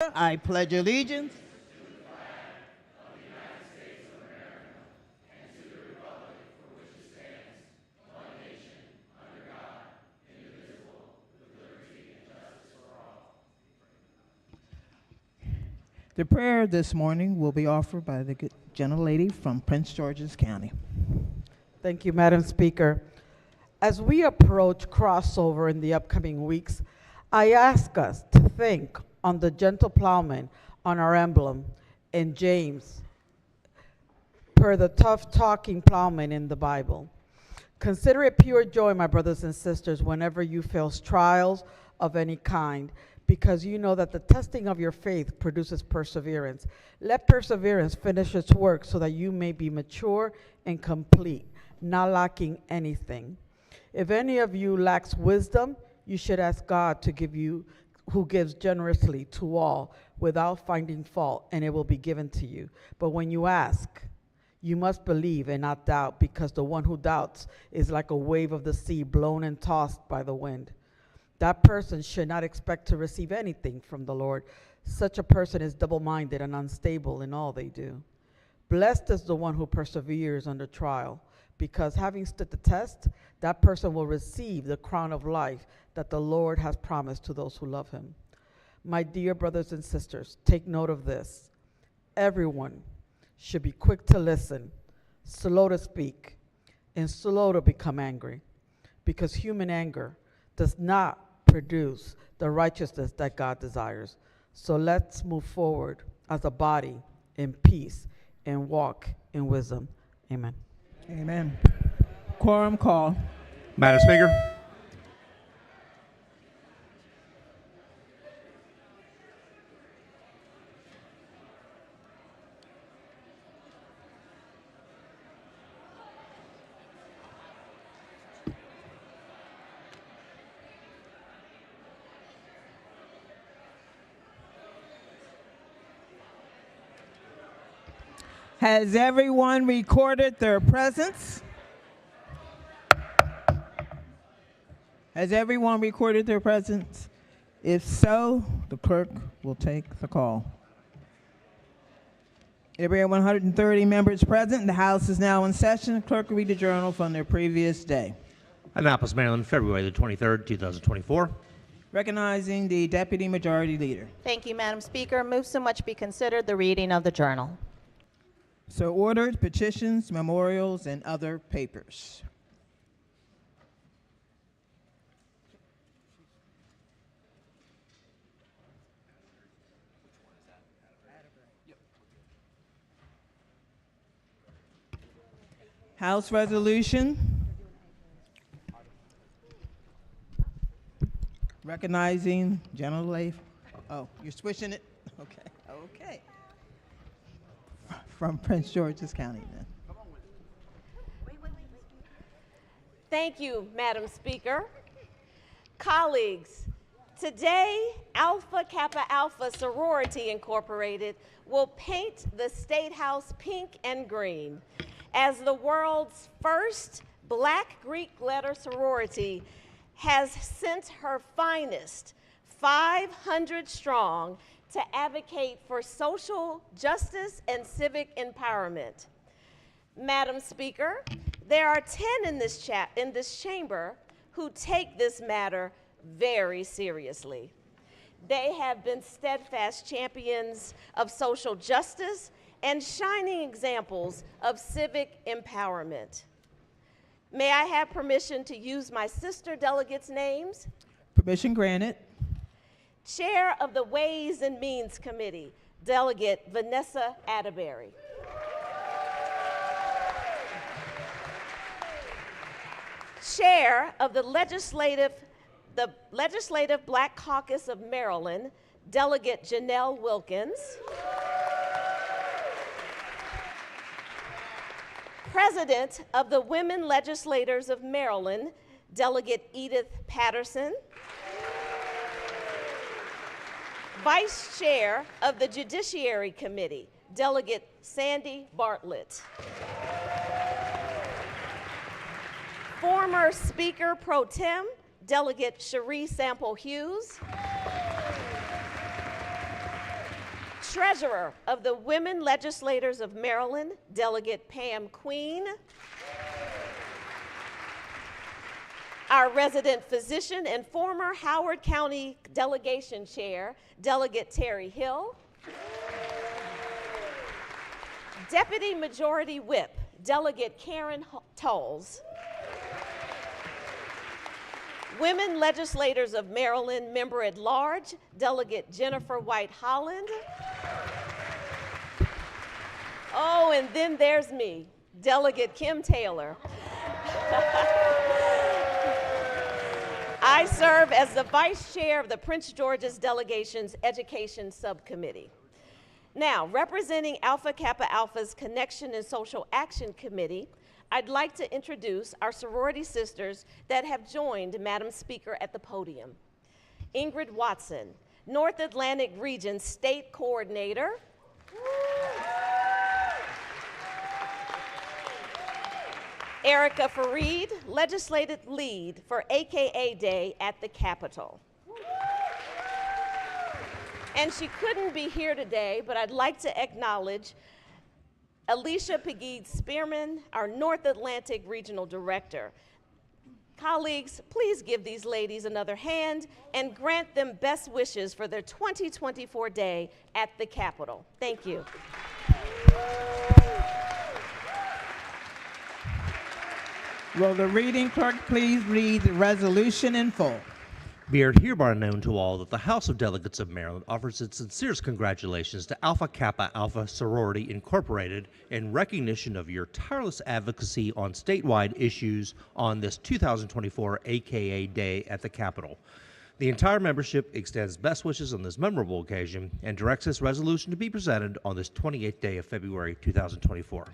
America. I pledge allegiance The prayer this morning will be offered by the good gentlelady from Prince George's County. Thank you, Madam Speaker. As we approach crossover in the upcoming weeks, I ask us to think on the gentle plowman on our emblem in James, per the tough-talking plowman in the Bible. Consider it pure joy, my brothers and sisters, whenever you face trials of any kind, because you know that the testing of your faith produces perseverance. Let perseverance finish its work so that you may be mature and complete, not lacking anything. If any of you lacks wisdom, you should ask God to give you, who gives generously to all without finding fault, and it will be given to you. But when you ask, you must believe and not doubt, because the one who doubts is like a wave of the sea blown and tossed by the wind. That person should not expect to receive anything from the Lord. Such a person is double-minded and unstable in all they do. Blessed is the one who perseveres under trial, because having stood the test, that person will receive the crown of life that the Lord has promised to those who love him. My dear brothers and sisters, take note of this. Everyone should be quick to listen, slow to speak, and slow to become angry, because human anger does not produce the righteousness that God desires. So let's move forward as a body in peace and walk in wisdom. Amen. Amen. Quorum call. Madam Speaker. Has everyone recorded their presence? Has everyone recorded their presence? If so, the clerk will take the call. There are 130 members present. The House is now in session. The clerk will read the journal from their previous day. Annapolis, Maryland, February the 23rd, 2024. Recognizing the Deputy Majority Leader. Thank you, Madam Speaker. Move so much be considered the reading of the journal. So ordered, petitions, memorials, and other papers. House resolution. Recognizing General Leif. Oh, you're switching it? Okay. Okay. From Prince George's County then. Thank you, Madam Speaker. Colleagues, today Alpha Kappa Alpha Sorority Incorporated will paint the State House pink and green as the world's first Black Greek letter sorority has sent her finest 500 strong to advocate for social justice and civic empowerment. Madam Speaker, there are 10 in this chamber who take this matter very seriously. They have been steadfast champions of social justice and shining examples of civic empowerment. May I have permission to use my sister delegates' names? Permission granted. Chair of the Ways and Means Committee, Delegate Vanessa Atterbury. Chair of the Legislative Black Caucus of Maryland, Delegate Janelle Wilkins. President of the Women Legislators of Maryland, Delegate Edith Patterson. Vice Chair of the Judiciary Committee, Delegate Sandy Bartlett. Former Speaker Pro Tem, Delegate Cherie Sample Hughes. Treasurer of the Women Legislators of Maryland, Delegate Pam Queen. Our resident physician and former Howard County Delegation Chair, Delegate Terry Hill. Deputy Majority Whip, Delegate Karen Tolles. Women Legislators of Maryland, Member at Large, Delegate Jennifer White Holland. Oh, and then there's me, Delegate Kim Taylor. I serve as the Vice Chair of the Prince George's Delegation's Education Subcommittee. Now, representing Alpha Kappa Alpha's Connection and Social Action Committee, I'd like to introduce our sorority sisters that have joined Madam Speaker at the podium. Ingrid Watson, North Atlantic Region State Coordinator. Erica Fareed, Legislative Lead for AKA Day at the Capitol. And she couldn't be here today, but I'd like to acknowledge Alicia Pegues-Spearman, our North Atlantic Regional Director. Colleagues, please give these ladies another hand and grant them best wishes for their 2024 day at the Capitol. Thank you. Will the reading clerk please read the resolution in full? Be it hereby known to all that the House of Delegates of Maryland offers its sincerest congratulations to Alpha Kappa Alpha Sorority Incorporated in recognition of your tireless advocacy on statewide issues on this 2024 AKA Day at the Capitol. The entire membership extends best wishes on this memorable occasion and directs this resolution to be presented on this 28th day of February 2024.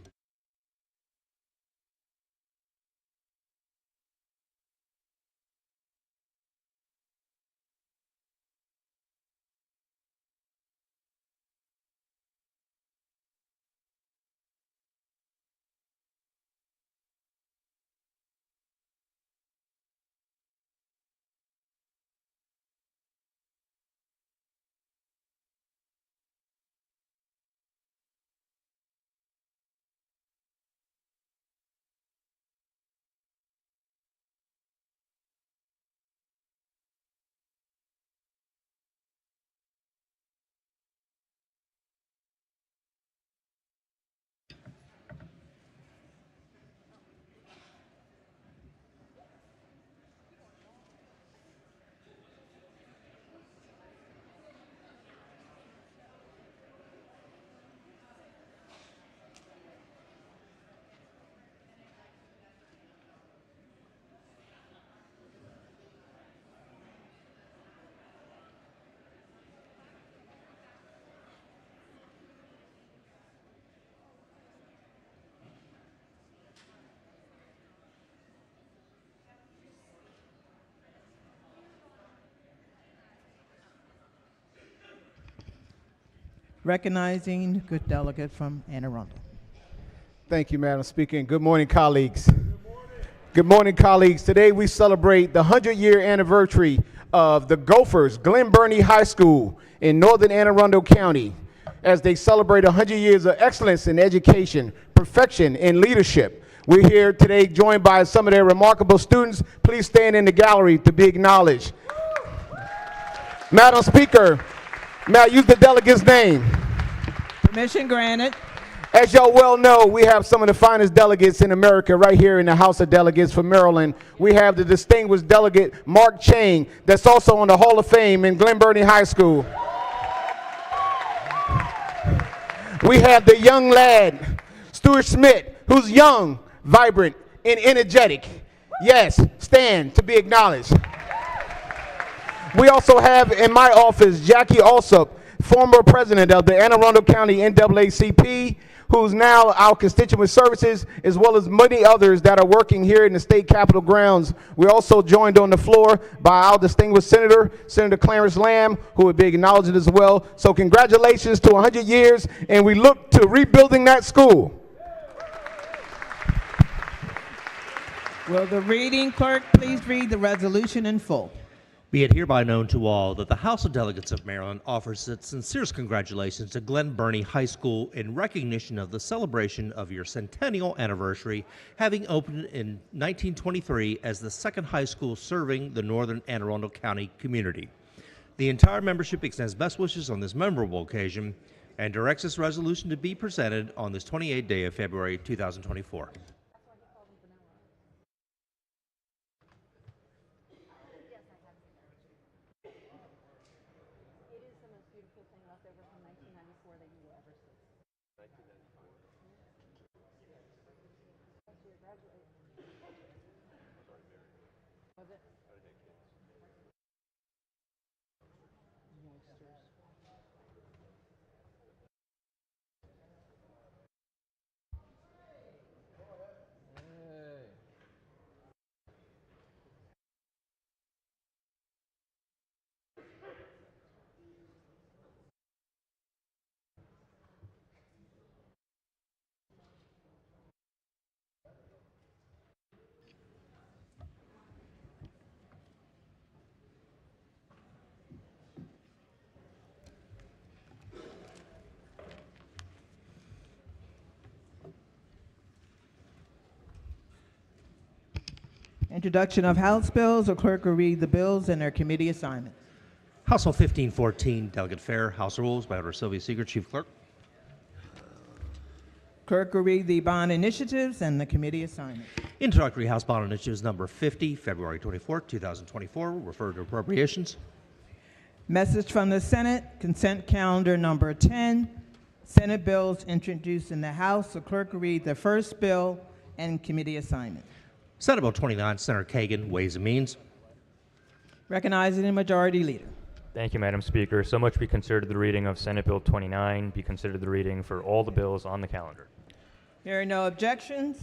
Recognizing good delegate from Anne Arundel. Thank you, Madam Speaker, and good morning, colleagues. Good morning, colleagues. Today we celebrate the 100-year anniversary of the Gophers, Glen Burnie High School in northern Anne Arundel County, as they celebrate 100 years of excellence in education, perfection, and leadership. We're here today joined by some of their remarkable students. Please stand in the gallery to be acknowledged. Madam Speaker, may I use the delegate's name? Permission granted. As y'all well know, we have some of the finest delegates in America right here in the House of Delegates for Maryland. We have the distinguished delegate Mark Chang, that's also on the Hall of Fame in Glen Burnie High School. We have the young lad, Stuart Smith, who's young, vibrant, and energetic. Yes, stand to be acknowledged. We also have in my office Jackie Alsop, former president of the Anne Arundel County NAACP, who's now our constituent services, as well as many others that are working here in the state capitol grounds. We're also joined on the floor by our distinguished senator, Senator Clarence Lamb, who will be acknowledged as well. So congratulations to 100 years, and we look to rebuilding that school. Will the reading clerk please read the resolution in full? Be it hereby known to all that the House of Delegates of Maryland offers its sincerest congratulations to Glen Burnie High School in recognition of the celebration of your centennial anniversary, having opened in 1923 as the second high school serving the northern Anne Arundel County community. The entire membership extends best wishes on this memorable occasion and directs this resolution to be presented on this 28th day of February 2024. Introduction of House bills. The clerk will read the bills and their committee assignments. House Bill 1514, Delegate Fair, House Rules by order of Sylvia Seeger, Chief Clerk. Clerk will read the bond initiatives and the committee assignments. Introductory House Bond Initiatives number 50, February 24, 2024, referred to appropriations. Message from the Senate, consent calendar number 10. Senate bills introduced in the House. The clerk will read the first bill and committee assignment. Senate Bill 29, Senator Kagan, Ways and Means. Recognizing the Majority Leader. Thank you, Madam Speaker. So much be considered the reading of Senate Bill 29, be considered the reading for all the bills on the calendar. Hearing no objections,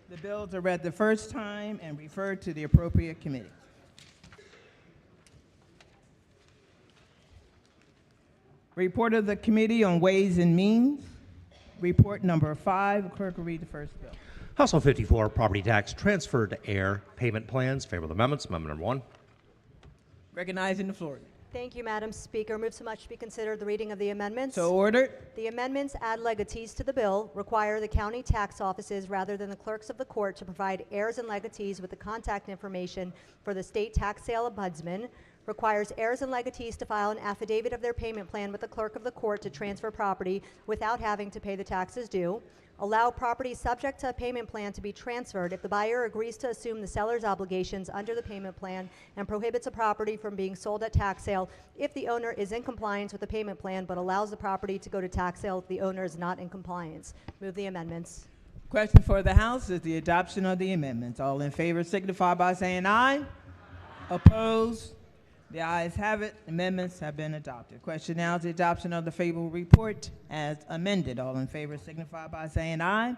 the bills are read the first time and referred to the appropriate committee. Report of the Committee on Ways and Means. Report number 5. The clerk will read the first bill. House Bill 54, Property Tax Transfer to Heir Payment Plans. Favorable amendments. Amendment number 1. Recognizing the floor. Thank you, Madam Speaker. Move so much to be considered the reading of the amendments. So ordered. The amendments add legatees to the bill, require the county tax offices rather than the clerks of the court to provide heirs and legatees with the contact information for the state tax sale ombudsman, requires heirs and legatees to file an affidavit of their payment plan with the clerk of the court to transfer property without having to pay the taxes due, allow property subject to a payment plan to be transferred if the buyer agrees to assume the seller's obligations under the payment plan, and prohibits a property from being sold at tax sale if the owner is in compliance with the payment plan but allows the property to go to tax sale if the owner is not in compliance. Move the amendments. Question for the House is the adoption of the amendments. All in favor signify by saying aye. Opposed? The ayes have it. Amendments have been adopted. Question now is the adoption of the favorable report as amended. All in favor signify by saying aye.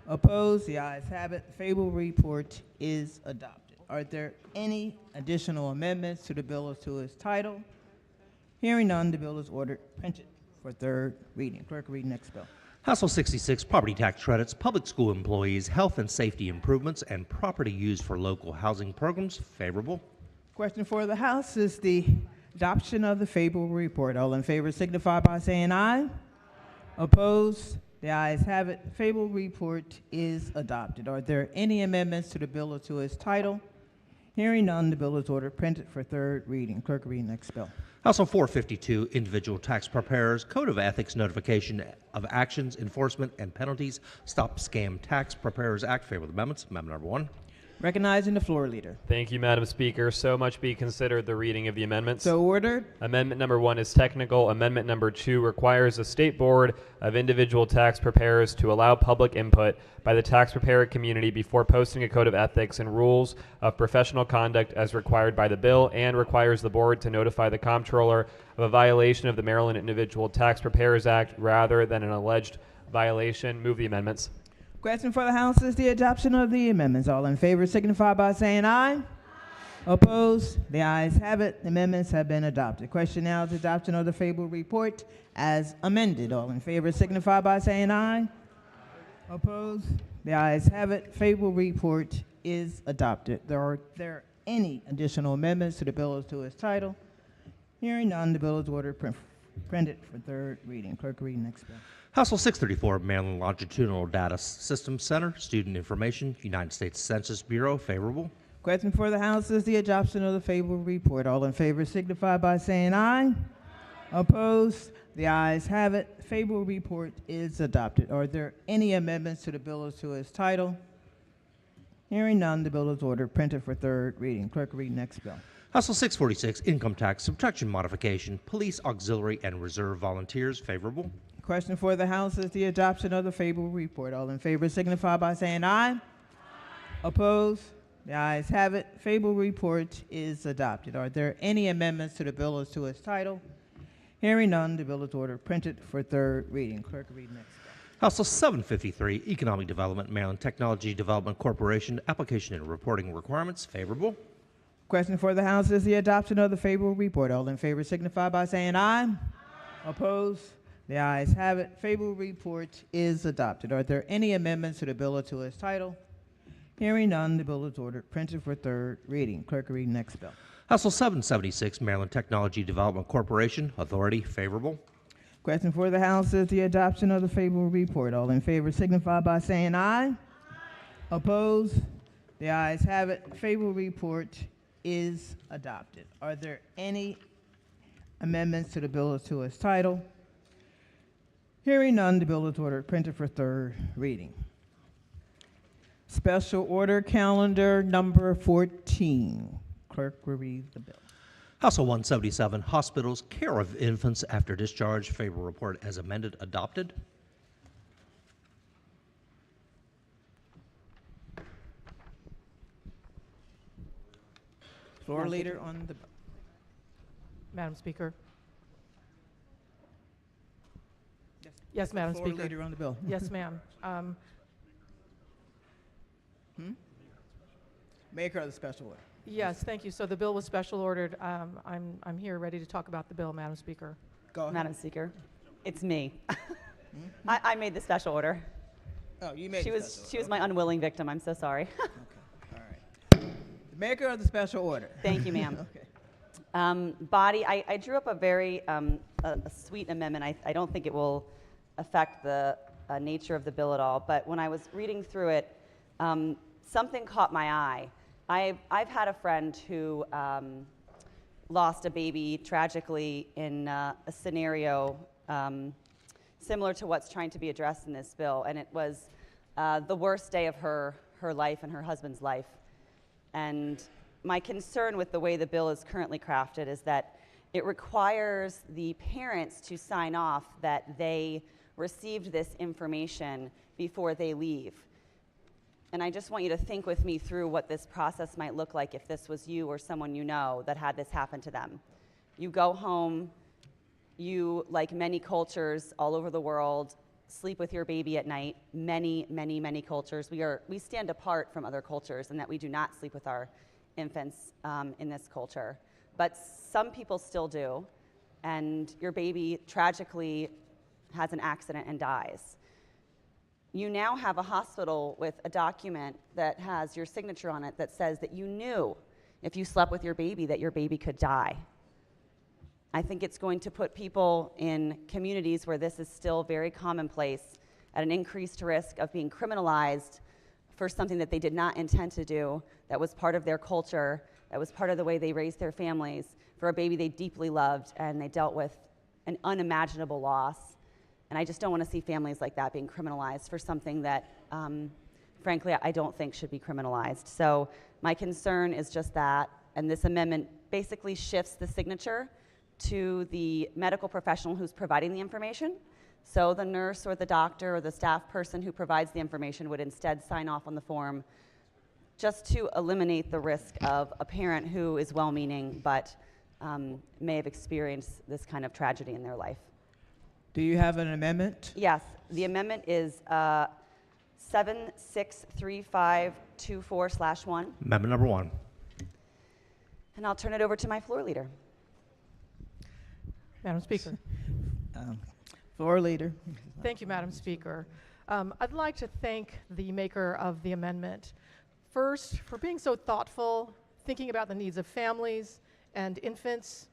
Opposed? The ayes have it. The favorable report is adopted. Are there any additional amendments to the bill or to its title? Hearing none, the bill is ordered printed for third reading. Clerk, read next bill. House Bill 66, Property Tax Credits, Public School Employees, Health and Safety Improvements, and Property Used for Local Housing Programs. Favorable. Question for the House is the adoption of the favorable report. All in favor signify by saying aye. Opposed? The ayes have it. The favorable report is adopted. Are there any amendments to the bill or to its title? Hearing none, the bill is ordered printed for third reading. Clerk, read next bill. House Bill 452, Individual Tax Preparers, Code of Ethics, Notification of Actions, Enforcement, and Penalties, Stop Scam Tax Preparers Act. Favorable amendments. Amendment number 1. Recognizing the floor leader. Thank you, Madam Speaker. So much be considered the reading of the amendments. So ordered. Amendment number 1 is technical. Amendment number 2 requires the State Board of Individual Tax Preparers to allow public input by the tax preparer community before posting a code of ethics and rules of professional conduct as required by the bill, and requires the board to notify the comptroller of a violation of the Maryland Individual Tax Preparers Act rather than an alleged violation. Move the amendments. Question for the House is the adoption of the amendments. All in favor signify by saying aye. Opposed? The ayes have it. The amendments have been adopted. Question now is adoption of the favorable report as amended. All in favor signify by saying aye. Opposed? The ayes have it. Favorable report is adopted. Are there any additional amendments to the bill as to its title? Hearing none, the bill is ordered printed for third reading. Clerk, read next bill. House Bill 634, Maryland Longitudinal Data Systems Center, Student Information, United States Census Bureau, favorable. Question for the House is the adoption of the favorable report. All in favor signify by saying aye. Opposed? The ayes have it. Favorable report is adopted. Are there any amendments to the bill as to its title? Hearing none, the bill is ordered printed for third reading. Clerk, read next bill. House Bill 646, Income Tax Subtraction Modification, Police Auxiliary and Reserve Volunteers, favorable. Question for the House is the adoption of the favorable report. All in favor signify by saying aye. Opposed? The ayes have it. Favorable report is adopted. Are there any amendments to the bill as to its title? Hearing none, the bill is ordered printed for third reading. Clerk, read next bill. House Bill 753, Economic Development, Maryland Technology Development Corporation, Application and Reporting Requirements, favorable. Question for the House is the adoption of the favorable report. All in favor signify by saying aye. Opposed? The ayes have it. Favorable report is adopted. Are there any amendments to the bill or to its title? Hearing none, the bill is ordered printed for third reading. Clerk, read next bill. House Bill 776, Maryland Technology Development Corporation, Authority, favorable. Question for the House is the adoption of the favorable report. All in favor signify by saying aye. Opposed? The ayes have it. Favorable report is adopted. Are there any amendments to the bill or to its title? Hearing none, the bill is ordered printed for third reading. Special order calendar number 14. Clerk will read the bill. House Bill 177, Hospitals, Care of Infants After Discharge, favorable report as amended, adopted. Floor leader on the bill. Madam Speaker. Yes, Madam Floor Speaker. leader on the bill. Yes, ma'am. Maker of the special order. Yes, thank you. So the bill was special ordered. I'm here ready to talk about the bill, Madam Speaker. Go ahead. Madam Speaker, it's me. I made the special order. Oh, you made She the was special she order. was my unwilling victim. I'm so sorry. Okay, all right. The maker of the special order. Thank you, ma'am. Okay. Body, I drew up a very a sweet amendment. I don't think it will affect the nature of the bill at all. But when I was reading through it, something caught my eye. I've had a friend who lost a baby tragically in a scenario similar to what's trying to be addressed in this bill, and it was the worst day of her life and her husband's life. And my concern with the way the bill is currently crafted is that it requires the parents to sign off that they received this information before they leave. And I just want you to think with me through what this process might look like if this was you or someone you know that had this happen to them. You go home, you, like many cultures all over the world, sleep with your baby at night. Many, many, many cultures. We stand apart from other cultures in that we do not sleep with our infants in this culture. But some people still do, and your baby tragically has an accident and dies. You now have a hospital with a document that has your signature on it that says that you knew if you slept with your baby that your baby could die. I think it's going to put people in communities where this is still very commonplace at an increased risk of being criminalized for something that they did not intend to do, that was part of their culture, that was part of the way they raised their families, for a baby they deeply loved and they dealt with an unimaginable loss. And I just don't want to see families like that being criminalized for something that, frankly, I don't think should be criminalized. So my concern is just that, and this amendment basically shifts the signature to the medical professional who's providing the information. So the nurse or the doctor or the staff person who provides the information would instead sign off on the form, just to eliminate the risk of a parent who is well-meaning but may have experienced this kind of tragedy in their life. Do you have an amendment? Yes, the amendment is 763524/1, Amendment number 1. and I'll turn it over to my floor leader. Madam Speaker. Floor leader. Thank you, Madam Speaker. I'd like to thank the maker of the amendment, first, for being so thoughtful, thinking about the needs of families and infants,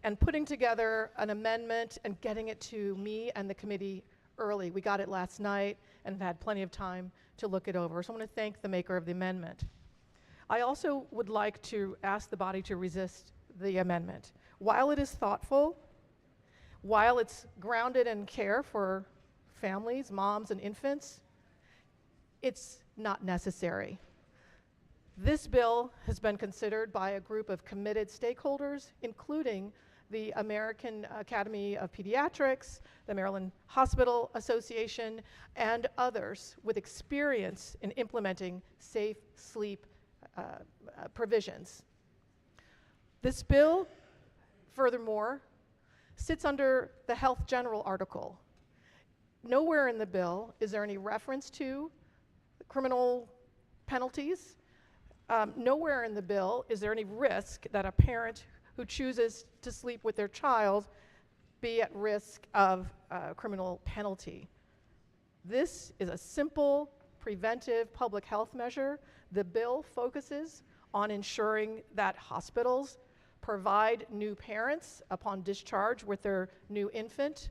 and putting together an amendment and getting it to me and the committee early. We got it last night and have had plenty of time to look it over. So I want to thank the maker of the amendment. I also would like to ask the body to resist the amendment. While it is thoughtful, while it's grounded in care for families, moms, and infants, it's not necessary. This bill has been considered by a group of committed stakeholders, including the American Academy of Pediatrics, the Maryland Hospital Association, and others with experience in implementing safe sleep provisions. This bill, furthermore, sits under the Health General article. Nowhere in the bill is there any reference to criminal penalties. Nowhere in the bill is there any risk that a parent who chooses to sleep with their child be at risk of criminal penalty. This is a simple, preventive public health measure. The bill focuses on ensuring that hospitals provide new parents upon discharge with their new infant,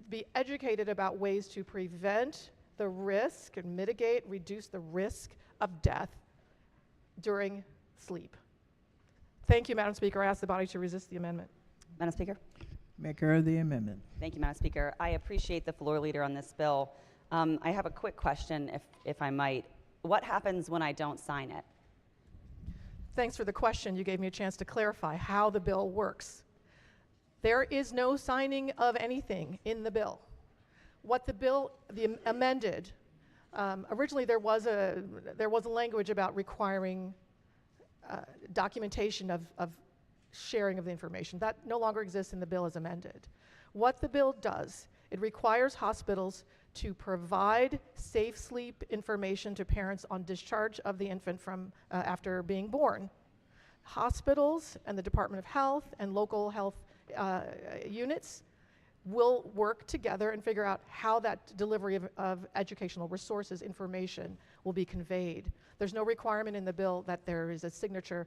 be educated about ways to prevent the risk and mitigate, reduce the risk of death during sleep. Thank you, Madam Speaker. I ask the body to resist the amendment. Madam Speaker. Maker of the amendment. Thank you, Madam Speaker. I appreciate the floor leader on this bill. I have a quick question, if I might. What happens when I don't sign it? Thanks for the question. You gave me a chance to clarify how the bill works. There is no signing of anything in the bill. What the bill, the amended, originally there was a language about requiring documentation of sharing of the information. That no longer exists in the bill as amended. What the bill does, it requires hospitals to provide safe sleep information to parents on discharge of the infant from after being born. Hospitals and the Department of Health and local health units will work together and figure out how that delivery of educational resources, information, will be conveyed. There's no requirement in the bill that there is a signature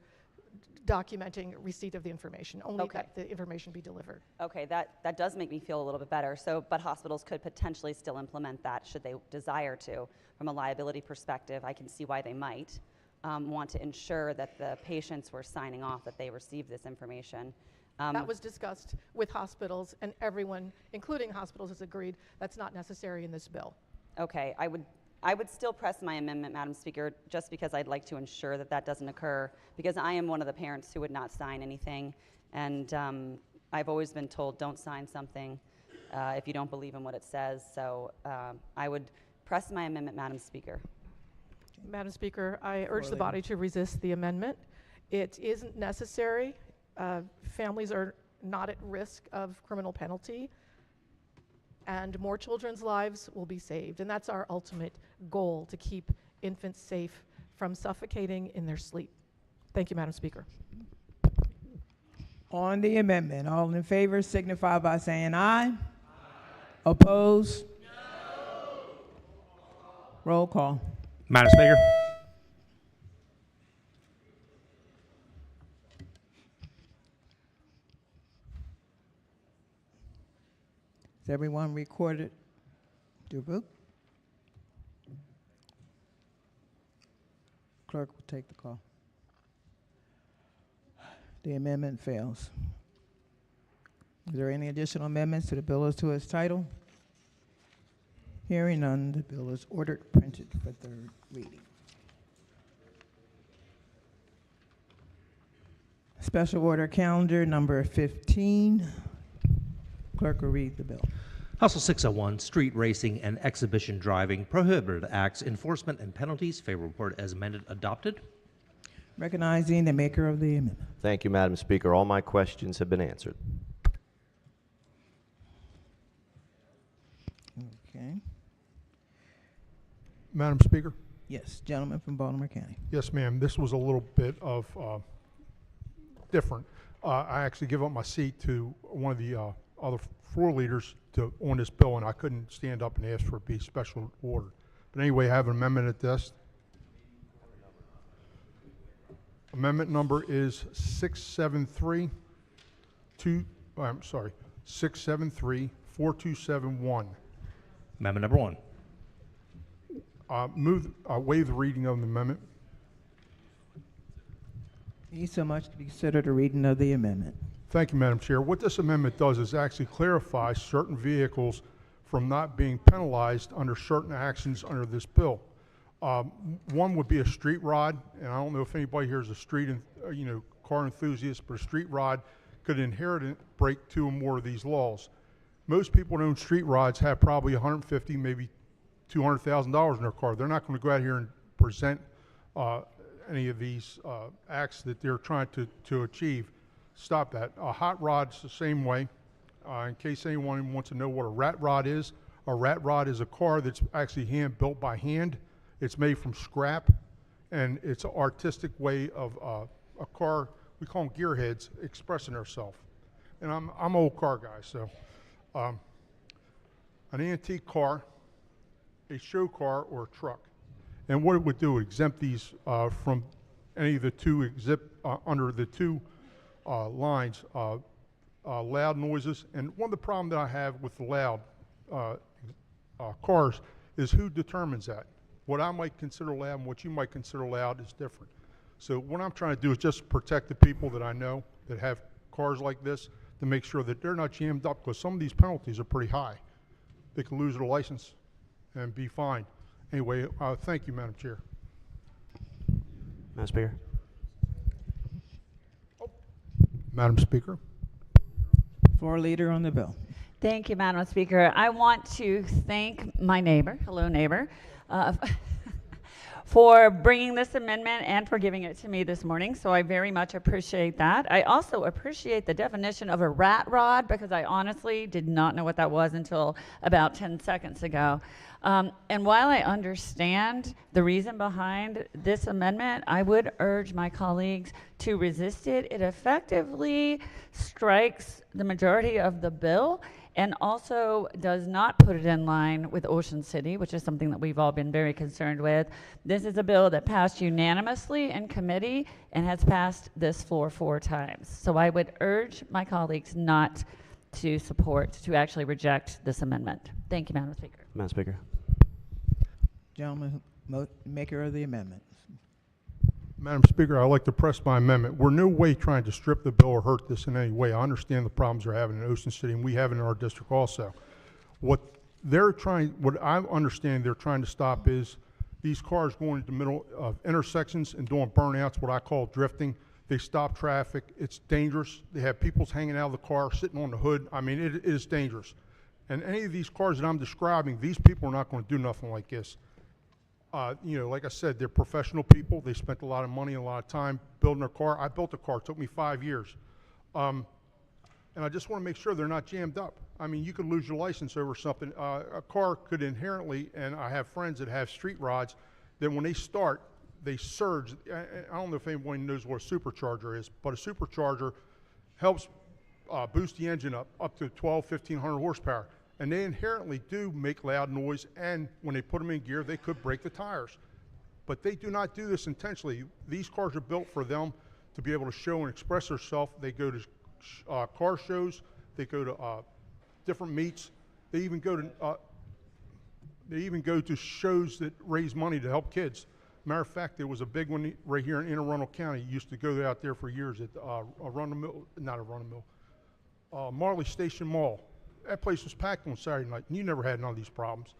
documenting receipt of the information, only that the information be delivered. Okay, that does make me feel a little bit better. So, but hospitals could potentially still implement that should they desire to. From a liability perspective, I can see why they might want to ensure that the patients were signing off that they received this information. That was discussed with hospitals, and everyone, including hospitals, has agreed that's not necessary in this bill. Okay, I would still press my amendment, Madam Speaker, just because I'd like to ensure that that doesn't occur, because I am one of the parents who would not sign anything, and I've always been told don't sign something if you don't believe in what it says. So I would press my amendment, Madam Speaker. Madam Speaker, I urge the body to resist the amendment. It isn't necessary. Families are not at risk of criminal penalty, and more children's lives will be saved. And that's our ultimate goal, to keep infants safe from suffocating in their sleep. Thank you, Madam Speaker. On the amendment, all in favor signify by saying aye. Opposed? No. Roll call. Madam Speaker. Is everyone recorded to vote? Clerk will take the call. The amendment fails. Is there any additional amendments to the bill as to its title? Hearing none, the bill is ordered printed for third reading. Special order calendar number 15. Clerk will read the bill. House Bill 601, Street Racing and Exhibition Driving, Prohibited Acts, Enforcement and Penalties. Favorable report as amended, adopted. Recognizing the maker of the amendment. Thank you, Madam Speaker. All my questions have been answered. Okay. Madam Speaker? Yes, gentleman from Baltimore County. Yes, ma'am. This was a little bit of different. I actually give up my seat to one of the other floor leaders on this bill, and I couldn't stand up and ask for it to be special order. But anyway, I have an amendment at this. Amendment number is 673-4271. Amendment number 1. Waive the reading of the amendment. Thank you so much. To be considered a reading of the amendment. Thank you, Madam Chair. What this amendment does is actually clarify certain vehicles from not being penalized under certain actions under this bill. One would be a street rod, and I don't know if anybody here is a car enthusiast, but a street rod could inherently break 2 or more of these laws. Most people that own street rods have probably $150,000, maybe $200,000 in their car. They're not going to go out here and present any of these acts that they're trying to achieve. Stop that. A hot rod's the same way. In case anyone wants to know what a rat rod is a car that's actually built by hand. It's made from scrap, and it's an artistic way of a car, we call them gearheads, expressing themselves. And I'm an old car guy, so an antique car, a show car, or a truck. And what it would do, exempt these from any of the two under the two lines, loud noises. And one of the problems that I have with the loud cars is who determines that. What I might consider loud and what you might consider loud is different. So what I'm trying to do is just protect the people that I know that have cars like this, to make sure that they're not jammed up, because some of these penalties are pretty high. They could lose their license and be fined. Anyway, thank you, Madam Chair. Madam Speaker. Madam Speaker. Floor leader on the bill. Thank you, Madam Speaker. I want to thank my neighbor, hello neighbor, for bringing this amendment and for giving it to me this morning. So I very much appreciate that. I also appreciate the definition of a rat rod, because I honestly did not know what that was until about 10 seconds ago. And while I understand the reason behind this amendment, I would urge my colleagues to resist it. It effectively strikes the majority of the bill and also does not put it in line with Ocean City, which is something that we've all been very concerned with. This is a bill that passed unanimously in committee and has passed this floor 4 times. So I would urge my colleagues not to actually reject this amendment. Thank you, Madam Speaker. Madam Speaker. Gentleman, maker of the amendment. Madam Speaker, I'd like to press my amendment. We're no way trying to strip the bill or hurt this in any way. I understand the problems they're having in Ocean City, and we have it in our district also. What I understand they're trying to stop is these cars going into the middle of intersections and doing burnouts, what I call drifting. They stop traffic. It's dangerous. They have people hanging out of the car, sitting on the hood. I mean, it is dangerous. And any of these cars that I'm describing, these people are not going to do nothing like this. Like I said, they're professional people. They spent a lot of money and a lot of time building their car. I built a car. It took me 5 years. And I just want to make sure they're not jammed up. I mean, you could lose your license over something. A car could inherently, and I have friends that have street rods, that when they start, they surge. I don't know if anyone knows what a supercharger is, but a supercharger helps boost the engine up to 1,500 horsepower. And they inherently do make loud noise, and when they put them in gear, they could break the tires. But they do not do this intentionally. These cars are built for them to be able to show and express themselves. They go to car shows. They go to different meets. They even go to shows that raise money to help kids. Matter of fact, there was a big one right here in Anne Arundel County. Used to go out there for years at Marley Station Mall. That place was packed on Saturday night, and you never had none of these problems.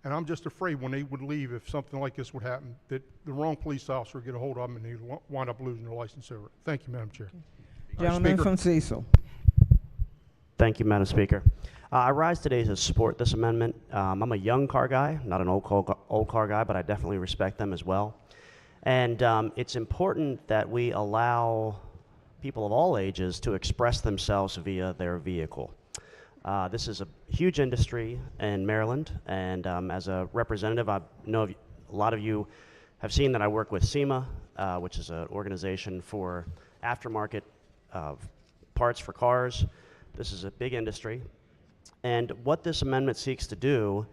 And I'm just afraid when they would leave, if something like this would happen, that the wrong police officer would get a hold of them and they'd wind up losing their license over it. Thank you, Madam Chair. Gentleman from Cecil. Thank you, Madam Speaker. I rise today to support this amendment. I'm a young car guy, not an old car guy, but I definitely respect them as well. And it's important that we allow people of all ages to express themselves via their vehicle. This is a huge industry in Maryland, and as a representative, I know a lot of you have seen that I work with SEMA, which is an organization for aftermarket parts for cars. This is a big industry, and what this amendment seeks to do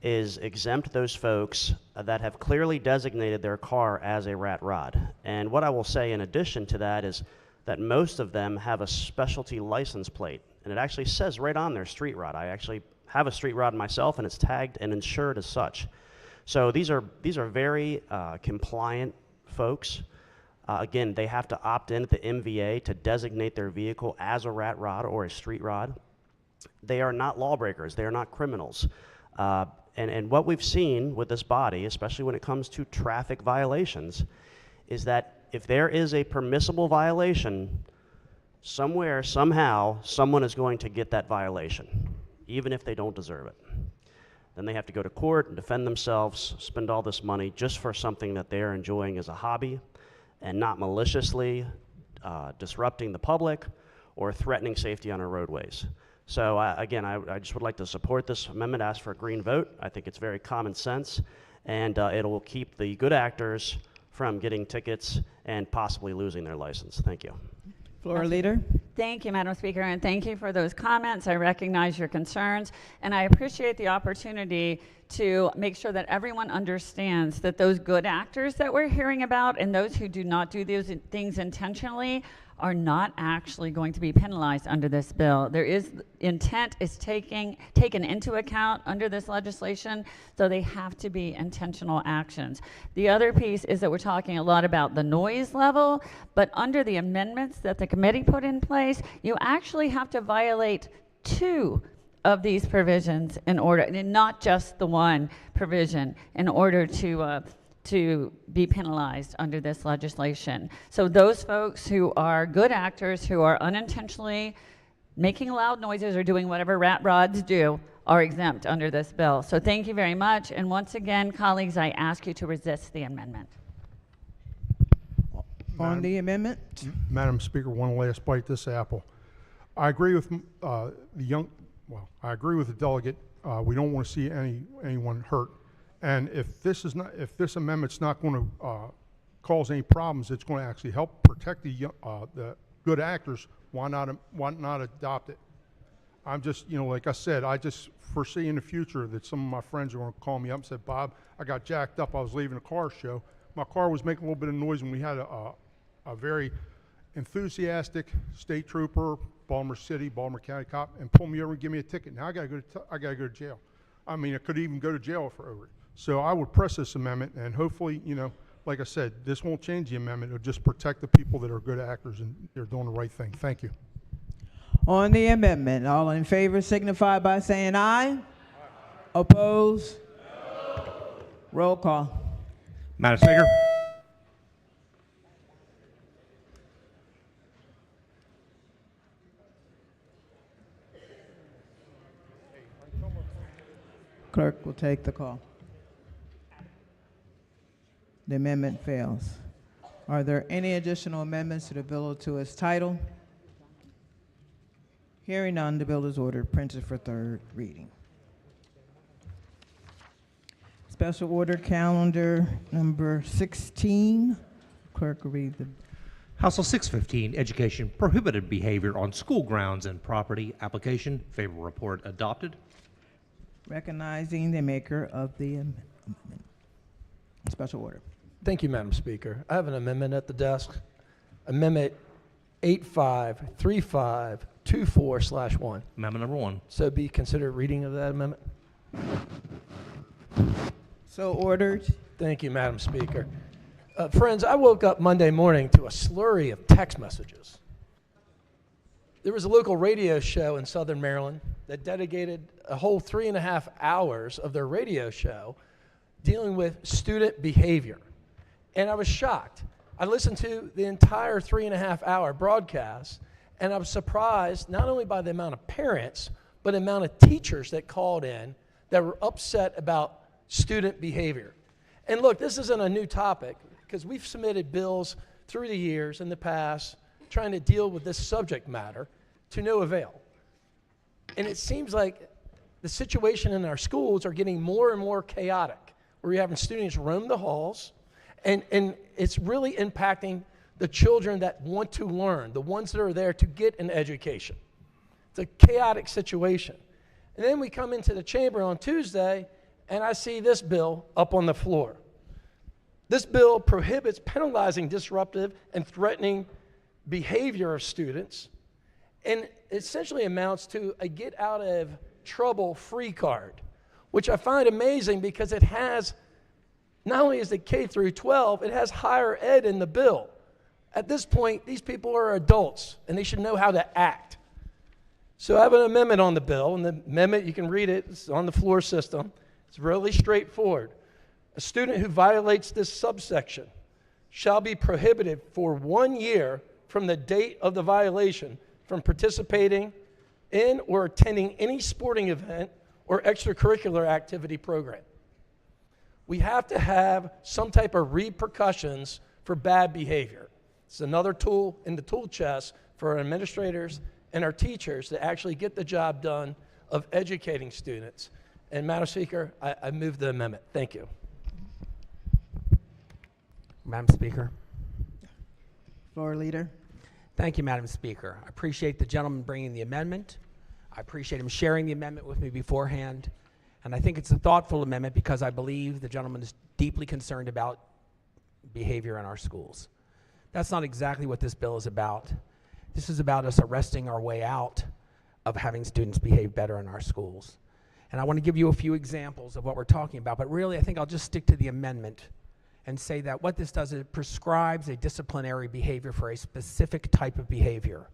is exempt those folks that have clearly designated their car as a rat rod. And what I will say in addition to that is that most of them have a specialty license plate, and it actually says right on there, street rod. I actually have a street rod myself, and it's tagged and insured as such. So these are very compliant folks. Again, they have to opt in at the MVA to designate their vehicle as a rat rod or a street rod. They are not lawbreakers. They are not criminals. And what we've seen with this body, especially when it comes to traffic violations, is that if there is a permissible violation, somewhere, somehow, someone is going to get that violation, even if they don't deserve it. Then they have to go to court and defend themselves, spend all this money just for something that they're enjoying as a hobby and not maliciously disrupting the public or threatening safety on our roadways. So again, I just would like to support this amendment, ask for a green vote. I think it's very common sense, and it will keep the good actors from getting tickets and possibly losing their license. Thank you. Floor Leader. Thank you, Madam Speaker, and thank you for those comments. I recognize your concerns, and I appreciate the opportunity to make sure that everyone understands that those good actors that we're hearing about and those who do not do those things intentionally are not actually going to be penalized under this bill. There is intent is taken into account under this legislation, so they have to be intentional actions. The other piece is that we're talking a lot about the noise level, but under the amendments that the committee put in place, you actually have to violate 2 of these provisions in order, and not just the one provision, in order to be penalized under this legislation. So those folks who are good actors, who are unintentionally making loud noises or doing whatever rat rods do, are exempt under this bill. So thank you very much. And once again, colleagues, I ask you to resist the amendment. On the amendment? Madam Speaker, one last bite this apple. I agree with I agree with the delegate. We don't want to see anyone hurt. And if this amendment's not going to cause any problems, it's going to actually help protect the good actors. Why not adopt it? I'm just, like I said, I just foresee in the future that some of my friends are going to call me up and say, Bob, I got jacked up. I was leaving a car show. My car was making a little bit of noise, and we had a very enthusiastic state trooper, Baltimore City, Baltimore County cop, and pull me over and give me a ticket. Now I got to go to jail. I mean, I could even go to jail for over it. So I would press this amendment, and hopefully, like I said, this won't change the amendment. It'll just protect the people that are good actors and they're doing the right thing. Thank you. On the amendment, all in favor signify by saying aye. Oppose? No. Roll call. Madam Speaker. Clerk will take the call. The amendment fails. Are there any additional amendments to the bill or to its title? Hearing none, the bill is ordered, printed for third reading. Special order calendar number 16. Clerk will read the House Bill 615, Education Prohibited Behavior on School Grounds and Property Application. Favorable report adopted. recognizing the maker of the amendment. Special order. Thank you, Madam Speaker. I have an amendment at the desk. Amendment 853524/1. Amendment number 1. So be considered reading of that amendment. So ordered. Thank you, Madam Speaker. Friends, I woke up Monday morning to a slurry of text messages. There was a local radio show in Southern Maryland that dedicated a whole 3.5 hours of their radio show dealing with student behavior. And I was shocked. I listened to the entire 3.5 hour broadcast, and I was surprised not only by the amount of parents, but the amount of teachers that called in that were upset about student behavior. And look, this isn't a new topic, because we've submitted bills through the years in the past trying to deal with this subject matter to no avail. And it seems like the situation in our schools are getting more and more chaotic, where you're having students roam the halls, and it's really impacting the children that want to learn, the ones that are there to get an education. It's a chaotic situation. And then we come into the chamber on Tuesday, and I see this bill up on the floor. This bill prohibits penalizing disruptive and threatening behavior of students, and essentially amounts to a get out of trouble free card, which I find amazing because it has, not only is it K through 12, it has higher ed in the bill. At this point, these people are adults and they should know how to act. So I have an amendment on the bill, and the amendment, you can read it, it's on the floor system. It's really straightforward. A student who violates this subsection shall be prohibited for 1 year from the date of the violation from participating in or attending any sporting event or extracurricular activity program. We have to have some type of repercussions for bad behavior. It's another tool in the tool chest for our administrators and our teachers to actually get the job done of educating students. And Madam Speaker, I move the amendment. Thank you. Madam Speaker. Floor leader. Thank you, Madam Speaker. I appreciate the gentleman bringing the amendment. I appreciate him sharing the amendment with me beforehand. And I think it's a thoughtful amendment because I believe the gentleman is deeply concerned about behavior in our schools. That's not exactly what this bill is about. This is about us arresting our way out of having students behave better in our schools. And I want to give you a few examples of what we're talking about, but really I think I'll just stick to the amendment and say that what this does is it prescribes a disciplinary behavior for a specific type of behavior.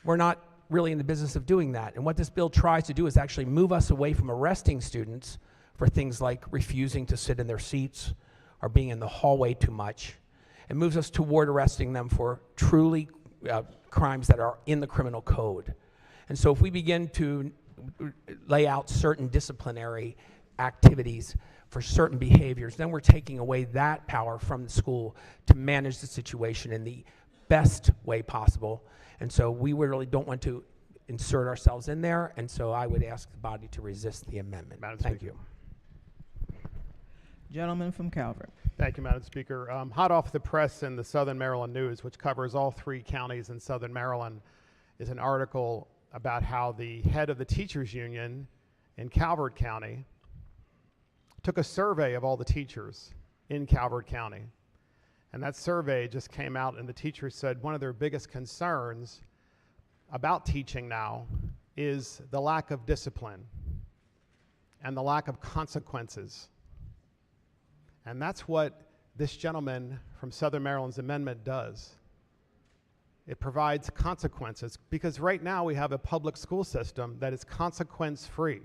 We're not really in the business of doing that. And what this bill tries to do is actually move us away from arresting students for things like refusing to sit in their seats or being in the hallway too much, and moves us toward arresting them for truly crimes that are in the criminal code. And so if we begin to lay out certain disciplinary activities for certain behaviors, then we're taking away that power from the school to manage the situation in the best way possible. And so we really don't want to insert ourselves in there, and so I would ask the body to resist the amendment. Thank you. Gentleman from Calvert. Thank you, Madam Speaker. Hot off the press in the Southern Maryland News, which covers all 3 counties in Southern Maryland, is an article about how the head of the teachers union in Calvert County took a survey of all the teachers in Calvert County. And that survey just came out, and the teachers said one of their biggest concerns about teaching now is the lack of discipline and the lack of consequences. And that's what this gentleman from Southern Maryland's amendment does. It provides consequences, because right now we have a public school system that is consequence-free.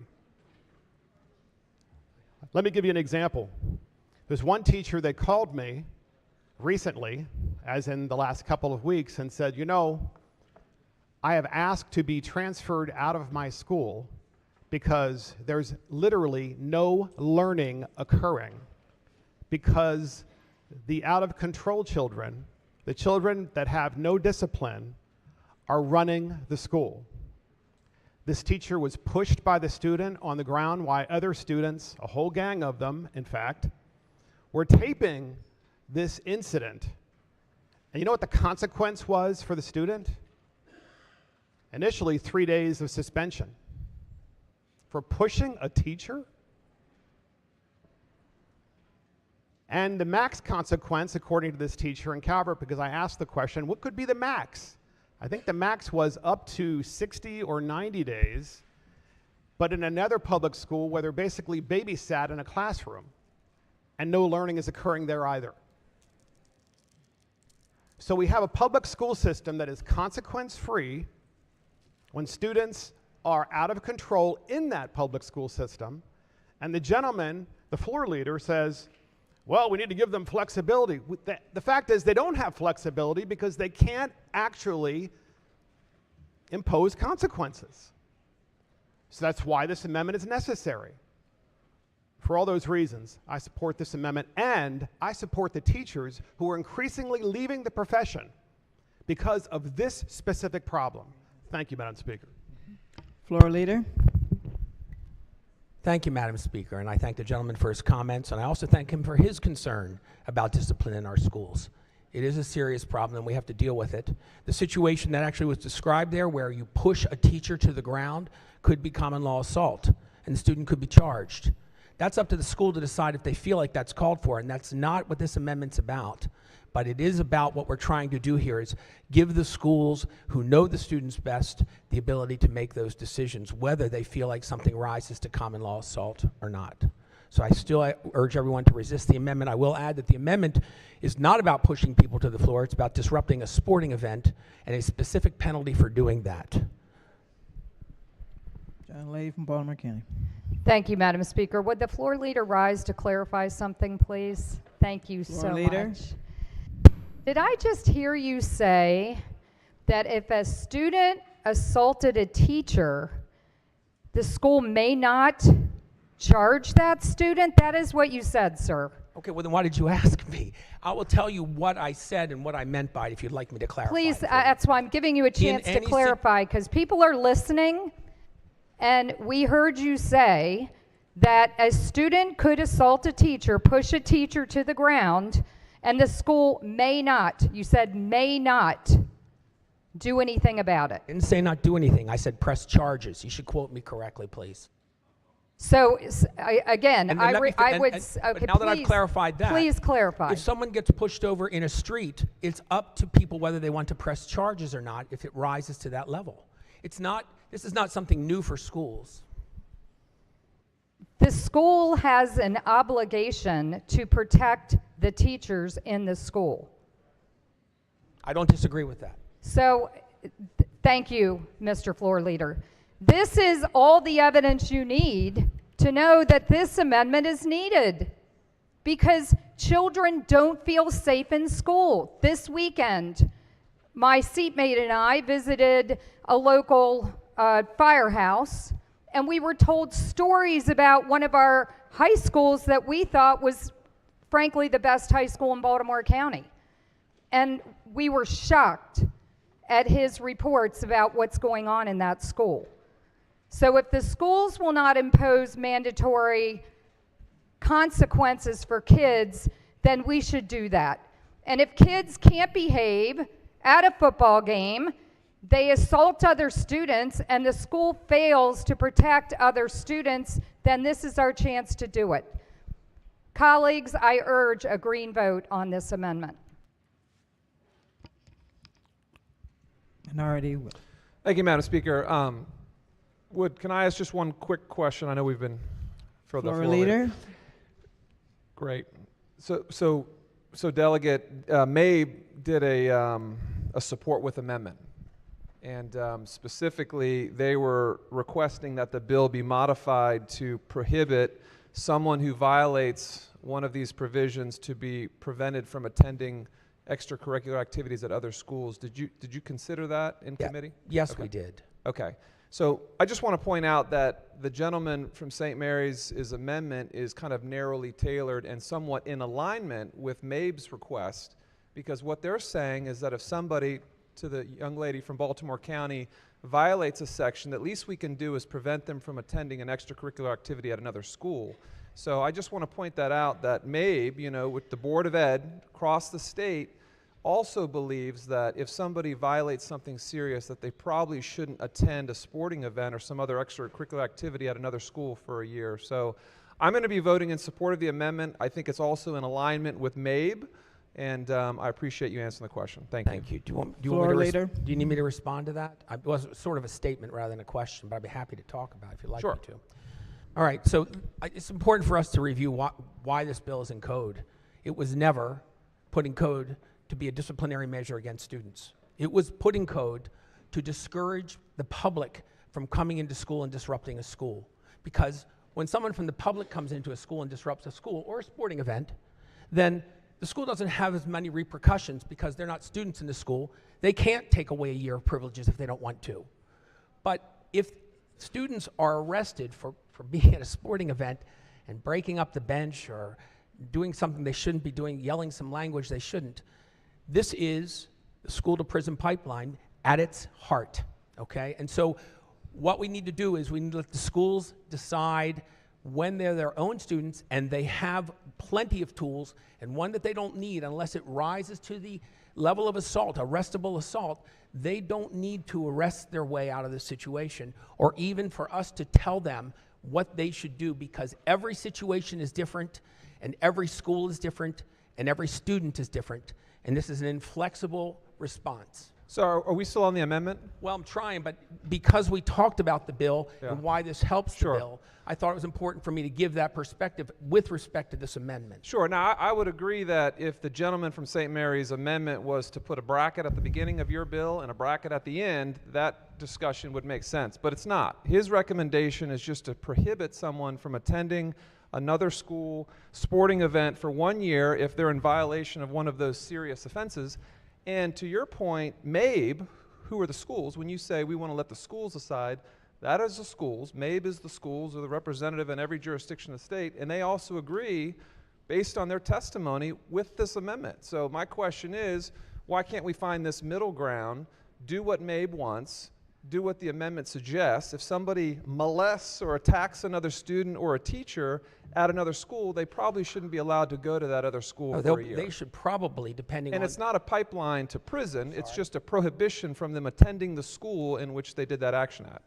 Let me give you an example. There's one teacher that called me recently, as in the last couple of weeks, and said, you know, I have asked to be transferred out of my school because there's literally no learning occurring, because the out-of-control children, the children that have no discipline, are running the school. This teacher was pushed by the student on the ground while other students, a whole gang of them, in fact, were taping this incident. And you know what the consequence was for the student? Initially, 3 days of suspension. For pushing a teacher? And the max consequence, according to this teacher in Calvert, because I asked the question, what could be the max? I think the max was up to 60 or 90 days, but in another public school where they're basically babysat in a classroom and no learning is occurring there either. So we have a public school system that is consequence-free when students are out of control in that public school system, and the gentleman, the floor leader, says, well, we need to give them flexibility. The fact is they don't have flexibility because they can't actually impose consequences. So that's why this amendment is necessary. For all those reasons, I support this amendment, and I support the teachers who are increasingly leaving the profession because of this specific problem. Thank you, Madam Speaker. Floor leader. Thank you, Madam Speaker, and I thank the gentleman for his comments, and I also thank him for his concern about discipline in our schools. It is a serious problem, and we have to deal with it. The situation that actually was described there, where you push a teacher to the ground, could be common law assault, and the student could be charged. That's up to the school to decide if they feel like that's called for, and that's not what this amendment's about. But it is about what we're trying to do here is give the schools who know the students best the ability to make those decisions, whether they feel like something rises to common law assault or not. So I urge everyone to resist the amendment. I will add that the amendment is not about pushing people to the floor. It's about disrupting a sporting event and a specific penalty for doing that. John Lay from Baltimore County. Thank you, Madam Speaker. Would the floor leader rise to clarify something, please? Thank you Floor so leader. much. Did I just hear you say that if a student assaulted a teacher, the school may not charge that student? That is what you said, sir. Okay, well then why did you ask me? I will tell you what I said and what I meant by it if you'd like me to clarify. Please, that's why I'm giving you a chance to clarify, because people are listening, and we heard you say that a student could assault a teacher, push a teacher to the ground, and the school may not, you said may not, do anything about it. I didn't say not do anything. I said press charges. You should quote me correctly, please. So, again, And then I would, but now that I've clarified that, please clarify. if someone gets pushed over in a street, it's up to people whether they want to press charges or not if it rises to that level. It's not, this is not something new for schools. The school has an obligation to protect the teachers in the school. I don't disagree with that. So, thank you, Mr. Floor Leader. This is all the evidence you need to know that this amendment is needed, because children don't feel safe in school. This weekend, my seatmate and I visited a local firehouse, and we were told stories about one of our high schools that we thought was, frankly, the best high school in Baltimore County. And we were shocked at his reports about what's going on in that school. So if the schools will not impose mandatory consequences for kids, then we should do that. And if kids can't behave at a football game, they assault other students, and the school fails to protect other students, then this is our chance to do it. Colleagues, I urge a green vote on this amendment. Minority. Thank you, Madam Speaker. Can I ask just one quick question? I know we've been for the Floor leader. Great. So Delegate Mabe did a support with amendment, and specifically they were requesting that the bill be modified to prohibit someone who violates one of these provisions to be prevented from attending extracurricular activities at other schools. Did you consider that in committee? Yes, Okay. we did. Okay. So I just want to point out that the gentleman from St. Mary's' amendment is kind of narrowly tailored and somewhat in alignment with Mabe's request, because what they're saying is that if somebody, to the young lady from Baltimore County, violates a section, the least we can do is prevent them from attending an extracurricular activity at another school. So I just want to point that out, that Mabe, with the Board of Ed across the state, also believes that if somebody violates something serious, that they probably shouldn't attend a sporting event or some other extracurricular activity at another school for a year. So I'm going to be voting in support of the amendment. I think it's also in alignment with Mabe, and I appreciate you answering the question. Thank you. Do you need me to respond to that? It was sort of a statement rather than a question, but I'd be happy to talk about it if you'd like me to. All right, so it's important for us to review why this bill is in code. It was never put in code to be a disciplinary measure against students. It was put in code to discourage the public from coming into school and disrupting a school. Because when someone from the public comes into a school and disrupts a school or a sporting event, then the school doesn't have as many repercussions because they're not students in the school. They can't take away a year of privileges if they don't want to. But if students are arrested for being at a sporting event and breaking up the bench or doing something they shouldn't be doing, yelling some language they shouldn't, this is the school-to-prison pipeline at its heart, okay? And so what we need to do is we need to let the schools decide when they're their own students and they have plenty of tools, and one that they don't need unless it rises to the level of assault, arrestable assault, they don't need to arrest their way out of the situation or even for us to tell them what they should do, because every situation is different, and every school is different, and every student is different, and this is an inflexible response. So are we still on the amendment? Well, I'm trying, but because we talked about the bill and why this helps the bill, I thought it was important for me to give that perspective with respect to this amendment. Sure. Now, I would agree that if the gentleman from St. Mary's amendment was to put a bracket at the beginning of your bill and a bracket at the end, that discussion would make sense. But it's not. His recommendation is just to prohibit someone from attending another school sporting event for 1 year if they're in violation of one of those serious offenses. And to your point, MABE, who are the schools, when you say we want to let the schools decide, that is the schools. MABE is the schools, or the representative in every jurisdiction of the state, and they also agree, based on their testimony, with this amendment. So my question is, why can't we find this middle ground, do what MABE wants, do what the amendment suggests? If somebody molests or attacks another student or a teacher at another school, they probably shouldn't be allowed to go to that other school for a year. They should probably, depending on... And it's not a pipeline to prison, it's just a prohibition from them attending the school in which they did that action at.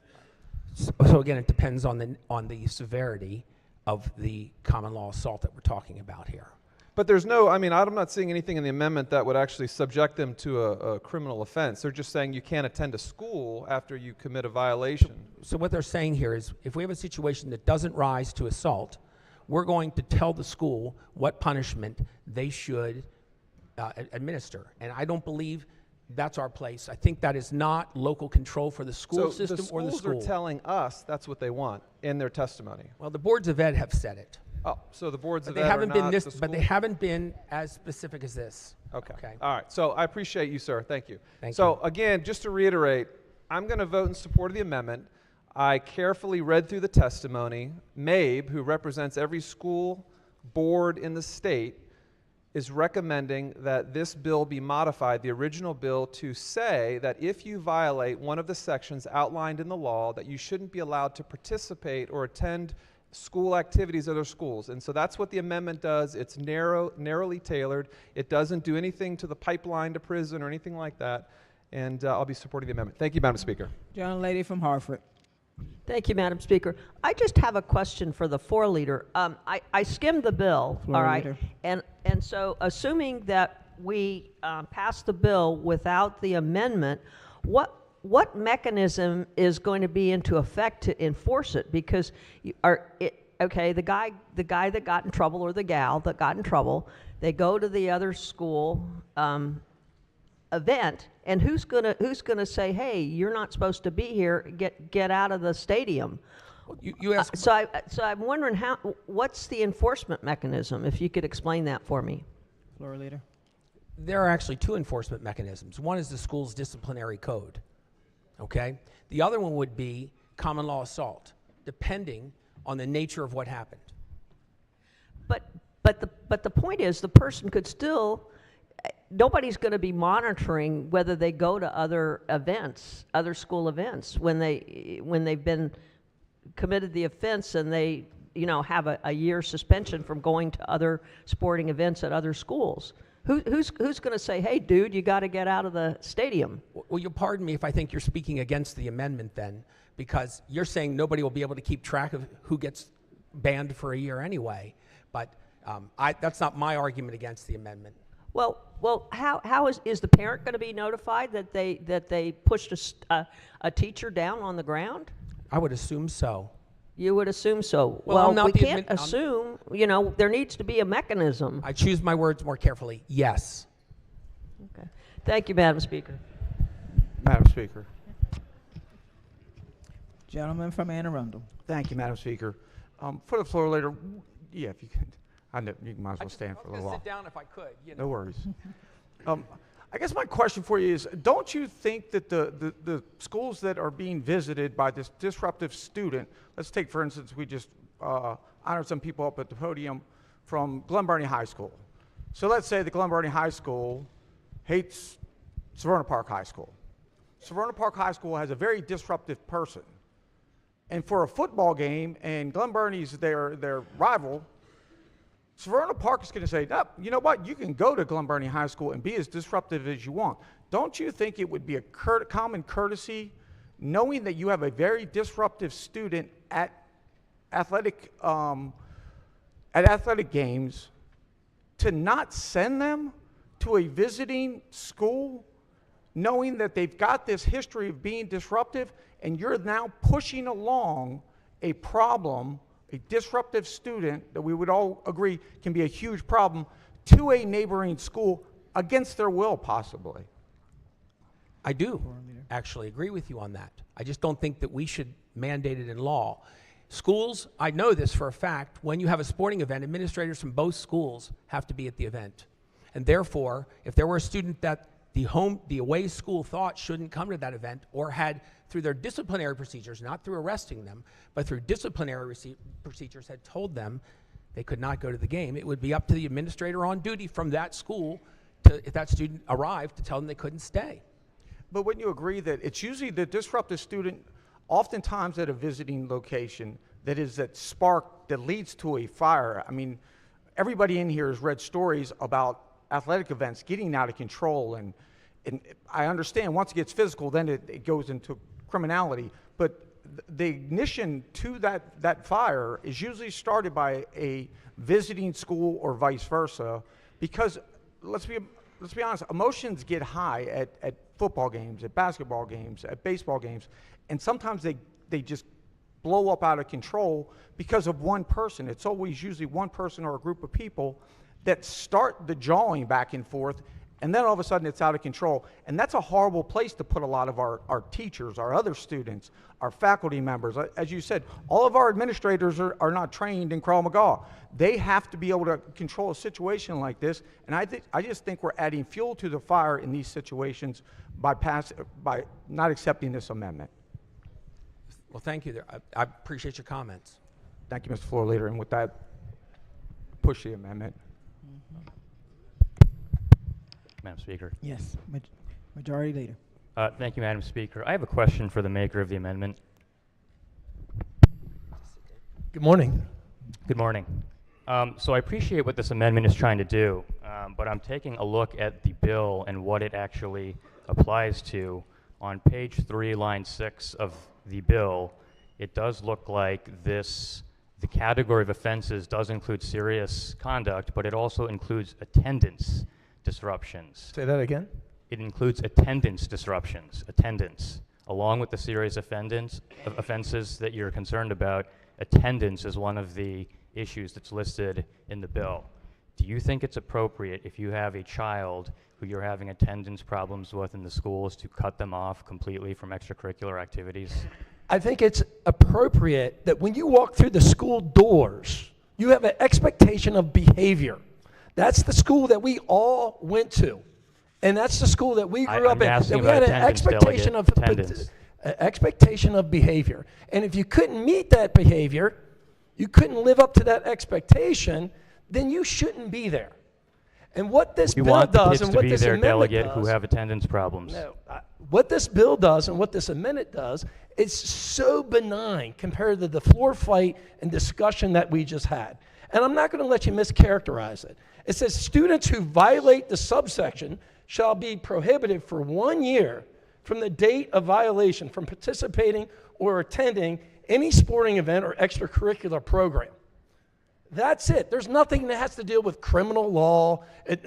So again, it depends on the severity of the common law assault that we're talking about here. But there's no, I mean, I'm not seeing anything in the amendment that would actually subject them to a criminal offense. They're just saying you can't attend a school after you commit a violation. So what they're saying here is, if we have a situation that doesn't rise to assault, we're going to tell the school what punishment they should administer. And I don't believe that's our place. I think that is not local control for the school system or the school. So the schools are telling us that's what they want in their testimony. Well, the boards of ed have said it. Oh, so the boards But of they ed haven't are been not this, the but they schools? haven't been as specific as this. Okay. All right. So I appreciate you, sir. Thank you. Thank so again, just to reiterate, I'm going to vote in support of the amendment. I carefully read through the testimony. MABE, who represents every school board in the state, is recommending that this bill be modified, the original bill, to say that if you violate one of the sections outlined in the law, that you shouldn't be allowed to participate or attend school activities at other schools. And so that's what the amendment does. It's narrowly tailored. It doesn't do anything to the pipeline to prison or anything like that. And I'll be supporting the amendment. Thank you, Madam Speaker. Young lady from Hartford. Thank you, Madam Speaker. I just have a question for the floor leader. I skimmed the bill, all right, and so assuming that we pass the bill without the amendment, what mechanism is going to be into effect to enforce it? Because the guy that got in trouble, or the gal that got in trouble, they go to the other school event, and who's gonna say, hey, you're not supposed to be here, get out of the stadium? You asked. So I'm wondering what's the enforcement mechanism, if you could explain that for me. Floor leader. There are actually two enforcement mechanisms. One is the school's disciplinary code, okay? The other one would be common law assault, depending on the nature of what happened. But the point is, the person could still, nobody's going to be monitoring whether they go to other events, other school events, when they've been committed the offense and they have a year suspension from going to other sporting events at other schools. Who's going to say, hey, dude, you got to get out of the stadium? Well, you'll pardon me if I think you're speaking against the amendment then, because you're saying nobody will be able to keep track of who gets banned for a year anyway. But that's not my argument against the amendment. Well, how is the parent going to be notified that they pushed a teacher down on the ground? I would assume so. You would assume so. Well, we can't assume. There needs to be a mechanism. I choose my words more carefully. Yes. Okay. Thank you, Madam Speaker. Madam Speaker. Gentleman from Anne Arundel. Thank you, Madam Speaker. For the floor leader, yeah, if you could. I know you might as well stand for a little while. Sit down if I could. No worries. I guess my question for you is, don't you think that the schools that are being visited by this disruptive student, let's take, for instance, we just honored some people up at the podium from Glen Burnie High School. So let's say the Glen Burnie High School hates Severna Park High School. Severna Park High School has a very disruptive person. And for a football game, and Glen Burnie's their rival, Severna Park is going to say, no, you know what, you can go to Glen Burnie High School and be as disruptive as you want. Don't you think it would be a common courtesy, knowing that you have a very disruptive student at athletic at athletic games, to not send them to a visiting school, knowing that they've got this history of being disruptive, and you're now pushing along a problem, a disruptive student that we would all agree can be a huge problem, to a neighboring school against their will, possibly. I do actually agree with you on that. I just don't think that we should mandate it in law. Schools, I know this for a fact, when you have a sporting event, administrators from both schools have to be at the event. And therefore, if there were a student that the away school thought shouldn't come to that event, or had, through their disciplinary procedures, not through arresting them, but through disciplinary procedures, had told them they could not go to the game, it would be up to the administrator on duty from that school to, if that student arrived, to tell them they couldn't stay. But wouldn't you agree that it's usually the disruptive student, oftentimes at a visiting location, that spark that leads to a fire? I mean, everybody in here has read stories about athletic events getting out of control, and I understand once it gets physical, then it goes into criminality. But the ignition to that fire is usually started by a visiting school or vice versa, because let's be honest, emotions get high at football games, at basketball games, at baseball games, and sometimes they just blow up out of control because of one person. It's always usually one person or a group of people that start the jawing back and forth, and then all of a sudden it's out of control. And that's a horrible place to put a lot of our teachers, our other students, our faculty members. As you said, all of our administrators are not trained in Krav Maga. They have to be able to control a situation like this, and I just think we're adding fuel to the fire in these situations by not accepting this amendment. Well, thank you. I appreciate your comments. Thank you, Mr. Floor Leader, and with that, push the amendment. Madam Speaker. Yes, Majority Leader. Thank you, Madam Speaker. I have a question for the maker of the amendment. Good morning. Good morning. So I appreciate what this amendment is trying to do, but I'm taking a look at the bill and what it actually applies to. On page 3, line 6 of the bill, it does look like the category of offenses does include serious conduct, but it also includes attendance disruptions. Say that again? It includes attendance disruptions, along with the serious offenses that you're concerned about. Attendance is one of the issues that's listed in the bill. Do you think it's appropriate, if you have a child who you're having attendance problems with in the schools, to cut them off completely from extracurricular activities? I think it's appropriate that when you walk through the school doors, you have an expectation of behavior. That's the school that we all went to, and that's the school that we grew up in. That we had an expectation of behavior, and if you couldn't meet that behavior, you couldn't live up to that expectation, then you shouldn't be there. And what this bill does, and what this amendment does, who have attendance problems. No, what this bill does and what this amendment does, it's so benign compared to the floor fight and discussion that we just had. And I'm not going to let you mischaracterize it. It says students who violate the subsection shall be prohibited for 1 year from the date of violation from participating or attending any sporting event or extracurricular program. That's it. There's nothing that has to do with criminal law.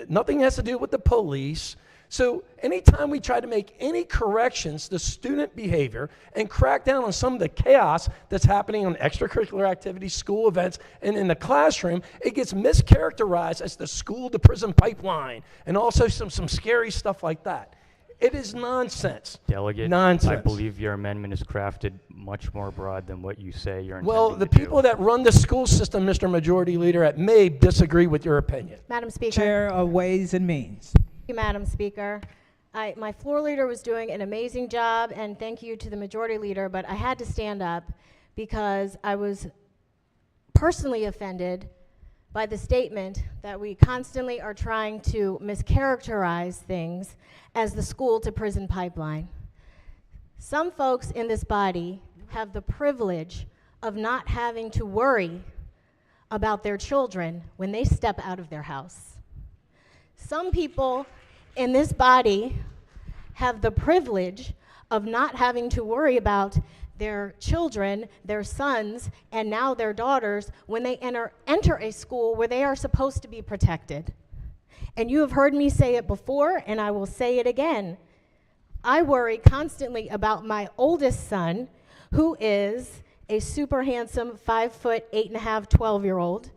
Nothing has to do with the police. So anytime we try to make any corrections to student behavior and crack down on some of the chaos that's happening on extracurricular activities, school events, and in the classroom, it gets mischaracterized as the school to prison pipeline and also some scary stuff like that. It is nonsense. Delegate, nonsense. I believe your amendment is crafted much more broad than what you say you're intending Well, the to people that run the school system, Mr. Majority Leader, at MABE disagree with your opinion. Madam Speaker. Chair of Ways and Means. Thank you, Madam Speaker. My floor leader was doing an amazing job, and thank you to the majority leader, but I had to stand up because I was personally offended by the statement that we constantly are trying to mischaracterize things as the school to prison pipeline. Some folks in this body have the privilege of not having to worry about their children when they step out of their house. Some people in this body have the privilege of not having to worry about their children, their sons, and now their daughters when they enter a school where they are supposed to be protected. And you have heard me say it before, and I will say it again. I worry constantly about my oldest son, who is a super handsome 5 foot 8.5, 12-year-old,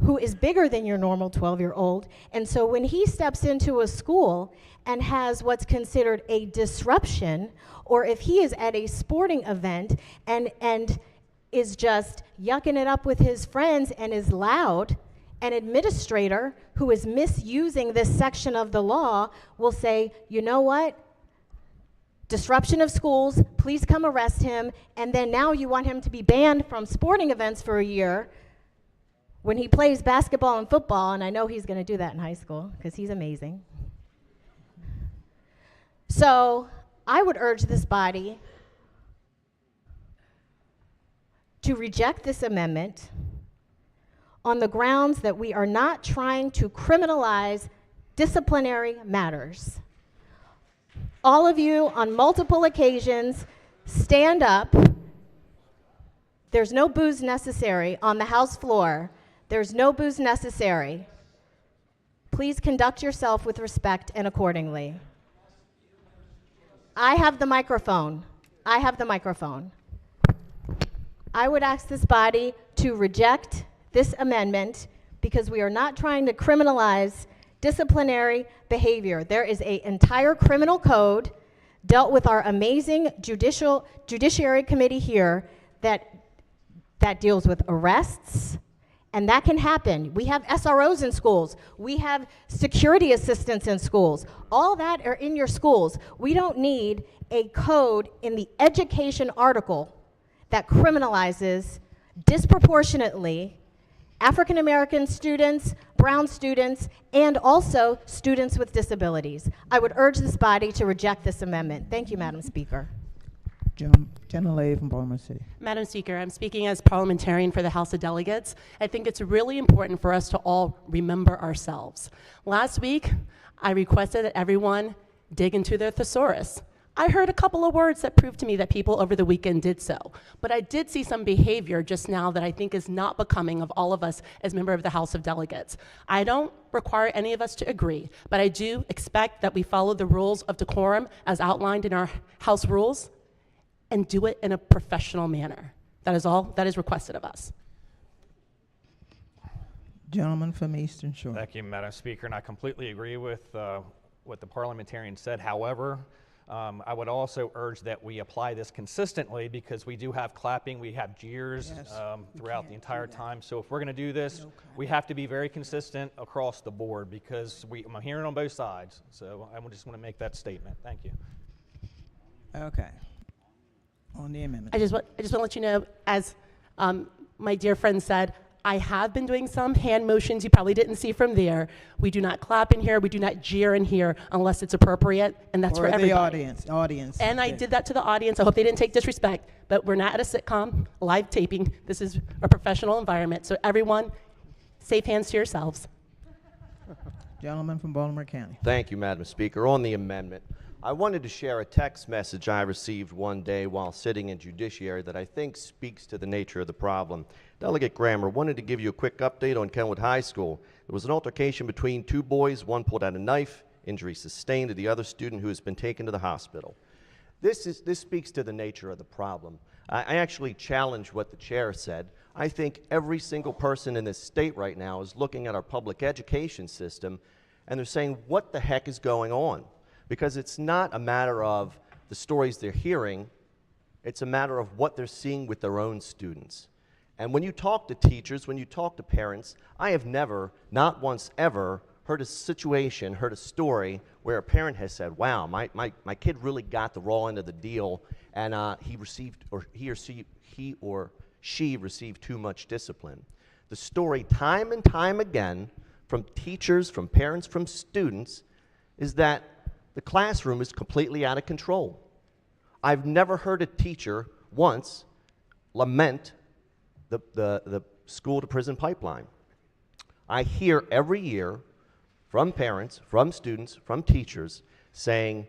who is bigger than your normal 12-year-old. And so when he steps into a school and has what's considered a disruption, or if he is at a sporting event and is just yucking it up with his friends and is loud, an administrator who is misusing this section of the law will say, you know what? Disruption of schools, please come arrest him, and then now you want him to be banned from sporting events for a year when he plays basketball and football, and I know he's going to do that in high school because he's amazing. So I would urge this body to reject this amendment on the grounds that we are not trying to criminalize disciplinary matters. All of you on multiple occasions stand up. There's no booze necessary on the House floor. There's no booze necessary. Please conduct yourself with respect and accordingly. I have the microphone. I have the microphone. I would ask this body to reject this amendment because we are not trying to criminalize disciplinary behavior. There is an entire criminal code dealt with our amazing judiciary committee here that deals with arrests, and that can happen. We have SROs in schools. We have security assistants in schools. All that are in your schools. We don't need a code in the education article that criminalizes disproportionately African American students, brown students, and also students with disabilities. I would urge this body to reject this amendment. Thank you, Madam Speaker. Gentlelady from Baltimore City. Madam Speaker, I'm speaking as parliamentarian for the House of Delegates. I think it's really important for us to all remember ourselves. Last week, I requested that everyone dig into their thesaurus. I heard a couple of words that proved to me that people over the weekend did so. But I did see some behavior just now that I think is not becoming of all of us as members of the House of Delegates. I don't require any of us to agree, but I do expect that we follow the rules of decorum as outlined in our House rules and do it in a professional manner. That is all that is requested of us. Gentleman from Eastern Shore. Thank you, Madam Speaker, and I completely agree with what the parliamentarian said. However, I would also urge that we apply this consistently because we do have clapping, we have jeers throughout the entire time. So if we're going to do this, we have to be very consistent across the board because I'm hearing on both sides. So I just want to make that statement. Thank you. Okay. On the amendment. I just want to let you know, as my dear friend said, I have been doing some hand motions you probably didn't see from there. We do not clap in here. We do not jeer in here unless it's appropriate, and that's for everybody. The audience. And I did that to the audience. I hope they didn't take disrespect, but we're not at a sitcom, live taping. This is a professional environment. So everyone, safe hands to yourselves. Gentleman from Baltimore County. Thank you, Madam Speaker. On the amendment, I wanted to share a text message I received one day while sitting in judiciary that I think speaks to the nature of the problem. Delegate Grammer wanted to give you a quick update on Kenwood High School. There was an altercation between two boys. One pulled out a knife, injury sustained to the other student who has been taken to the hospital. This speaks to the nature of the problem. I actually challenge what the chair said. I think every single person in this state right now is looking at our public education system and they're saying, what the heck is going on? Because it's not a matter of the stories they're hearing, it's a matter of what they're seeing with their own students. And when you talk to teachers, when you talk to parents, I have never, not once ever, heard a situation, heard a story where a parent has said, wow, my kid really got the raw end of the deal and he or she received too much discipline. The story time and time again from teachers, from parents, from students is that the classroom is completely out of control. I've never heard a teacher once lament the school to prison pipeline. I hear every year from parents, from students, from teachers saying,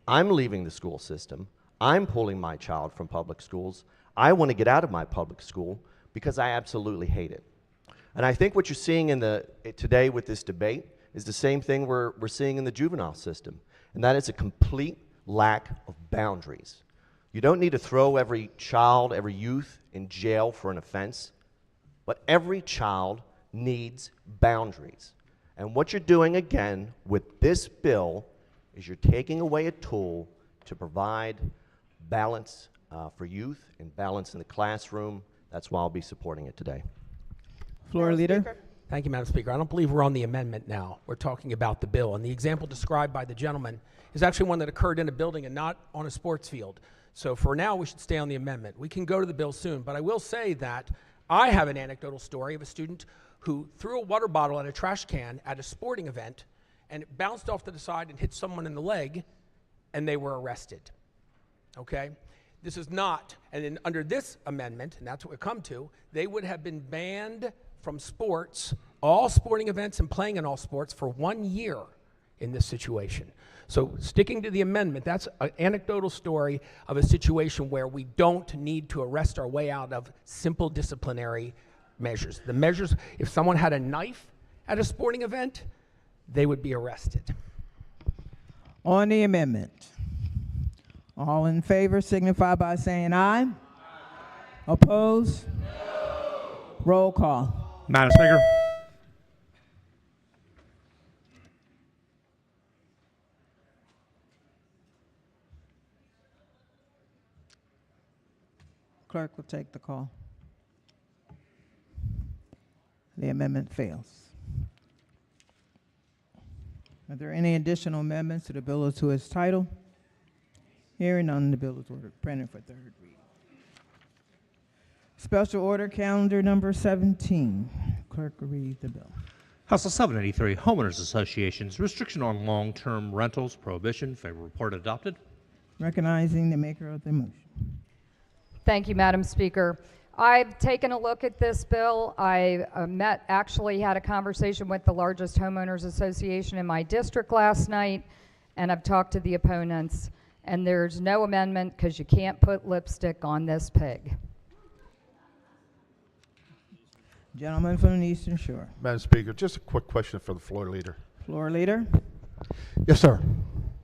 I'm leaving the school system, I'm pulling my child from public schools. I want to get out of my public school because I absolutely hate it. And I think what you're seeing today with this debate is the same thing we're seeing in the juvenile system, and that is a complete lack of boundaries. You don't need to throw every child, every youth in jail for an offense, but every child needs boundaries. And what you're doing again with this bill is you're taking away a tool to provide balance for youth and balance in the classroom. That's why I'll be supporting it today. Floor leader. Thank you, Madam Speaker. I don't believe we're on the amendment now. We're talking about the bill. And the example described by the gentleman is actually one that occurred in a building and not on a sports field. So for now, we should stay on the amendment. We can go to the bill soon. But I will say that I have an anecdotal story of a student who threw a water bottle at a trash can at a sporting event, and it bounced off to the side and hit someone in the leg, and they were arrested. Okay? This is not, and then under this amendment, and that's what we come to, they would have been banned from sports, all sporting events and playing in all sports for 1 year in this situation. So sticking to the amendment, that's an anecdotal story of a situation where we don't need to arrest our way out of simple disciplinary measures. The measures, if someone had a knife at a sporting event, they would be arrested. On the amendment, all in favor signify by saying aye. Aye. Opposed? No. Roll call. Madam Speaker. Clerk will take the call. The amendment fails. Are there any additional amendments to the bill or to its title? Hearing none, the bill is ordered printed for third reading. Special order calendar number 17. Clerk will read the bill. House Bill 783, Homeowners Associations, Restriction on Long-Term Rentals, Prohibition. Favorable report adopted. Recognizing the maker of the motion. Thank you, Madam Speaker. I've taken a look at this bill. I actually had a conversation with the largest homeowners association in my district last night, and I've talked to the opponents, and there's no amendment because you can't put lipstick on this pig. Gentleman from the Eastern Shore. Madam Speaker, just a quick question for the floor leader. Floor leader. Yes, sir.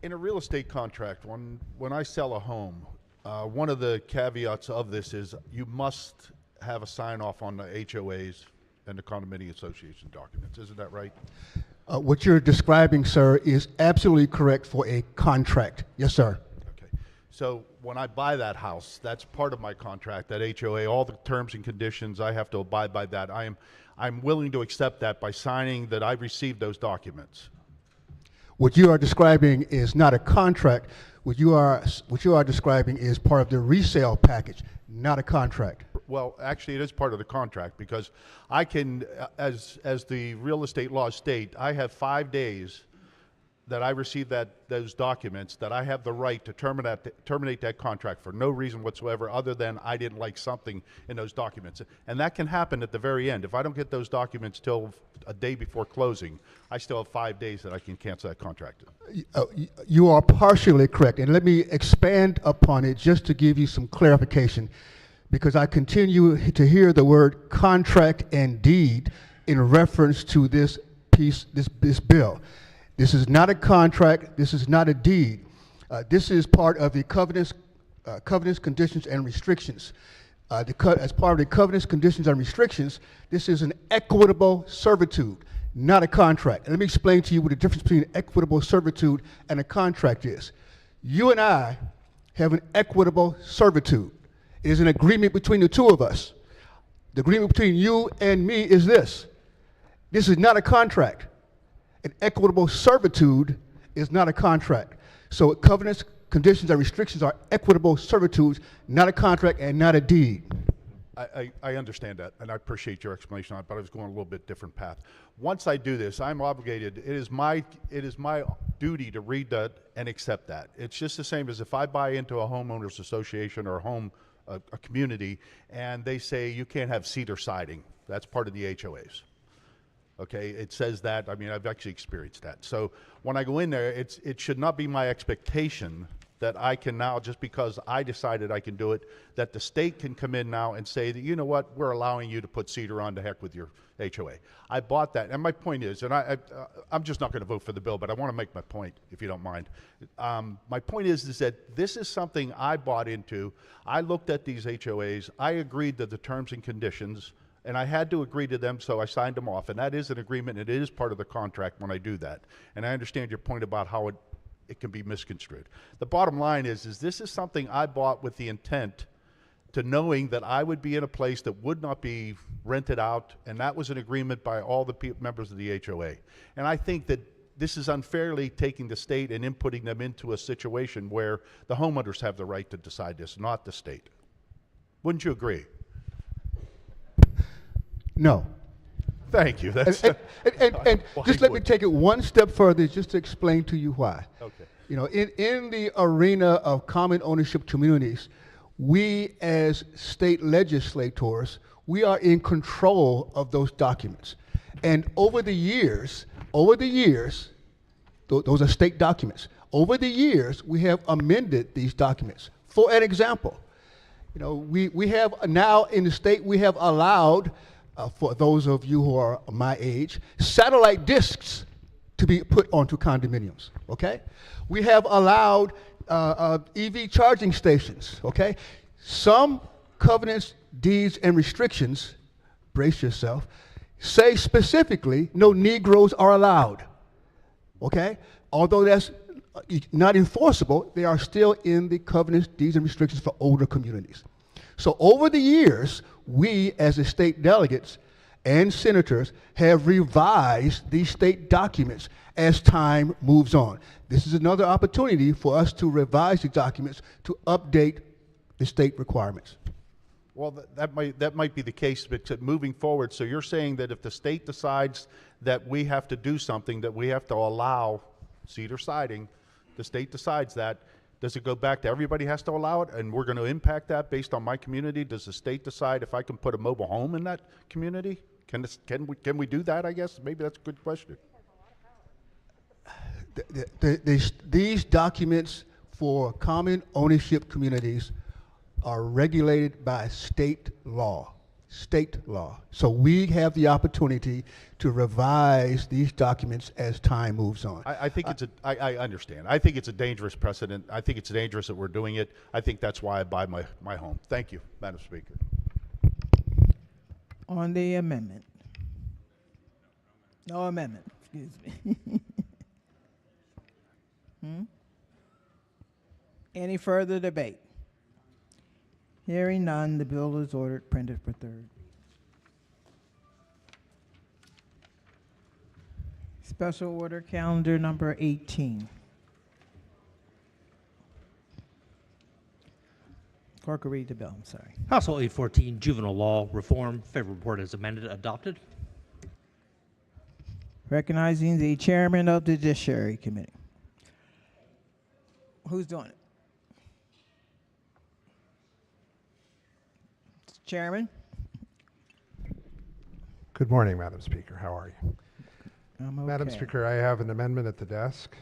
In a real estate contract, when I sell a home, one of the caveats of this is you must have a sign-off on the HOAs and the condominium association documents. Isn't that right? What you're describing, sir, is absolutely correct for a contract. Yes, sir. Okay. So when I buy that house, that's part of my contract, that HOA, all the terms and conditions, I have to abide by that. I'm willing to accept that by signing that I've received those documents. What you are describing is not a contract. What you are describing is part of the resale package, not a contract. Well, actually, it is part of the contract because I can, as the real estate laws state, I have 5 days that I receive those documents that I have the right to terminate that contract for no reason whatsoever other than I didn't like something in those documents. And that can happen at the very end. If I don't get those documents till a day before closing, I still have 5 days that I can cancel that contract. You are partially correct. And let me expand upon it just to give you some clarification, because I continue to hear the word contract and deed in reference to this piece, this bill. This is not a contract. This is not a deed. This is part of the covenants, conditions, and restrictions. As part of the covenants, conditions, and restrictions, this is an equitable servitude, not a contract. And let me explain to you what the difference between equitable servitude and a contract is. You and I have an equitable servitude. It is an agreement between the two of us. The agreement between you and me is this. This is not a contract. An equitable servitude is not a contract. So covenants, conditions, and restrictions are equitable servitudes, not a contract and not a deed. I understand that, and I appreciate your explanation on it, but I was going a little bit different path. Once I do this, I'm obligated, it is my duty to read that and accept that. It's just the same as if I buy into a homeowners association or a community, and they say you can't have cedar siding. That's part of the HOAs. Okay, it says that. I mean, I've actually experienced that. So when I go in there, it should not be my expectation that I can now, just because I decided I can do it, that the state can come in now and say that, you know what, we're allowing you to put Cedar on, to heck with your HOA. I bought that, and my point is, and I'm just not going to vote for the bill, but I want to make my point, if you don't mind. My point is that this is something I bought into. I looked at these HOAs. I agreed to the terms and conditions, and I had to agree to them, so I signed them off. And that is an agreement, and it is part of the contract when I do that. And I understand your point about how it can be misconstrued. The bottom line is this is something I bought with the intent to knowing that I would be in a place that would not be rented out, and that was an agreement by all the members of the HOA. And I think that this is unfairly taking the state and inputting them into a situation where the homeowners have the right to decide this, not the state. Wouldn't you agree? No. Thank you. That's and just let me take it one step further just to explain to you why. Okay. You know, in the arena of common ownership communities, we as state legislators, we are in control of those documents. And over the years, those are state documents. Over the years, we have amended these documents. For an example, you know, we have now in the state, we have allowed, for those of you who are my age, satellite discs to be put onto condominiums, okay? We have allowed EV charging stations, okay? Some covenants, deeds, and restrictions, brace yourself, say specifically no Negroes are allowed, okay? Although that's not enforceable, they are still in the covenants, deeds, and restrictions for older communities. So over the years, we as the state delegates and senators have revised these state documents as time moves on. This is another opportunity for us to revise the documents to update the state requirements. Well, that might be the case, but moving forward, so you're saying that if the state decides that we have to do something, that we have to allow cedar siding, the state decides that, does it go back to everybody has to allow it, and we're going to impact that based on my community? Does the state decide if I can put a mobile home in that community? Can we do that, I guess? Maybe that's a good question. These documents for common ownership communities are regulated by state law. So we have the opportunity to revise these documents as time moves on. I think I understand. I think it's a dangerous precedent. I think it's dangerous that we're doing it. I think that's why I buy my home. Thank you, Madam Speaker. On the amendment. No amendment, excuse me. Any further debate? Hearing none, the bill is ordered printed for third. Special order calendar number 18. Clerk will read the bill, I'm sorry. House Bill 814, Juvenile Law Reform, favorable report as amended, adopted. Recognizing the chairman of the Judiciary Committee. Who's doing it? Chairman? Good morning, Madam Speaker. How are you? I'm okay. Madam Speaker, I have an amendment at the desk.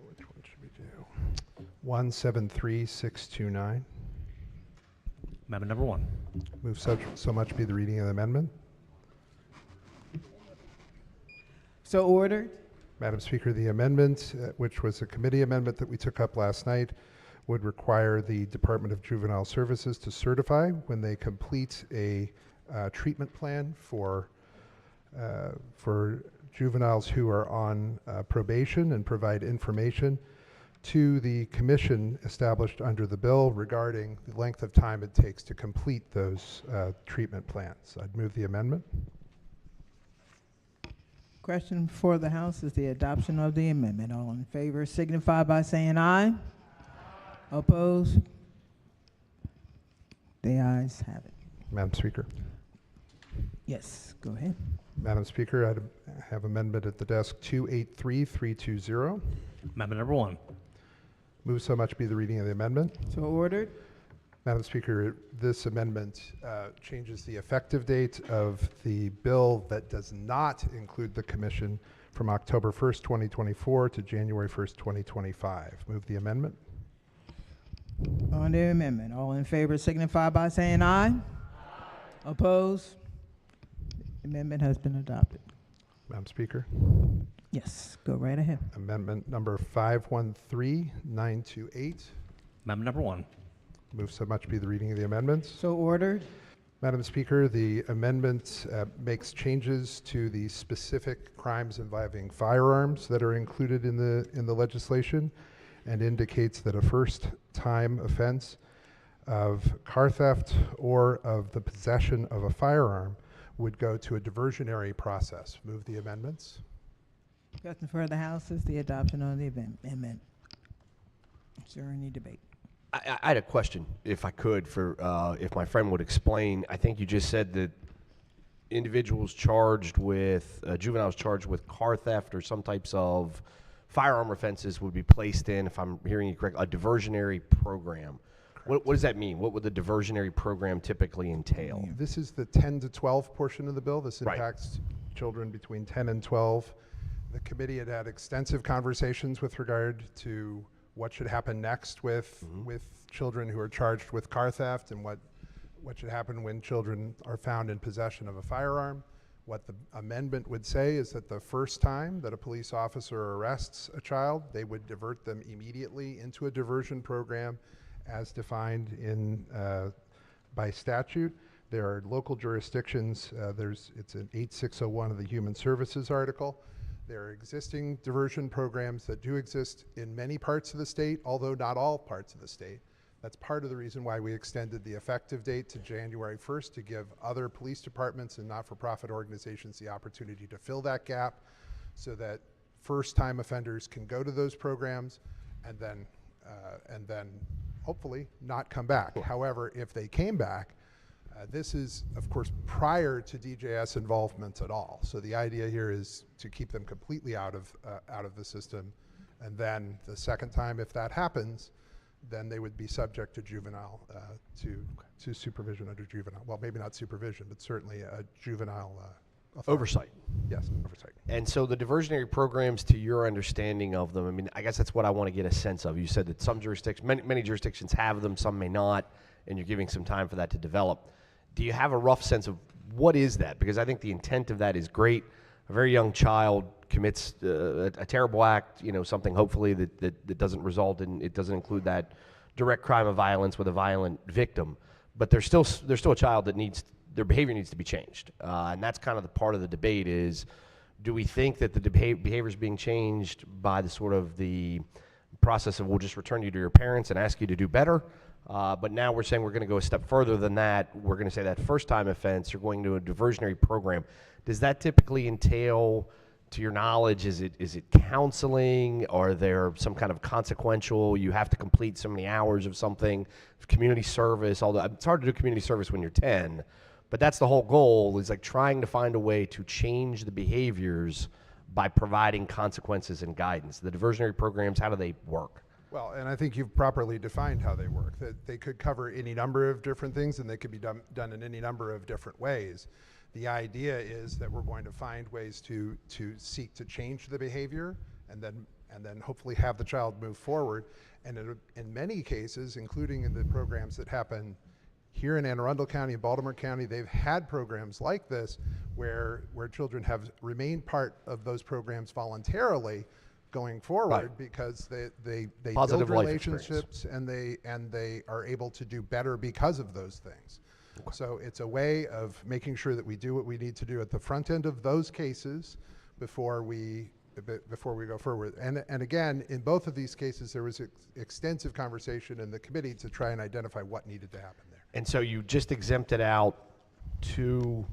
Which one should we do? 173629. Amendment number 1. Move so much be the reading of the amendment. So ordered. Madam Speaker, the amendment, which was a committee amendment that we took up last night, would require the Department of Juvenile Services to certify when they complete a treatment plan for juveniles who are on probation, and provide information to the commission established under the bill regarding the length of time it takes to complete those treatment plans. I'd move the amendment. Question before the House is the adoption of the amendment. All in favor signify by saying aye. Opposed? The ayes have it. Madam Speaker. Yes, go ahead. Madam Speaker, I have amendment at the desk 283320. Amendment number 1. Move so much be the reading of the amendment. So ordered. Madam Speaker, this amendment changes the effective date of the bill that does not include the commission from October 1st, 2024 to January 1st, 2025. Move the amendment. On the amendment, all in favor signify by saying aye. Opposed? Amendment has been adopted. Madam Speaker. Yes, go right ahead. Amendment number 513928. Amendment number 1. Move so much be the reading of the amendments. So ordered. Madam Speaker, the amendment makes changes to the specific crimes involving firearms that are included in the legislation, and indicates that a first-time offense of car theft or of the possession of a firearm would go to a diversionary process. Move the amendments. Question for the House is the adoption of the amendment. Is there any debate? I had a question, if I could, for if my friend would explain. I think you just said that individuals charged with, juveniles charged with car theft or some types of firearm offenses would be placed in, if I'm hearing you correctly, a diversionary program. What does that mean? What would the diversionary program typically entail? This is the 10 to 12 portion of the bill. This Right. impacts children between 10 and 12. The committee had extensive conversations with regard to what should happen next with children who are charged with car theft, and what should happen when children are found in possession of a firearm. What the amendment would say is that the first time that a police officer arrests a child, they would divert them immediately into a diversion program as defined in by statute. There are local jurisdictions. It's an 8601 of the Human Services article. There are existing diversion programs that do exist in many parts of the state, although not all parts of the state. That's part of the reason why we extended the effective date to January 1st, to give other police departments and not-for-profit organizations the opportunity to fill that gap, so that first-time offenders can go to those programs and then hopefully not come back. However, if they came back, this is, of course, prior to DJS involvement at all. So the idea here is to keep them completely out of the system, and then the second time, if that happens, then they would be subject to juvenile to supervision under juvenile. Well, maybe not supervision, but certainly a juvenile authority. Oversight. Yes, oversight. And so the diversionary programs, to your understanding of them, I mean, I guess that's what I want to get a sense of. You said that some jurisdictions, many jurisdictions have them, some may not, and you're giving some time for that to develop. Do you have a rough sense of what is that? Because I think the intent of that is great. A very young child commits a terrible act, something hopefully that doesn't result in, it doesn't include that direct crime of violence with a violent victim, but they're still a child that their behavior needs to be changed. And that's kind of the part of the debate is, do we think that the behavior is being changed by the sort of the process of we'll just return you to your parents and ask you to do better? But now we're saying we're going to go a step further than that. We're going to say that first-time offense, you're going to a diversionary program. Does that typically entail, to your knowledge, is it counseling? Are there some kind of consequential, you have to complete so many hours of something, community service? Although it's hard to do community service when you're 10, but that's the whole goal, is like trying to find a way to change the behaviors by providing consequences and guidance. The diversionary programs, how do they work? Well, and I think you've properly defined how they work, that they could cover any number of different things, and they could be done in any number of different ways. The idea is that we're going to find ways to seek to change the behavior, and then hopefully have the child move forward. And in many cases, including in the programs that happen here in Anne Arundel County and Baltimore County, they've had programs like this where children have remained part of those programs voluntarily going forward, right, because they Positive build life relationships and they are able to do better because of those things. Okay. So it's a way of making sure that we do what we need to do at the front end of those cases before we go forward. And again, in both of these cases, there was extensive conversation in the committee to try and identify what needed to happen there. And so you just exempted out 2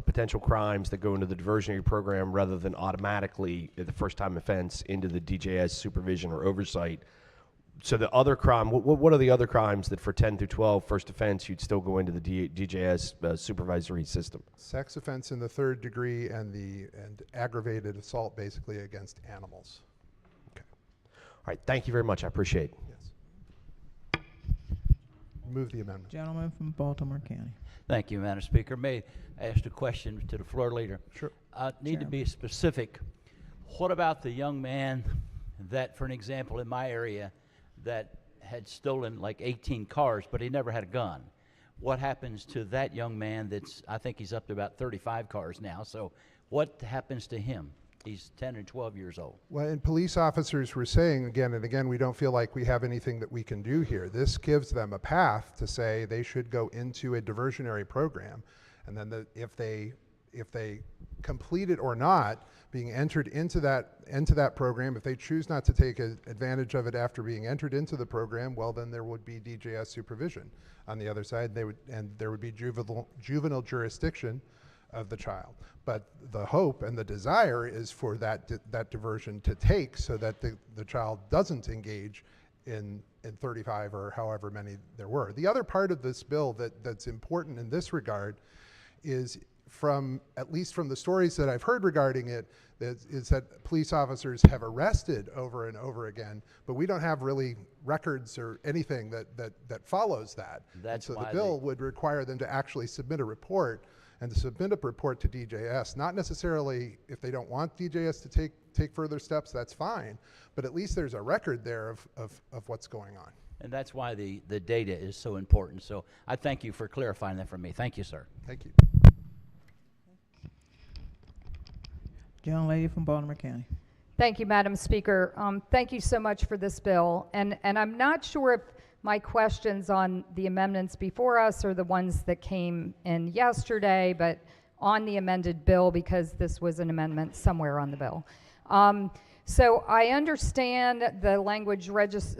potential crimes that go into the diversionary program rather than automatically the first-time offense into the DJS supervision or oversight. So the other crime, what are the other crimes that for 10 through 12 first offense you'd still go into the DJS supervisory system? Sex offense in the 3rd degree and aggravated assault basically against animals. Okay. All right, thank you very much. I appreciate it. Yes. Move the amendment. Gentleman from Baltimore County. Thank you, Madam Speaker. May I ask a question to the floor leader? Sure. Need to be specific. What about the young man that, for an example, in my area, that had stolen like 18 cars, but he never had a gun? What happens to that young man that's, I think he's up to about 35 cars now, so what happens to him? He's 10 and 12 years old. Well, and police officers were saying again and again, we don't feel like we have anything that we can do here. This gives them a path to say they should go into a diversionary program, and then if they complete it or not, being entered into that program, if they choose not to take advantage of it after being entered into the program, well, then there would be DJS supervision on the other side. There would be juvenile jurisdiction of the child. But the hope and the desire is for that diversion to take, so that the child doesn't engage in 35 or however many there were. The other part of this bill that's important in this regard is, at least from the stories that I've heard regarding it, is that police officers have arrested over and over again, but we don't have really records or anything that follows that. That's so why the bill would require them to actually submit a report, and to submit a report to DJS. Not necessarily if they don't want DJS to take further steps, that's fine, but at least there's a record there of what's going on. And that's why the data is so important. So I thank you for clarifying that for me. Thank you, sir. Thank you. Young lady from Baltimore County. Thank you, Madam Speaker. Thank you so much for this bill. And I'm not sure if my questions on the amendments before us are the ones that came in yesterday, but on the amended bill, because this was an amendment somewhere on the bill. So I understand the language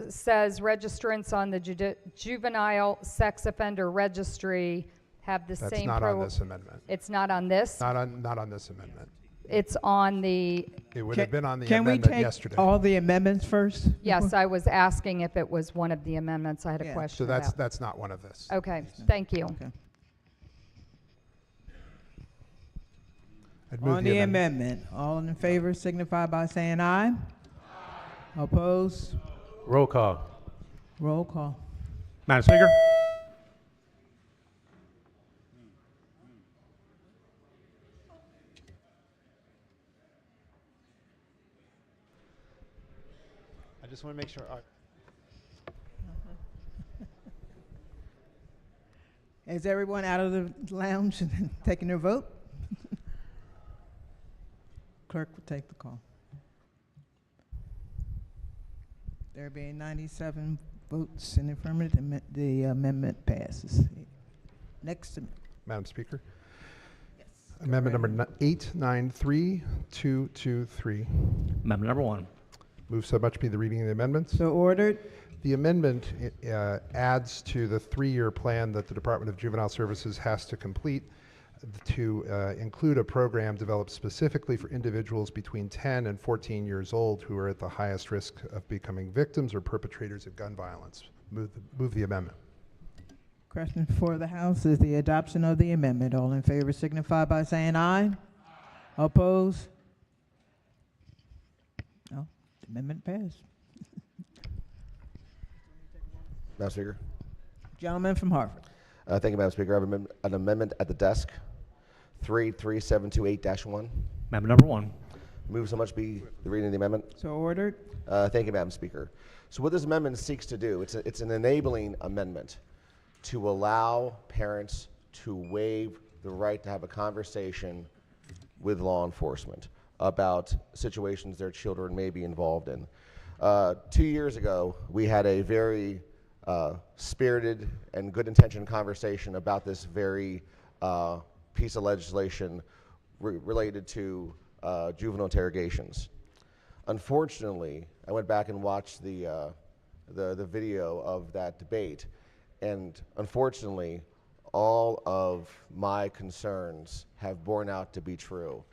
says registrants on the Juvenile Sex Offender Registry have the same. That's not on this amendment. It's not on this? Not on this amendment. It's on the. It would have been on the Can amendment we take yesterday. all the amendments first? Yes, I was asking if it was one of the amendments. I had a question So about. that's not one of this. Okay, thank you. Okay. I'd move On the amendment, all in favor signify by saying aye. Opposed? Roll call. Roll call. Madam Speaker. I just want to make sure. Is everyone out of the lounge and taking their vote? Clerk will take the call. There being 97 votes in the affirmative, the amendment passes. Next amendment. Madam Speaker. Yes. Amendment number 893223. Amendment number 1. Move so much be the reading of the amendments. So ordered. The amendment adds to the 3-year plan that the Department of Juvenile Services has to complete to include a program developed specifically for individuals between 10 and 14 years old who are at the highest risk of becoming victims or perpetrators of gun violence. Move the amendment. Question before the House is the adoption of the amendment. All in favor signify by saying aye. Opposed? No. The amendment passed. Madam Speaker. Gentleman from Harvard. Thank you, Madam Speaker. I have an amendment at the desk, 33728-1. Amendment number 1. Move so much be the reading of the amendment. So ordered. Thank you, Madam Speaker. So what this amendment seeks to do, it's an enabling amendment to allow parents to waive the right to have a conversation with law enforcement about situations their children may be involved in. 2 years ago, we had a very spirited and good intentioned conversation about this very piece of legislation related to juvenile interrogations. Unfortunately, I went back and watched the video of that debate, and unfortunately, all of my concerns have borne out to be true.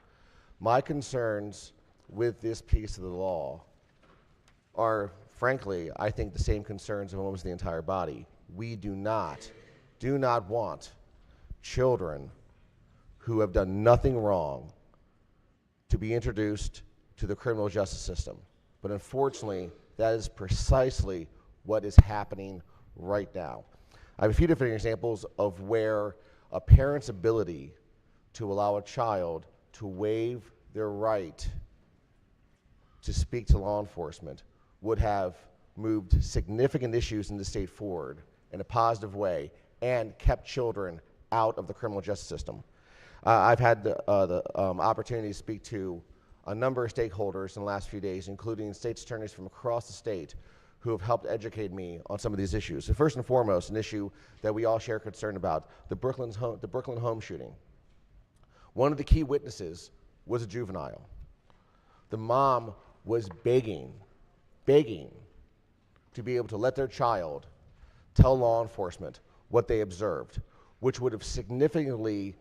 My concerns with this piece of the law are, frankly, I think the same concerns of almost the entire body. We do not want children who have done nothing wrong to be introduced to the criminal justice system. But unfortunately, that is precisely what is happening right now. I have a few different examples of where a parent's ability to allow a child to waive their right to speak to law enforcement would have moved significant issues in the state forward in a positive way and kept children out of the criminal justice system. I've had the opportunity to speak to a number of stakeholders in the last few days, including state's attorneys from across the state who have helped educate me on some of these issues. So first and foremost, an issue that we all share concern about, the Brooklyn home shooting. One of the key witnesses was a juvenile. The mom was begging to be able to let their child tell law enforcement what they observed, which would have significantly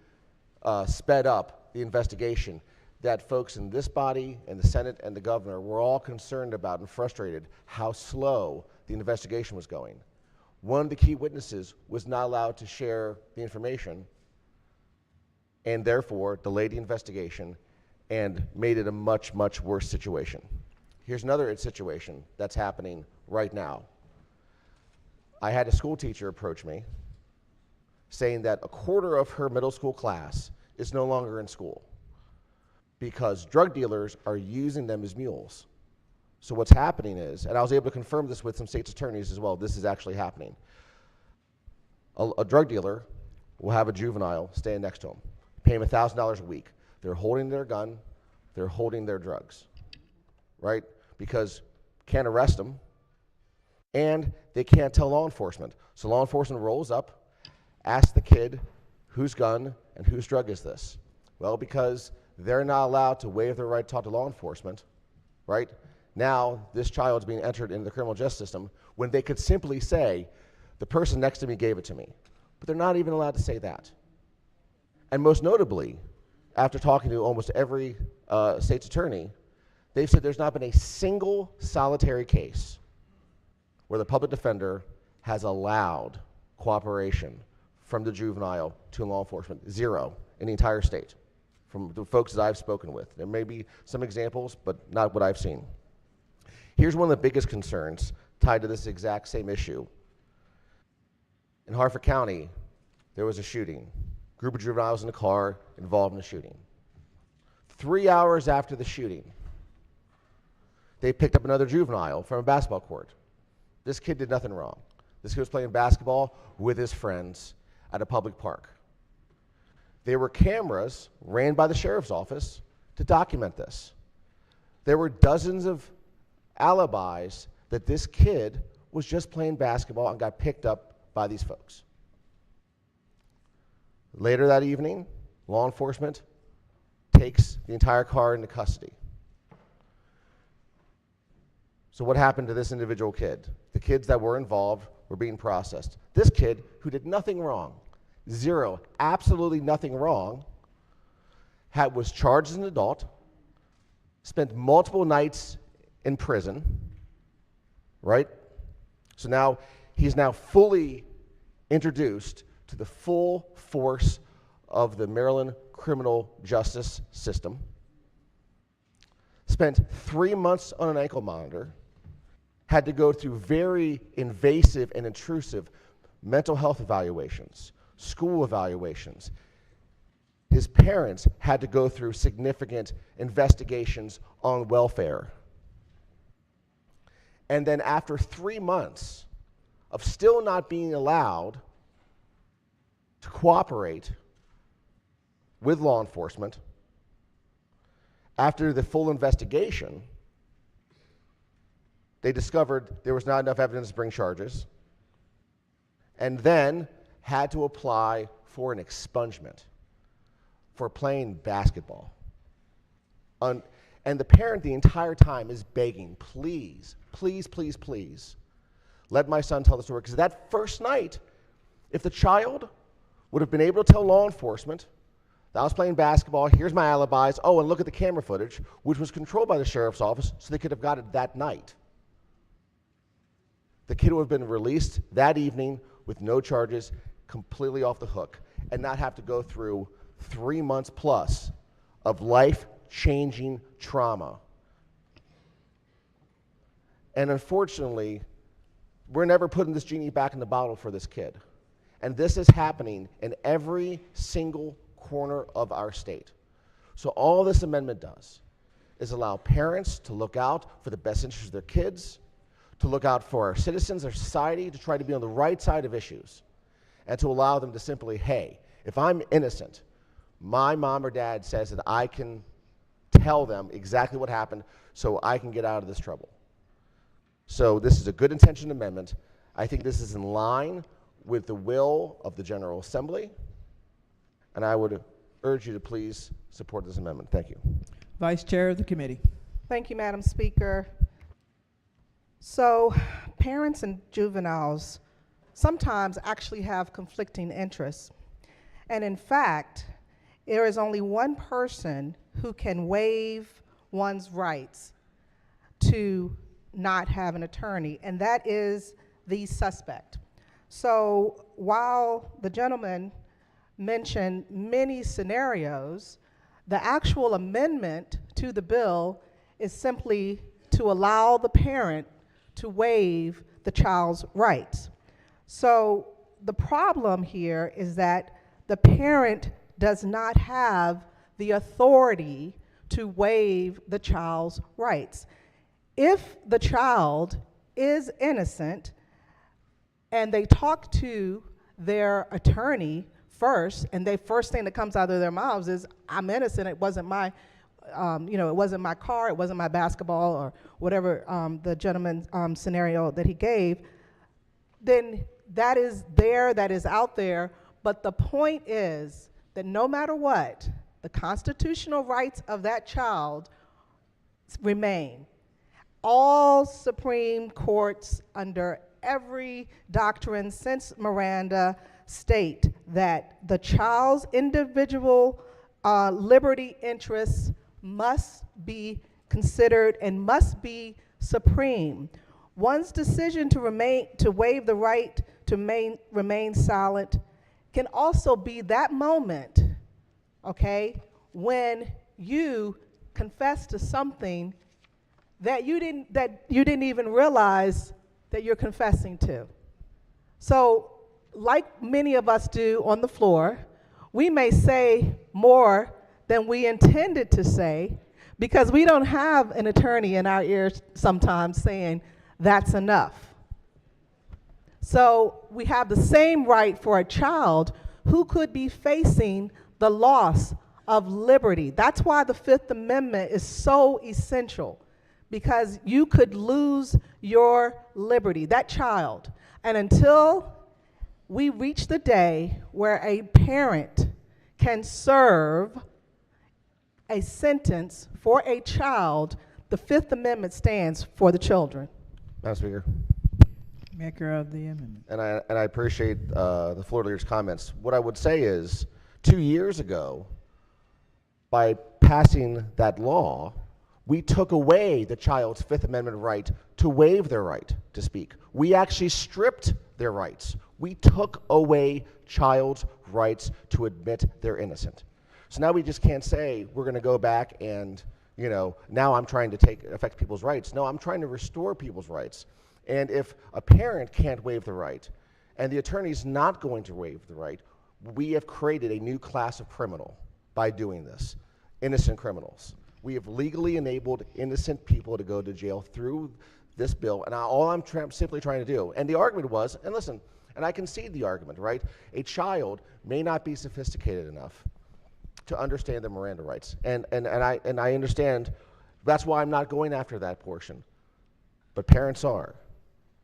sped up the investigation that folks in this body and the Senate and the governor were all concerned about and frustrated how slow the investigation was going. One of the key witnesses was not allowed to share the information and therefore delayed the investigation and made it a much, much worse situation. Here's another situation that's happening right now. I had a school teacher approach me saying that a quarter of her middle school class is no longer in school because drug dealers are using them as mules. So what's happening is, and I was able to confirm this with some state's attorneys as well, this is actually happening. A drug dealer will have a juvenile staying next to him, pay him $1,000 a week. They're holding their gun, they're holding their drugs, right? Because can't arrest them, and they can't tell law enforcement. So law enforcement rolls up, asks the kid, whose gun and whose drug is this? Well, because they're not allowed to waive their right to talk to law enforcement, right? Now, this child's being entered into the criminal justice system when they could simply say, the person next to me gave it to me. But they're not even allowed to say that. And most notably, after talking to almost every state's attorney, they've said there's not been a single solitary case where the public defender has allowed cooperation from the juvenile to law enforcement. Zero in the entire state, from the folks that I've spoken with. There may be some examples, but not what I've seen. Here's one of the biggest concerns tied to this exact same issue. In Harford County, there was a shooting. A group of juveniles in a car involved in a shooting. 3 hours after the shooting, they picked up another juvenile from a basketball court. This kid did nothing wrong. This kid was playing basketball with his friends at a public park. There were cameras ran by the sheriff's office to document this. There were dozens of alibis that this kid was just playing basketball and got picked up by these folks. Later that evening, law enforcement takes the entire car into custody. So what happened to this individual kid? The kids that were involved were being processed. This kid, who did nothing wrong, zero, absolutely nothing wrong, was charged as an adult, spent multiple nights in prison, right? So now he's now fully introduced to the full force of the Maryland criminal justice system, spent 3 months on an ankle monitor, had to go through very invasive and intrusive mental health evaluations, school evaluations. His parents had to go through significant investigations on welfare. And then after 3 months of still not being allowed to cooperate with law enforcement, after the full investigation, they discovered there was not enough evidence to bring charges, and then had to apply for an expungement for playing basketball. And the parent the entire time is begging, please, please, please, please, let my son tell the story. Because that first night, if the child would have been able to tell law enforcement that I was playing basketball, here's my alibis, oh, and look at the camera footage, which was controlled by the sheriff's office, so they could have got it that night. The kid would have been released that evening with no charges, completely off the hook, and not have to go through 3 months plus of life-changing trauma. And unfortunately, we're never putting this genie back in the bottle for this kid. And this is happening in every single corner of our state. So all this amendment does is allow parents to look out for the best interests of their kids, to look out for our citizens, our society, to try to be on the right side of issues, and to allow them to simply, hey, if I'm innocent, my mom or dad says that I can tell them exactly what happened so I can get out of this trouble. So this is a good intentioned amendment. I think this is in line with the will of the General Assembly, and I would urge you to please support this amendment. Thank you. Vice Chair of the committee. Thank you, Madam Speaker. So, parents and juveniles sometimes actually have conflicting interests. And in fact, there is only one person who can waive one's rights to not have an attorney, and that is the suspect. So while the gentleman mentioned many scenarios, the actual amendment to the bill is simply to allow the parent to waive the child's rights. So the problem here is that the parent does not have the authority to waive the child's rights. If the child is innocent and they talk to their attorney first, and the first thing that comes out of their mouths is, I'm innocent, it wasn't my, it wasn't my car, it wasn't my basketball, or whatever the gentleman's scenario that he gave, then that is there, that is out there. But the point is that no matter what, the constitutional rights of that child remain. All Supreme Courts under every doctrine since Miranda state that the child's individual liberty interests must be considered and must be supreme. One's decision to waive the right to remain silent can also be that moment, okay, when you confess to something that you didn't even realize that you're confessing to. So, like many of us do on the floor, we may say more than we intended to say because we don't have an attorney in our ears sometimes saying, that's enough. So we have the same right for a child who could be facing the loss of liberty. That's why the Fifth Amendment is so essential, because you could lose your liberty, that child. And until we reach the day where a parent can serve a sentence for a child, the Fifth Amendment stands for the children. Madam Speaker. Maker of the amendment. And I appreciate the floor leader's comments. What I would say is, 2 years ago, by passing that law, we took away the child's Fifth Amendment right to waive their right to speak. We actually stripped their rights. We took away child's rights to admit they're innocent. So now we just can't say we're going to go back and, now I'm trying to affect people's rights. No, I'm trying to restore people's rights. And if a parent can't waive the right, and the attorney's not going to waive the right, we have created a new class of criminal by doing this, innocent criminals. We have legally enabled innocent people to go to jail through this bill, and all I'm simply trying to do, and the argument was, and listen, and I concede the argument, right? A child may not be sophisticated enough to understand the Miranda rights, and I understand, that's why I'm not going after that portion, but parents are.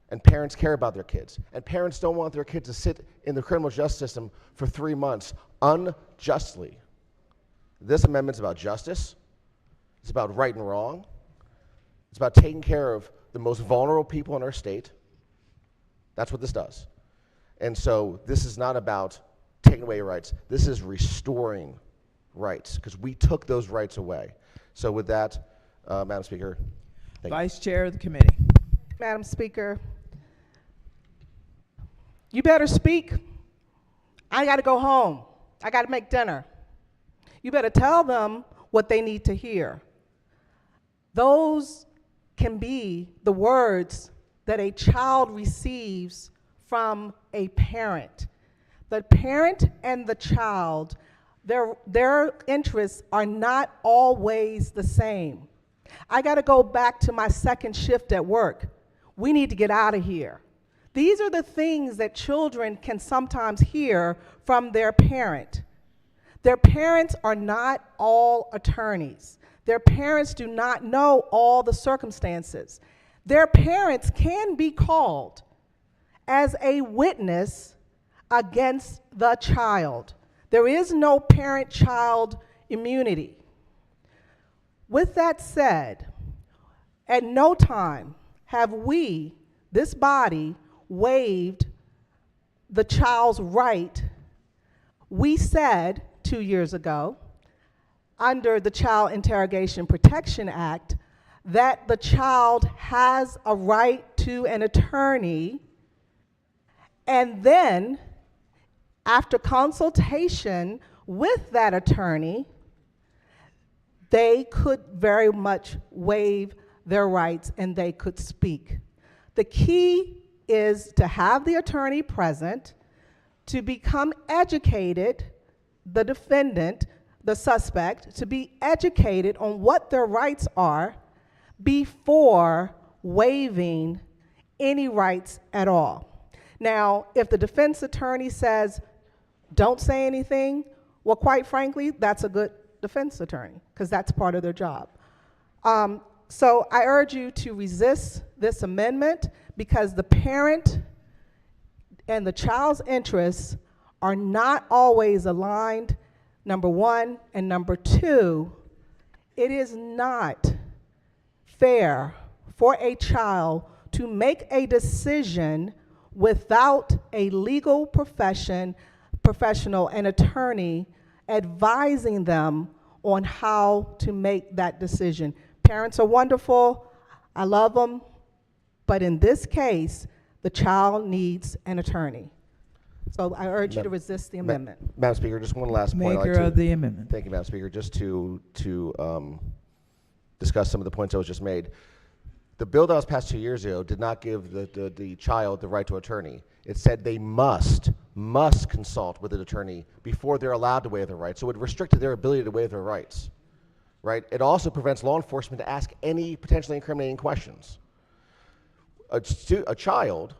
And parents care about their kids. And parents don't want their kids to sit in the criminal justice system for 3 months unjustly. This amendment's about justice. It's about right and wrong. It's about taking care of the most vulnerable people in our state. That's what this does. And so this is not about taking away rights. This is restoring rights, because we took those rights away. So with that, Madam Speaker. Vice Chair of the committee. Madam Speaker, you better speak. I got to go home. I got to make dinner. You better tell them what they need to hear. Those can be the words that a child receives from a parent. The parent and the child, their interests are not always the same. I got to go back to my second shift at work. We need to get out of here. These are the things that children can sometimes hear from their parent. Their parents are not all attorneys. Their parents do not know all the circumstances. Their parents can be called as a witness against the child. There is no parent-child immunity. With that said, at no time have we, this body, waived the child's right. We said 2 years ago, under the Child Interrogation Protection Act, that the child has a right to an attorney, and then, after consultation with that attorney, they could very much waive their rights and they could speak. The key is to have the attorney present, to become educated, the defendant, the suspect, to be educated on what their rights are before waiving any rights at all. Now, if the defense attorney says, don't say anything, well, quite frankly, that's a good defense attorney, because that's part of their job. So I urge you to resist this amendment, because the parent and the child's interests are not always aligned, number one, and number two, it is not fair for a child to make a decision without a legal professional, an attorney, advising them on how to make that decision. Parents are wonderful, I love them, but in this case, the child needs an attorney. So I urge you to resist the amendment. Madam Speaker, just one last point. Maker of the amendment. Thank you, Madam Speaker. Just to discuss some of the points that was just made. The bill that was passed 2 years ago did not give the child the right to attorney. It said they must consult with an attorney before they're allowed to waive their rights. So it restricted their ability to waive their rights, right? It also prevents law enforcement to ask any potentially incriminating questions. A child,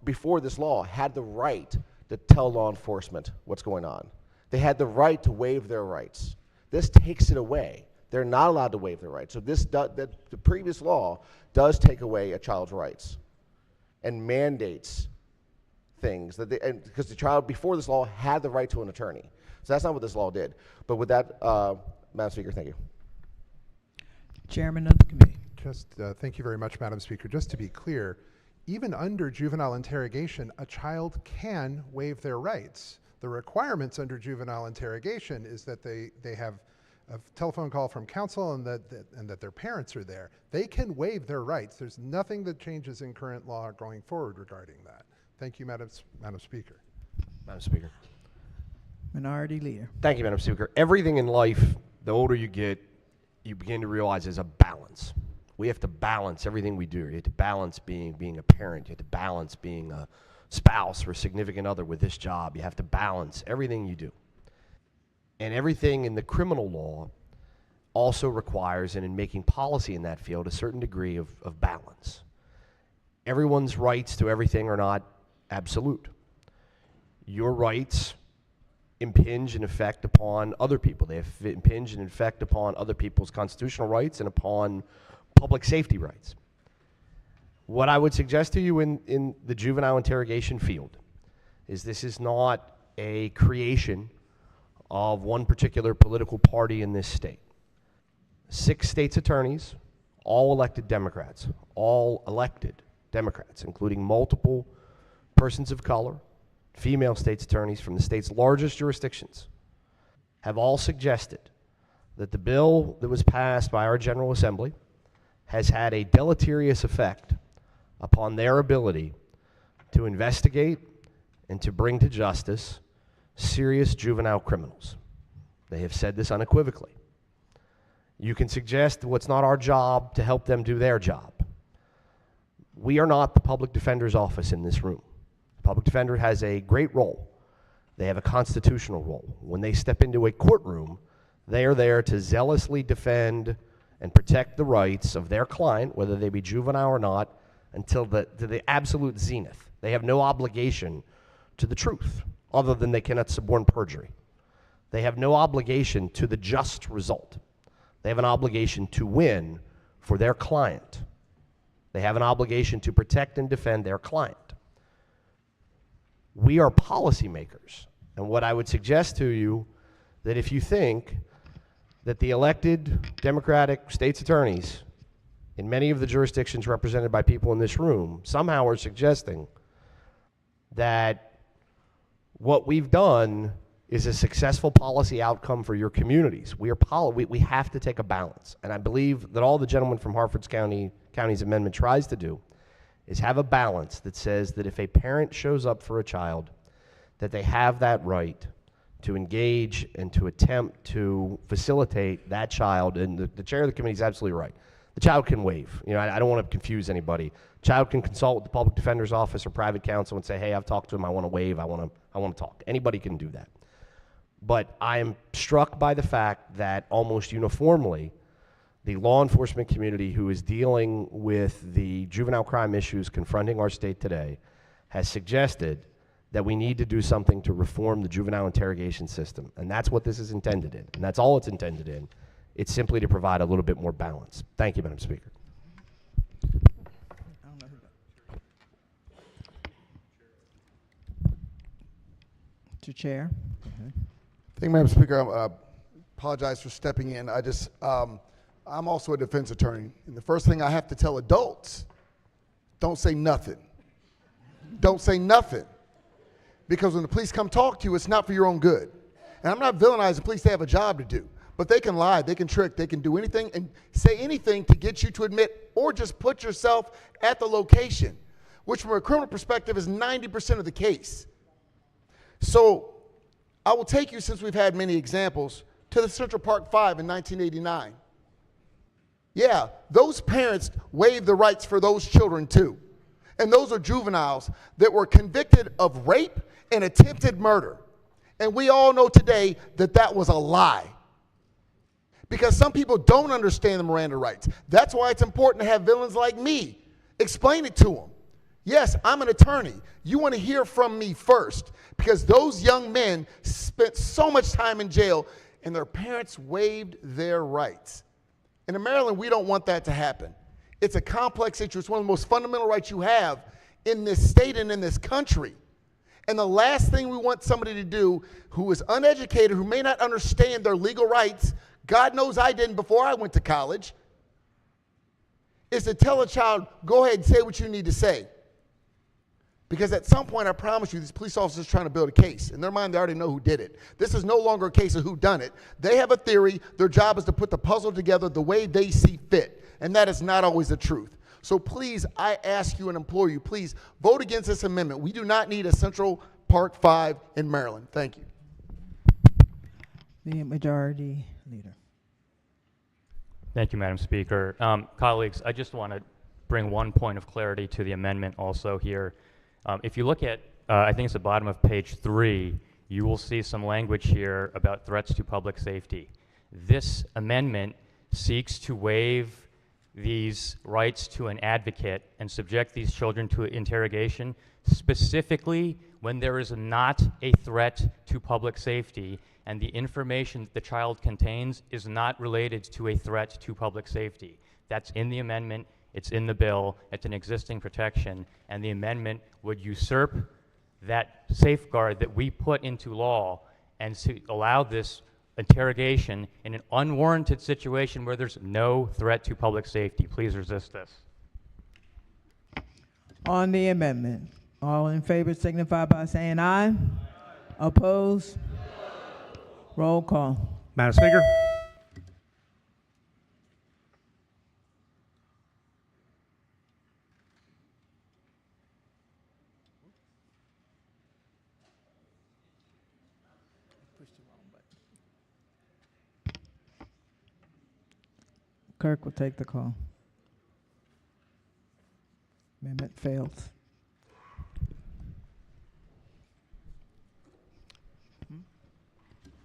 before this law, had the right to tell law enforcement what's going on. They had the right to waive their rights. This takes it away. They're not allowed to waive their rights. So the previous law does take away a child's rights and mandates things that because the child before this law had the right to an attorney. So that's not what this law did. But with that, Madam Speaker, thank you. Chairman of the committee. Just thank you very much, Madam Speaker. Just to be clear, even under juvenile interrogation, a child can waive their rights. The requirements under juvenile interrogation is that they have a telephone call from counsel and that their parents are there. They can waive their rights. There's nothing that changes in current law going forward regarding that. Thank you, Madam Speaker. Madam Speaker. Minority Leader. Thank you, Madam Speaker. Everything in life, the older you get, you begin to realize there's a balance. We have to balance everything we do. You have to balance being a parent. You have to balance being a spouse or a significant other with this job. You have to balance everything you do. And everything in the criminal law also requires, and in making policy in that field, a certain degree of balance. Everyone's rights to everything are not absolute. Your rights impinge and effect upon other people. They impinge and effect upon other people's constitutional rights and upon public safety rights. What I would suggest to you in the juvenile interrogation field is this is not a creation of one particular political party in this state. 6 states' attorneys, all elected Democrats, including multiple persons of color, female states' attorneys from the state's largest jurisdictions, have all suggested that the bill that was passed by our General Assembly has had a deleterious effect upon their ability to investigate and to bring to justice serious juvenile criminals. They have said this unequivocally. You can suggest well, it's not our job to help them do their job. We are not the public defender's office in this room. The public defender has a great role. They have a constitutional role. When they step into a courtroom, they are there to zealously defend and protect the rights of their client, whether they be juvenile or not, until to the absolute zenith. They have no obligation to the truth, other than they cannot suborn perjury. They have no obligation to the just result. They have an obligation to win for their client. They have an obligation to protect and defend their client. We are policymakers, and what I would suggest to you, that if you think that the elected Democratic state's attorneys in many of the jurisdictions represented by people in this room somehow are suggesting that what we've done is a successful policy outcome for your communities. We have to take a balance, and I believe that all the gentleman from Harford's County's amendment tries to do is have a balance that says that if a parent shows up for a child, that they have that right to engage and to attempt to facilitate that child. And the chair of the committee is absolutely right. The child can waive. You know, I don't want to confuse anybody. Child can consult with the public defender's office or private counsel and say, hey, I've talked to him, I want to waive, I want to talk. Anybody can do that. But I am struck by the fact that almost uniformly, the law enforcement community who is dealing with the juvenile crime issues confronting our state today has suggested that we need to do something to reform the juvenile interrogation system. And that's what this is intended in. And that's all it's intended in. It's simply to provide a little bit more balance. Thank you, Madam Speaker. To Chair. Thank you, Madam Speaker. I apologize for stepping in. I'm also a defense attorney, and the first thing I have to tell adults, don't say nothing. Don't say nothing. Because when the police come talk to you, it's not for your own good. And I'm not villainizing police, they have a job to do. But they can lie, they can trick, they can do anything and say anything to get you to admit or just put yourself at the location, which from a criminal perspective is 90% of the case. So I will take you, since we've had many examples, to the Central Park 5 in 1989. Yeah, those parents waived the rights for those children too. And those are juveniles that were convicted of rape and attempted murder. And we all know today that that was a lie. Because some people don't understand the Miranda rights. That's why it's important to have villains like me explain it to them. Yes, I'm an attorney. You want to hear from me first, because those young men spent so much time in jail and their parents waived their rights. And in Maryland, we don't want that to happen. It's a complex issue. It's one of the most fundamental rights you have in this state and in this country. And the last thing we want somebody to do who is uneducated, who may not understand their legal rights, God knows I didn't before I went to college, is to tell a child, go ahead and say what you need to say. Because at some point, I promise you, these police officers are trying to build a case. In their mind, they already know who did it. This is no longer a case of who done it. They have a theory. Their job is to put the puzzle together the way they see fit. And that is not always the truth. So please, I ask you and implore you, please vote against this amendment. We do not need a Central Park 5 in Maryland. Thank you. The Majority Leader. Thank you, Madam Speaker. Colleagues, I just want to bring one point of clarity to the amendment also here. If you look at, I think it's the bottom of page 3, you will see some language here about threats to public safety. This amendment seeks to waive these rights to an advocate and subject these children to interrogation specifically when there is not a threat to public safety and the information that the child contains is not related to a threat to public safety. That's in the amendment, it's in the bill, it's an existing protection, and the amendment would usurp that safeguard that we put into law and to allow this interrogation in an unwarranted situation where there's no threat to public safety. Please resist this. On the amendment, all in favor signify by saying aye. Opposed? Roll call. Madam Speaker. Clerk will take the call. Amendment fails.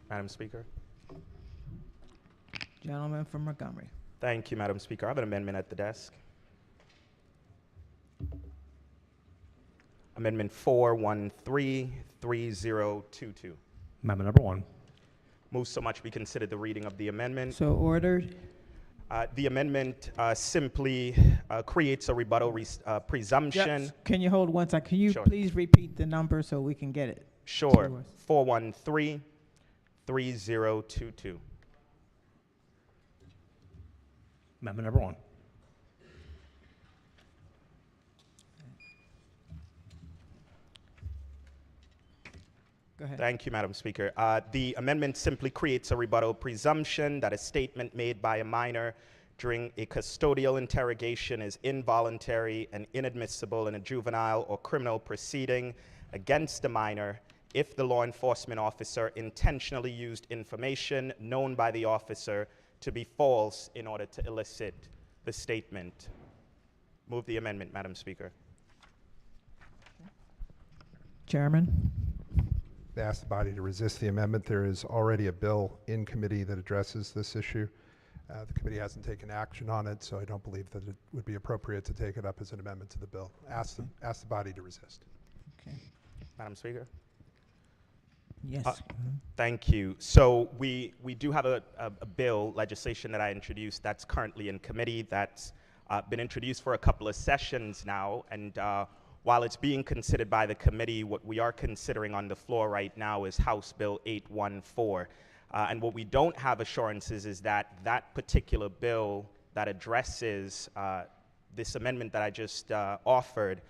Madam Speaker. Gentleman from Montgomery. Thank you, Madam Speaker. I have an amendment at the desk. Amendment 4133022. Amendment number 1. Move so much be considered the reading of the amendment. So ordered. The amendment simply creates a rebuttal presumption. Yes. Can you hold one second? Can you Sure. please repeat the number so we can get it? Sure. to us? 4133022. Amendment number 1. Go ahead. Thank you, Madam Speaker. The amendment simply creates a rebuttal presumption that a statement made by a minor during a custodial interrogation is involuntary and inadmissible in a juvenile or criminal proceeding against a minor if the law enforcement officer intentionally used information known by the officer to be false in order to elicit the statement. Move the amendment, Madam Speaker. Chairman. They ask the body to resist the amendment. There is already a bill in committee that addresses this issue. The committee hasn't taken action on it, so I don't believe that it would be appropriate to take it up as an amendment to the bill. Ask the body to resist. Okay. Madam Speaker? Yes. Thank you. So we do have a bill, legislation that I introduced that's currently in committee that's been introduced for a couple of sessions now, and while it's being considered by the committee, what we are considering on the floor right now is House Bill 814. And what we don't have assurances is that that particular bill that addresses this amendment that I just offered,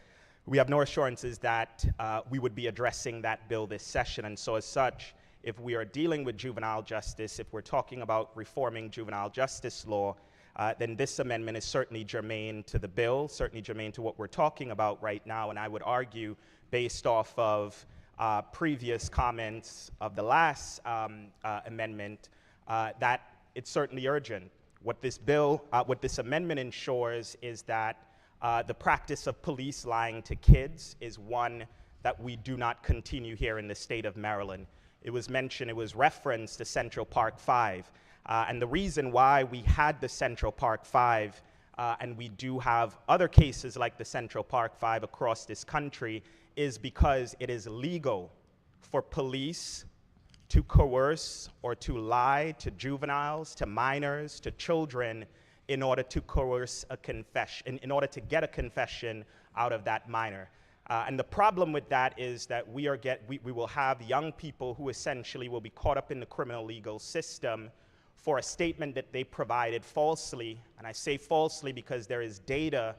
we have no assurances that we would be addressing that bill this session. And so as such, if we are dealing with juvenile justice, if we're talking about reforming juvenile justice law, then this amendment is certainly germane to the bill, certainly germane to what we're talking about right now. And I would argue, based off of previous comments of the last amendment, that it's certainly urgent. What this amendment ensures is that the practice of police lying to kids is one that we do not continue here in the state of Maryland. It was mentioned, it was referenced to Central Park 5. And the reason why we had the Central Park 5, and we do have other cases like the Central Park 5 across this country, is because it is legal for police to coerce or to lie to juveniles, to minors, to children in order to coerce a confession, in order to get a confession out of that minor. And the problem with that is that we will have young people who essentially will be caught up in the criminal legal system for a statement that they provided falsely. And I say falsely because there is data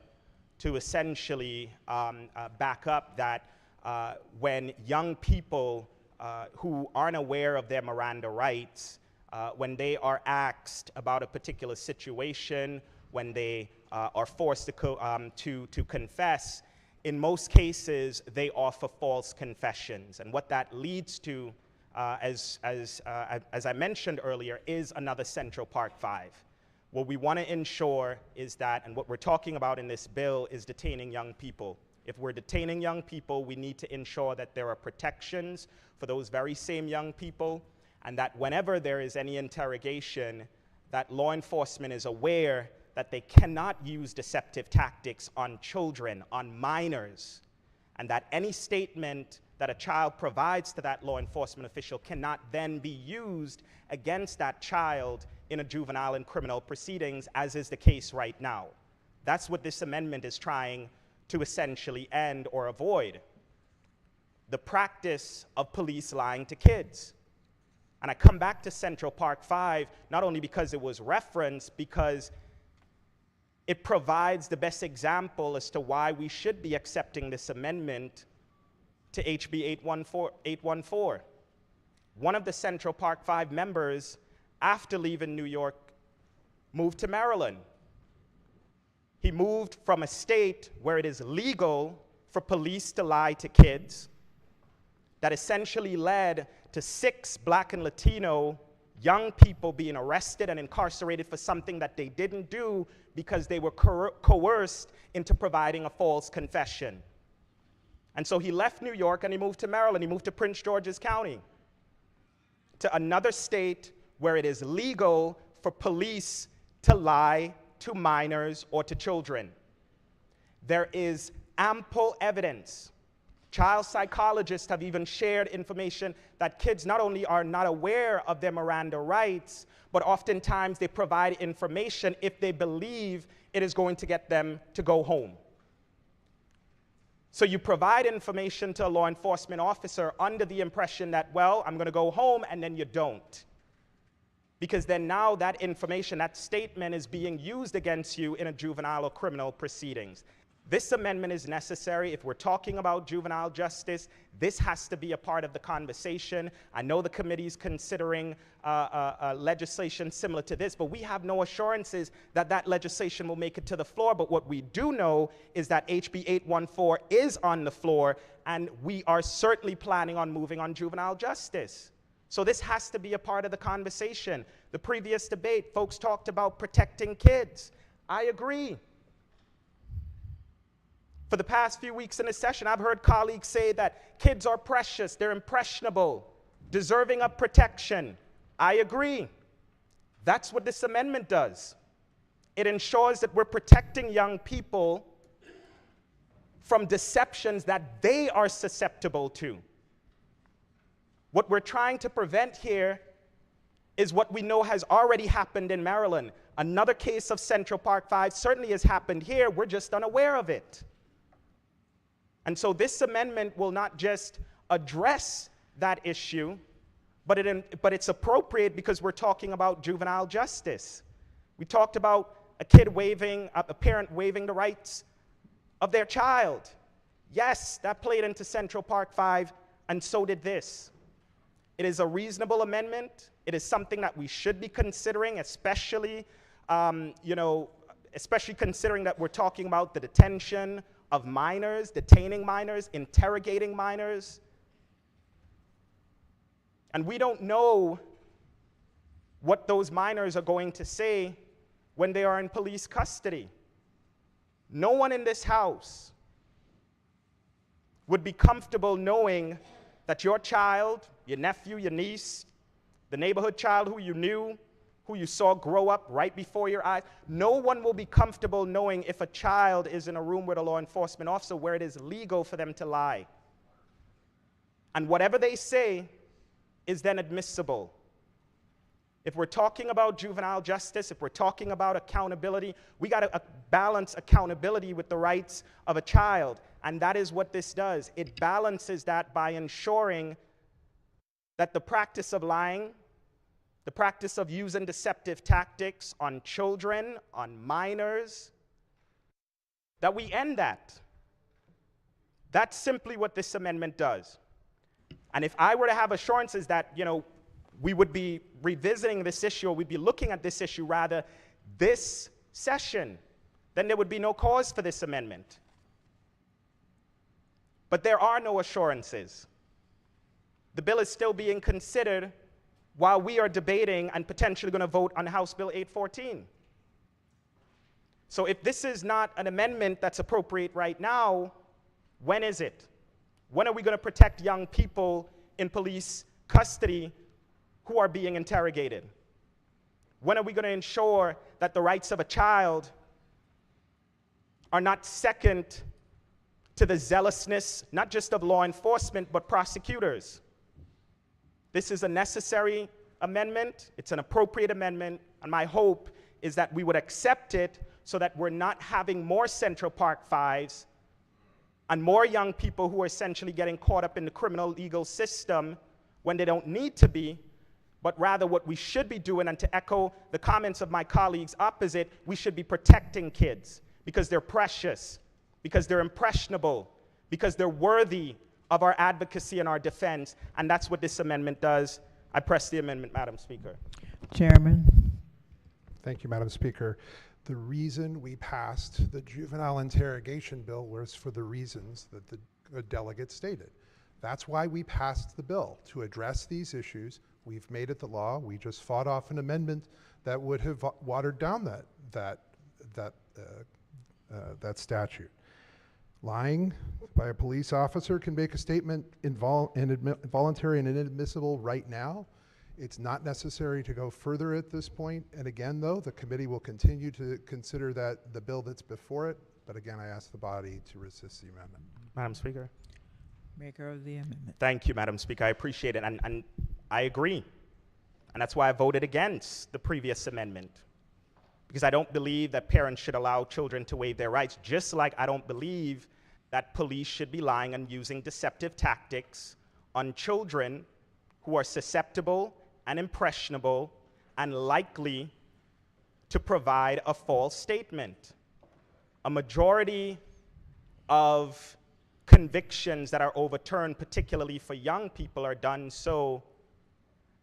to essentially back up that when young people who aren't aware of their Miranda rights, when they are asked about a particular situation, when they are forced to confess, in most cases, they offer false confessions. And what that leads to, as I mentioned earlier, is another Central Park 5. What we want to ensure is that, and what we're talking about in this bill, is detaining young people. If we're detaining young people, we need to ensure that there are protections for those very same young people, and that whenever there is any interrogation, that law enforcement is aware that they cannot use deceptive tactics on children, on minors, and that any statement that a child provides to that law enforcement official cannot then be used against that child in a juvenile and criminal proceedings, as is the case right now. That's what this amendment is trying to essentially end or avoid. The practice of police lying to kids. And I come back to Central Park 5, not only because it was referenced, because it provides the best example as to why we should be accepting this amendment to HB 814. One of the Central Park 5 members, after leaving New York, moved to Maryland. He moved from a state where it is legal for police to lie to kids, that essentially led to 6 Black and Latino young people being arrested and incarcerated for something that they didn't do because they were coerced into providing a false confession. And so he left New York and he moved to Maryland. He moved to Prince George's County, to another state where it is legal for police to lie to minors or to children. There is ample evidence. Child psychologists have even shared information that kids not only are not aware of their Miranda rights, but oftentimes they provide information if they believe it is going to get them to go home. So you provide information to a law enforcement officer under the impression that, well, I'm going to go home, and then you don't. Because then now that information, that statement is being used against you in a juvenile or criminal proceedings. This amendment is necessary. If we're talking about juvenile justice, this has to be a part of the conversation. I know the committee's considering legislation similar to this, but we have no assurances that that legislation will make it to the floor. But what we do know is that HB 814 is on the floor, and we are certainly planning on moving on juvenile justice. So this has to be a part of the conversation. The previous debate, folks talked about protecting kids. I agree. For the past few weeks in this session, I've heard colleagues say that kids are precious, they're impressionable, deserving of protection. I agree. That's what this amendment does. It ensures that we're protecting young people from deceptions that they are susceptible to. What we're trying to prevent here is what we know has already happened in Maryland. Another case of Central Park 5 certainly has happened here. We're just unaware of it. And so this amendment will not just address that issue, but it's appropriate because we're talking about juvenile justice. We talked about a parent waiving the rights of their child. Yes, that played into Central Park 5, and so did this. It is a reasonable amendment. It is something that we should be considering, especially considering that we're talking about the detention of minors, detaining minors, interrogating minors. And we don't know what those minors are going to say when they are in police custody. No one in this house would be comfortable knowing that your child, your nephew, your niece, the neighborhood child who you knew, who you saw grow up right before your eyes, no one will be comfortable knowing if a child is in a room with a law enforcement officer where it is legal for them to lie. And whatever they say is then admissible. If we're talking about juvenile justice, if we're talking about accountability, we got to balance accountability with the rights of a child. And that is what this does. It balances that by ensuring that the practice of lying, the practice of using deceptive tactics on children, on minors, that we end that. That's simply what this amendment does. And if I were to have assurances that, we would be revisiting this issue, or we'd be looking at this issue rather this session, then there would be no cause for this amendment. But there are no assurances. The bill is still being considered while we are debating and potentially going to vote on House Bill 814. So if this is not an amendment that's appropriate right now, when is it? When are we going to protect young people in police custody who are being interrogated? When are we going to ensure that the rights of a child are not second to the zealousness, not just of law enforcement, but prosecutors? This is a necessary amendment. It's an appropriate amendment. And my hope is that we would accept it so that we're not having more Central Park 5s and more young people who are essentially getting caught up in the criminal legal system when they don't need to be, but rather what we should be doing, and to echo the comments of my colleagues opposite, we should be protecting kids because they're precious, because they're impressionable, because they're worthy of our advocacy and our defense, and that's what this amendment does. I press the amendment, Madam Speaker. Chairman. Thank you, Madam Speaker. The reason we passed the juvenile interrogation bill was for the reasons that the delegate stated. That's why we passed the bill, to address these issues. We've made it the law. We just fought off an amendment that would have watered down that statute. Lying by a police officer can make a statement involuntary and inadmissible right now. It's not necessary to go further at this point. And again, though, the committee will continue to consider that the bill that's before it. But again, I ask the body to resist the amendment. Madam Speaker. Maker of the amendment. Thank you, Madam Speaker. I appreciate it, and I agree. And that's why I voted against the previous amendment, because I don't believe that parents should allow children to waive their rights, just like I don't believe that police should be lying and using deceptive tactics on children who are susceptible and impressionable and likely to provide a false statement. A majority of convictions that are overturned, particularly for young people, are done so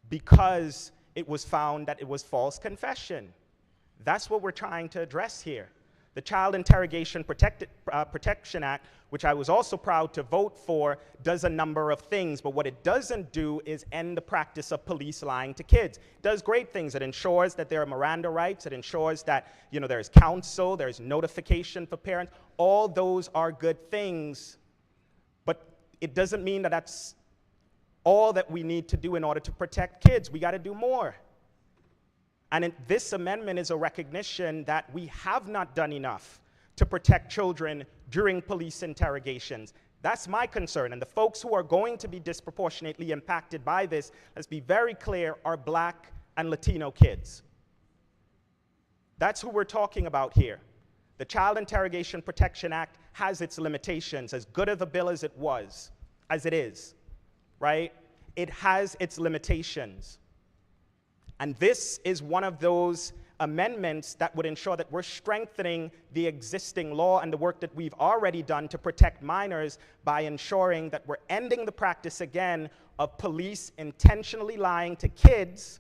because it was found that it was false confession. That's what we're trying to address here. The Child Interrogation Protection Act, which I was also proud to vote for, does a number of things, but what it doesn't do is end the practice of police lying to kids. It does great things. It ensures that there are Miranda rights. It ensures that, you know, there's counsel, there's notification for parents. All those are good things, but it doesn't mean that that's all that we need to do in order to protect kids. We got to do more. And this amendment is a recognition that we have not done enough to protect children during police interrogations. That's my concern. And the folks who are going to be disproportionately impacted by this, let's be very clear, are Black and Latino kids. That's who we're talking about here. The Child Interrogation Protection Act has its limitations, as good of a bill as it is, right? It has its limitations. And this is one of those amendments that would ensure that we're strengthening the existing law and the work that we've already done to protect minors by ensuring that we're ending the practice again of police intentionally lying to kids,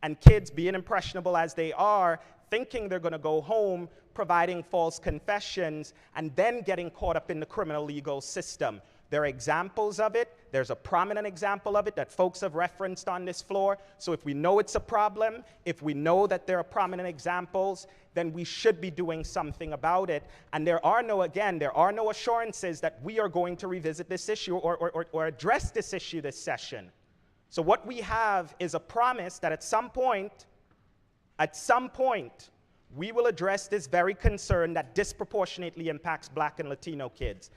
and kids being impressionable as they are, thinking they're going to go home, providing false confessions, and then getting caught up in the criminal legal system. There are examples of it. There's a prominent example of it that folks have referenced on this floor. So if we know it's a problem, if we know that there are prominent examples, then we should be doing something about it. And there are no assurances that we are going to revisit this issue or address this issue this session. So what we have is a promise that at some point, we will address this very concern that disproportionately impacts Black and Latino kids.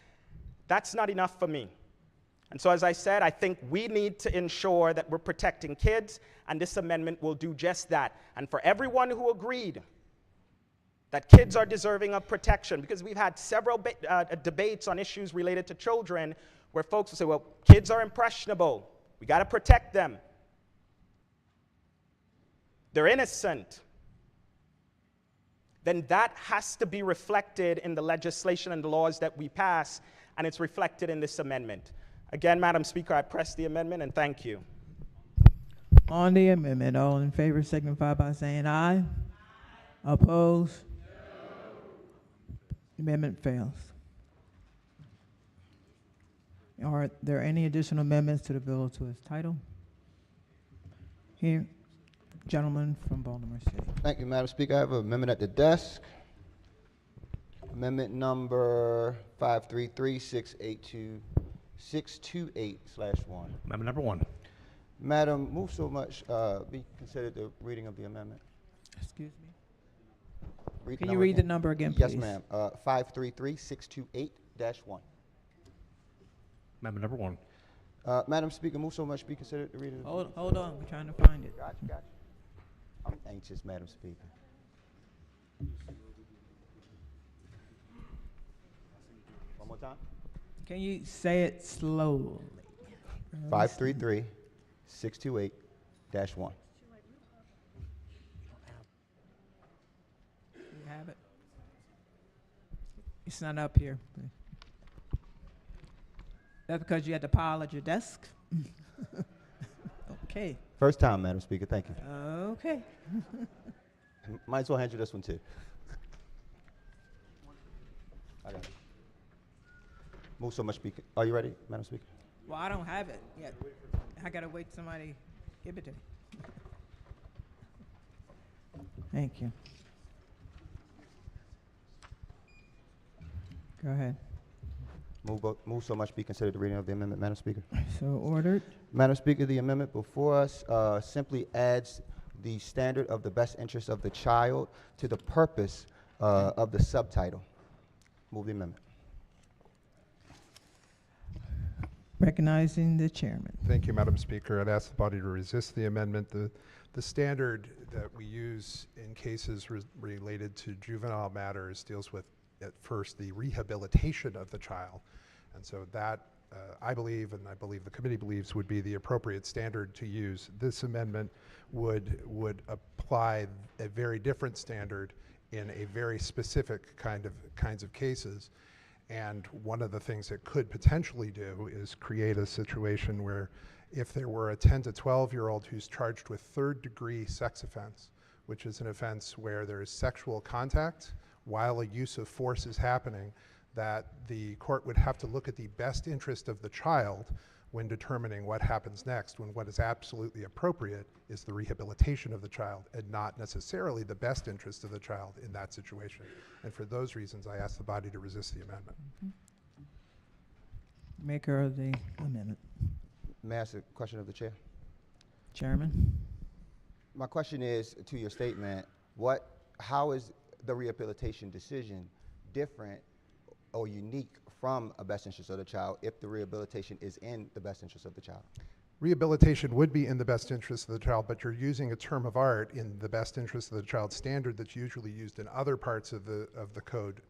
That's not enough for me. And so, as I said, I think we need to ensure that we're protecting kids, and this amendment will do just that. And for everyone who agreed that kids are deserving of protection, because we've had several debates on issues related to children where folks will say, well, kids are impressionable. We got to protect them. They're innocent. Then that has to be reflected in the legislation and the laws that we pass, and it's reflected in this amendment. Again, Madam Speaker, I press the amendment, and thank you. On the amendment, all in favor signify by saying aye. Opposed? No. Amendment fails. Are there any additional amendments to the bill to its title? Here, gentleman from Baltimore City. Thank you, Madam Speaker. I have an amendment at the desk. Amendment number 533-628/1. Amendment number 1. Madam, move so much be considered the reading of the amendment. Excuse me? Can you read the number again, please? Yes, ma'am. 533-628-1. Amendment number 1. Madam Speaker, move so much be considered the reading of the Hold on, we're trying to find it. Gotcha. I'm anxious, Madam Speaker. One more time. Can you say it slowly? 533-628-1. You have it? It's not up here. That's because you had to pile at your desk? Okay. First time, Madam Speaker. Thank you. Okay. Might as well hand you this one, too. I got it. Move so much, Speaker. Are you ready, Madam Speaker? Well, I don't have it yet. I got to wait somebody give it to me. Thank you. Go ahead. Move so much be considered the reading of the amendment, Madam Speaker. So ordered. Madam Speaker, the amendment before us simply adds the standard of the best interest of the child to the purpose of the subtitle. Move the amendment. Recognizing the chairman. Thank you, Madam Speaker. I'd ask the body to resist the amendment. The standard that we use in cases related to juvenile matters deals with, at first, the rehabilitation of the child. And so that, I believe, and I believe the committee believes, would be the appropriate standard to use. This amendment would apply a very different standard in a very specific kinds of cases. And one of the things it could potentially do is create a situation where if there were a 10 to 12-year-old who's charged with third-degree sex offense, which is an offense where there is sexual contact while a use of force is happening, that the court would have to look at the best interest of the child when determining what happens next, when what is absolutely appropriate is the rehabilitation of the child and not necessarily the best interest of the child in that situation. And for those reasons, I ask the body to resist the amendment. Maker of the amendment. May I ask a question of the chair? Chairman. My question is to your statement, how is the rehabilitation decision different or unique from a best interest of the child if the rehabilitation is in the best interest of the child? Rehabilitation would be in the best interest of the child, but you're using a term of art in the best interest of the child standard that's usually used in other parts of the code,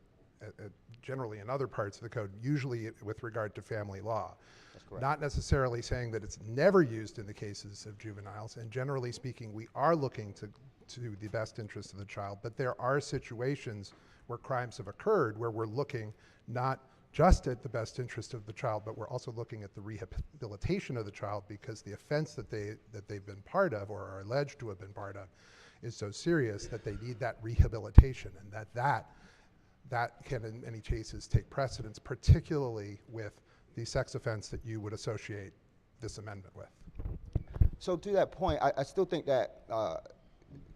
generally in other parts of the code, usually with regard to family law. That's correct. Not necessarily saying that it's never used in the cases of juveniles, and generally speaking, we are looking to the best interest of the child, but there are situations where crimes have occurred where we're looking not just at the best interest of the child, but we're also looking at the rehabilitation of the child because the offense that they've been part of or are alleged to have been part of is so serious that they need that rehabilitation, and that can in many cases take precedence, particularly with the sex offense that you would associate this amendment with. So to that point, I still think that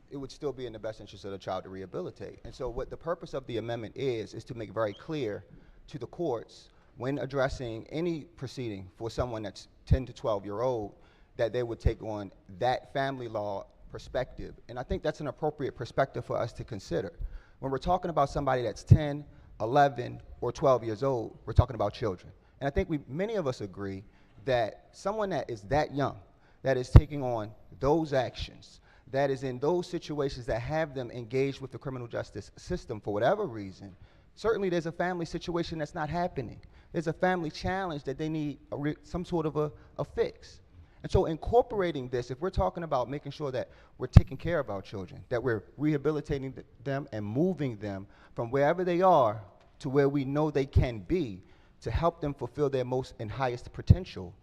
it would still be in the best interest of the child to rehabilitate. And so what the purpose of the amendment is to make very clear to the courts when addressing any proceeding for someone that's 10 to 12-year-old that they would take on that family law perspective. And I think that's an appropriate perspective for us to consider. When we're talking about somebody that's 10, 11, or 12 years old, we're talking about children. And I think many of us agree that someone that is that young, that is taking on those actions, that is in those situations that have them engaged with the criminal justice system for whatever reason, certainly there's a family situation that's not happening. There's a family challenge that they need some sort of a fix. And so incorporating this, if we're talking about making sure that we're taking care of our children, that we're rehabilitating them and moving them from wherever they are to where we know they can be to help them fulfill their most and highest potential,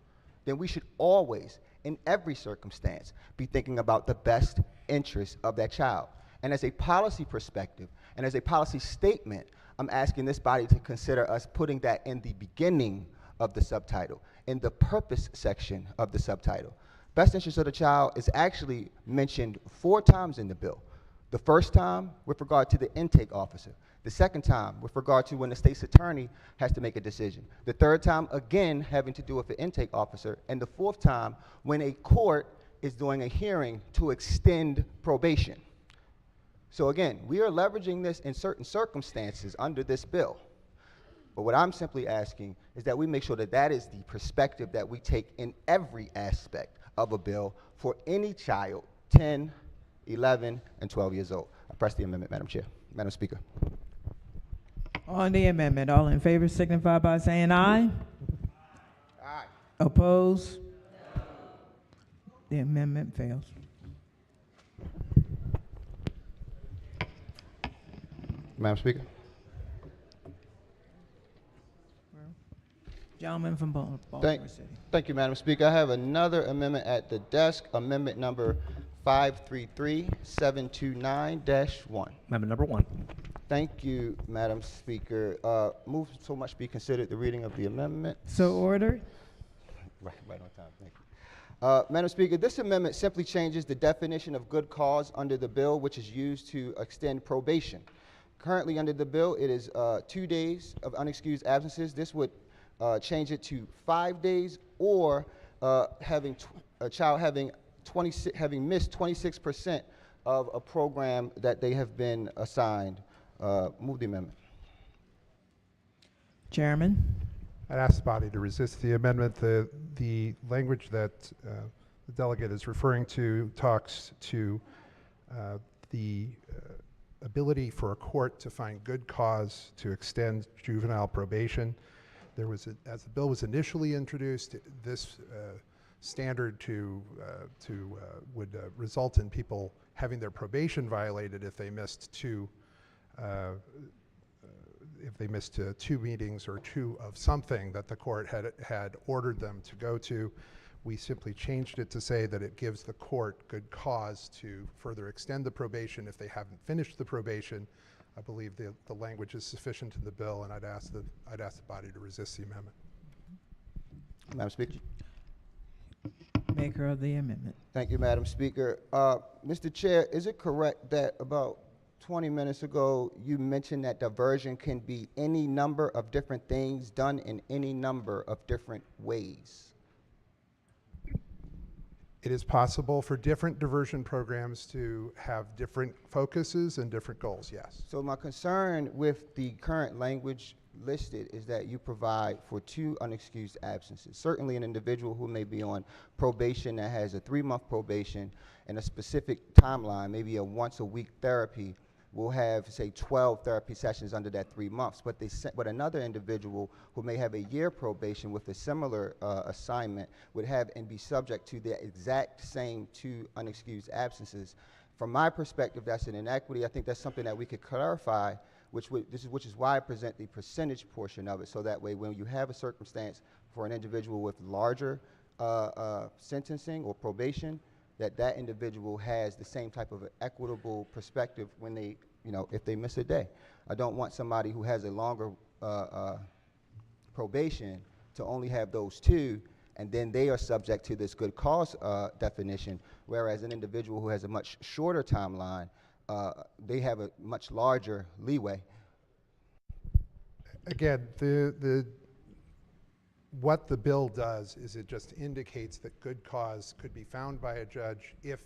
then we should always, in every circumstance, be thinking about the best interest of that child. And as a policy perspective, and as a policy statement, I'm asking this body to consider us putting that in the beginning of the subtitle, in the purpose section of the subtitle. Best interest of the child is actually mentioned 4 times in the bill. The first time with regard to the intake officer. The second time with regard to when the state's attorney has to make a decision. The third time, again, having to do with the intake officer. And the fourth time, when a court is doing a hearing to extend probation. So again, we are leveraging this in certain circumstances under this bill. But what I'm simply asking is that we make sure that that is the perspective that we take in every aspect of a bill for any child 10, 11, and 12 years old. I press the amendment, Madam Chair. Madam Speaker. On the amendment, all in favor signify by saying aye. Aye. Oppose? No. The amendment fails. Madam Speaker. Gentleman from Baltimore City. Thank you, Madam Speaker. I have another amendment at the desk, amendment number 533729-1. Amendment number 1. Thank you, Madam Speaker. Move so much be considered the reading of the amendment. So ordered. Right on time. Thank you. Madam Speaker, this amendment simply changes the definition of good cause under the bill, which is used to extend probation. Currently under the bill, it is 2 days of unexcused absences. This would change it to 5 days, or having a child having missed 26% of a program that they have been assigned. Move the amendment. Chairman. I'd ask the body to resist the amendment. The language that the delegate is referring to talks to the ability for a court to find good cause to extend juvenile probation. There was, as the bill was initially introduced, this standard would result in people having their probation violated if they missed two meetings or two of something that the court had ordered them to go to. We simply changed it to say that it gives the court good cause to further extend the probation if they haven't finished the probation. I believe the language is sufficient in the bill, and I'd ask the body to resist the amendment. Madam Speaker. Maker of the amendment. Thank you, Madam Speaker. Mr. Chair, is it correct that about 20 minutes ago you mentioned that diversion can be any number of different things done in any number of different ways? It is possible for different diversion programs to have different focuses and different goals, yes. So my concern with the current language listed is that you provide for 2 unexcused absences. Certainly an individual who may be on probation that has a 3-month probation and a specific timeline, maybe a once-a-week therapy, will have, say, 12 therapy sessions under that 3 months. But another individual who may have a year probation with a similar assignment would have and be subject to the exact same 2 unexcused absences. From my perspective, that's an inequity. I think that's something that we could clarify, which is why I present the percentage portion of it, so that way when you have a circumstance for an individual with larger sentencing or probation, that individual has the same type of equitable perspective when they, if they miss a day. I don't want somebody who has a longer probation to only have those 2, and then they are subject to this good cause definition, whereas an individual who has a much shorter timeline, they have a much larger leeway. Again, what the bill does is it just indicates that good cause could be found by a judge if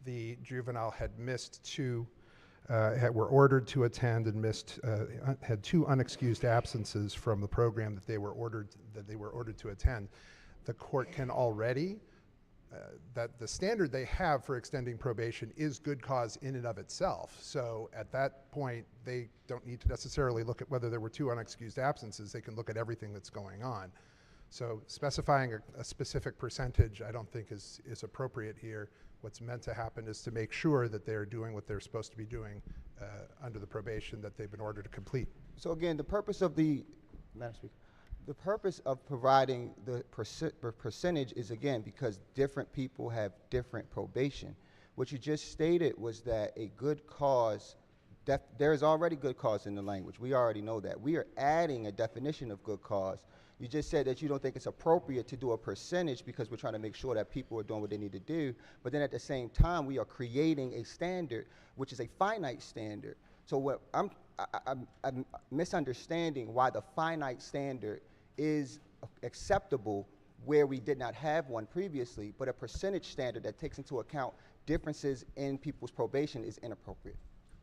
the juvenile had missed 2, were ordered to attend and had 2 unexcused absences from the program that they were ordered to attend. The court can already, that the standard they have for extending probation is good cause in and of itself. So at that point, they don't need to necessarily look at whether there were 2 unexcused absences. They can look at everything that's going on. So specifying a specific percentage I don't think is appropriate here. What's meant to happen is to make sure that they're doing what they're supposed to be doing under the probation that they've been ordered to complete. So again, the purpose of Madam Speaker, the purpose of providing the percentage is, again, because different people have different probation. What you just stated was that a good cause, there is already good cause in the language. We already know that. We are adding a definition of good cause. You just said that you don't think it's appropriate to do a percentage because we're trying to make sure that people are doing what they need to do. But then at the same time, we are creating a standard, which is a finite standard. So what I'm misunderstanding why the finite standard is acceptable where we did not have one previously, but a percentage standard that takes into account differences in people's probation is inappropriate.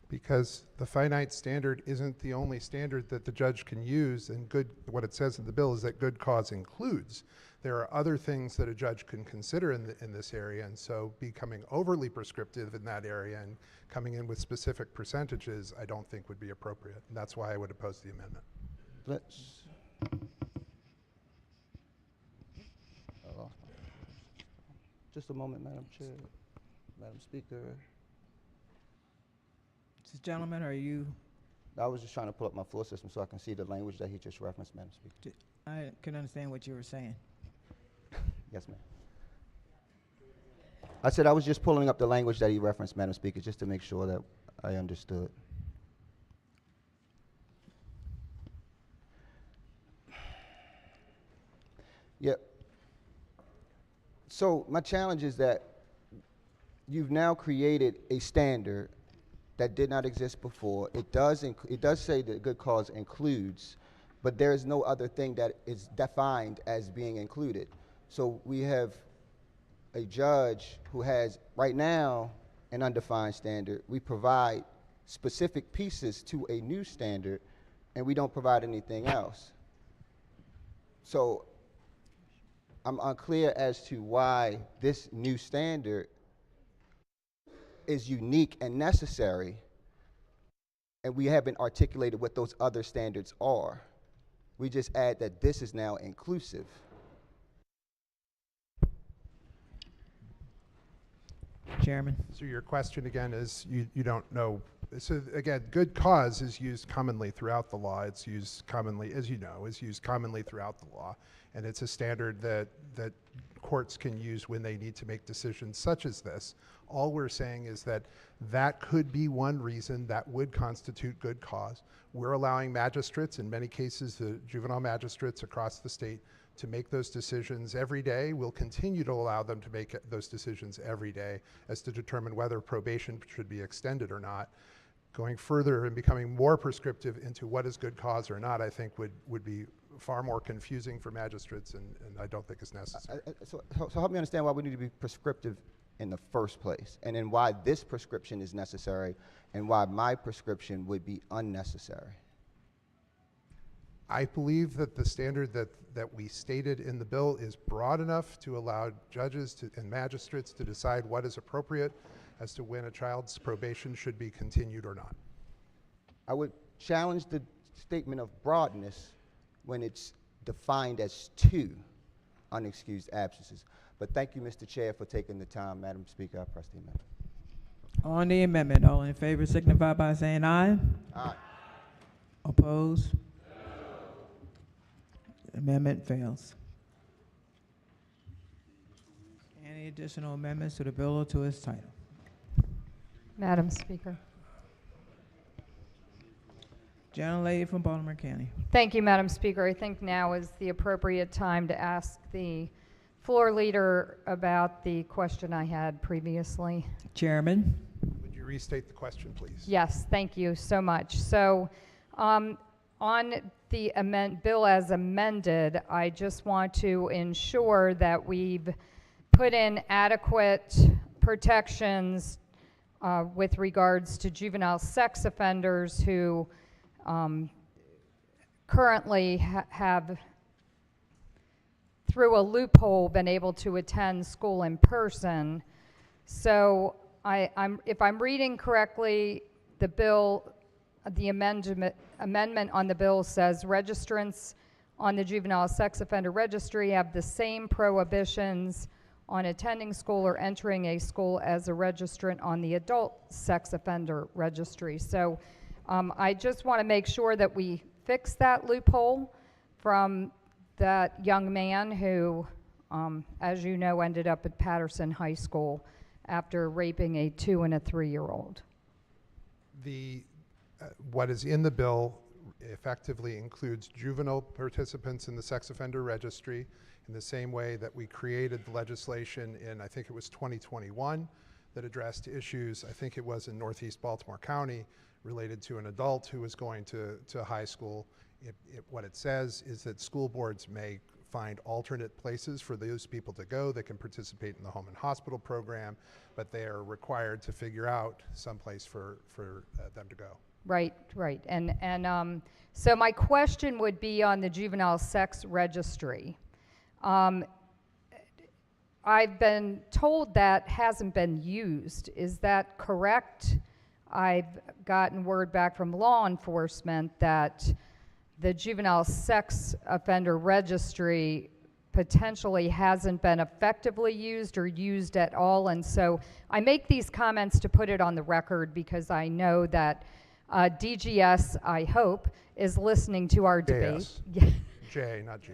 Because the finite standard isn't the only standard that the judge can use, and what it says in the bill is that good cause includes. There are other things that a judge can consider in this area, and so becoming overly prescriptive in that area and coming in with specific percentages I don't think would be appropriate, and that's why I would oppose the amendment. Just a moment, Madam Chair. Madam Speaker. This gentleman, are you? I was just trying to pull up my floor system so I can see the language that he just referenced, Madam Speaker. I can understand what you were saying. Yes, ma'am. I said I was just pulling up the language that he referenced, Madam Speaker, just to make sure that I understood. Yep. So my challenge is that you've now created a standard that did not exist before. It does say that good cause includes, but there is no other thing that is defined as being included. So we have a judge who has, right now, an undefined standard. We provide specific pieces to a new standard, and we don't provide anything else. So I'm unclear as to why this new standard is unique and necessary, and we haven't articulated what those other standards are. We just add that this is now inclusive. Chairman. So your question again is you don't know. So again, good cause is used commonly throughout the law. It's used commonly, as you know, is used commonly throughout the law. And it's a standard that courts can use when they need to make decisions such as this. All we're saying is that that could be one reason that would constitute good cause. We're allowing magistrates, in many cases the juvenile magistrates across the state, to make those decisions every day. We'll continue to allow them to make those decisions every day as to determine whether probation should be extended or not. Going further and becoming more prescriptive into what is good cause or not, I think would be far more confusing for magistrates, and I don't think is necessary. So help me understand why we need to be prescriptive in the first place, and then why this prescription is necessary, and why my prescription would be unnecessary. I believe that the standard that we stated in the bill is broad enough to allow judges and magistrates to decide what is appropriate as to when a child's probation should be continued or not. I would challenge the statement of broadness when it's defined as 2 unexcused absences. But thank you, Mr. Chair, for taking the time. Madam Speaker, I press the amendment. On the amendment, all in favor signify by saying aye. Aye. Opposed? Amendment fails. Any additional amendments to the bill or to its title? Madam Speaker. Gentlelady from Baltimore County. Thank you, Madam Speaker. I think now is the appropriate time to ask the floor leader about the question I had previously. Chairman. Would you restate the question, please? Yes, thank you so much. So on the bill as amended, I just want to ensure that we've put in adequate protections with regards to juvenile sex offenders who currently have, through a loophole, been able to attend school in person. So if I'm reading correctly, the bill, the amendment on the bill says registrants on the Juvenile Sex Offender Registry have the same prohibitions on attending school or entering a school as a registrant on the Adult Sex Offender Registry. So I just want to make sure that we fix that loophole from that young man who, as you know, ended up at Patterson High School after raping a 2- and 3-year-old. What is in the bill effectively includes juvenile participants in the sex offender registry in the same way that we created the legislation in, I think it was 2021, that addressed issues, I think it was in Northeast Baltimore County, related to an adult who was going to high school. What it says is that school boards may find alternate places for those people to go. They can participate in the home and hospital program, but they are required to figure out someplace for them to go. Right, right. And so my question would be on the Juvenile Sex Registry. I've been told that hasn't been used. Is that correct? I've gotten word back from law enforcement that the Juvenile Sex Offender Registry potentially hasn't been effectively used or used at all. And so I make these comments to put it on the record because I know that DGS, I hope, is listening to our debate. J, not G.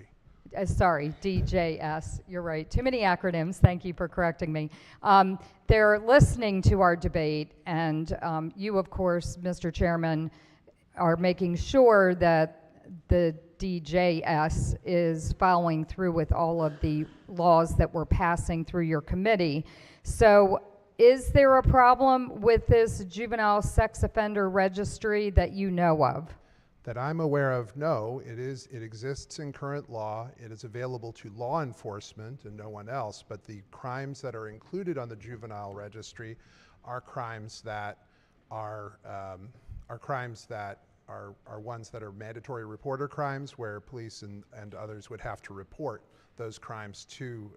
Sorry, DJS, you're right. Too many acronyms, thank you for correcting me. They're listening to our debate, and you, of course, Mr. Chairman, are making sure that the DJS is following through with all of the laws that we're passing through your committee. So is there a problem with this Juvenile Sex Offender Registry that you know of? That I'm aware of, no. It exists in current law. It is available to law enforcement and no one else. But the crimes that are included on the juvenile registry are crimes that are ones that are mandatory reporter crimes, where police and others would have to report those crimes to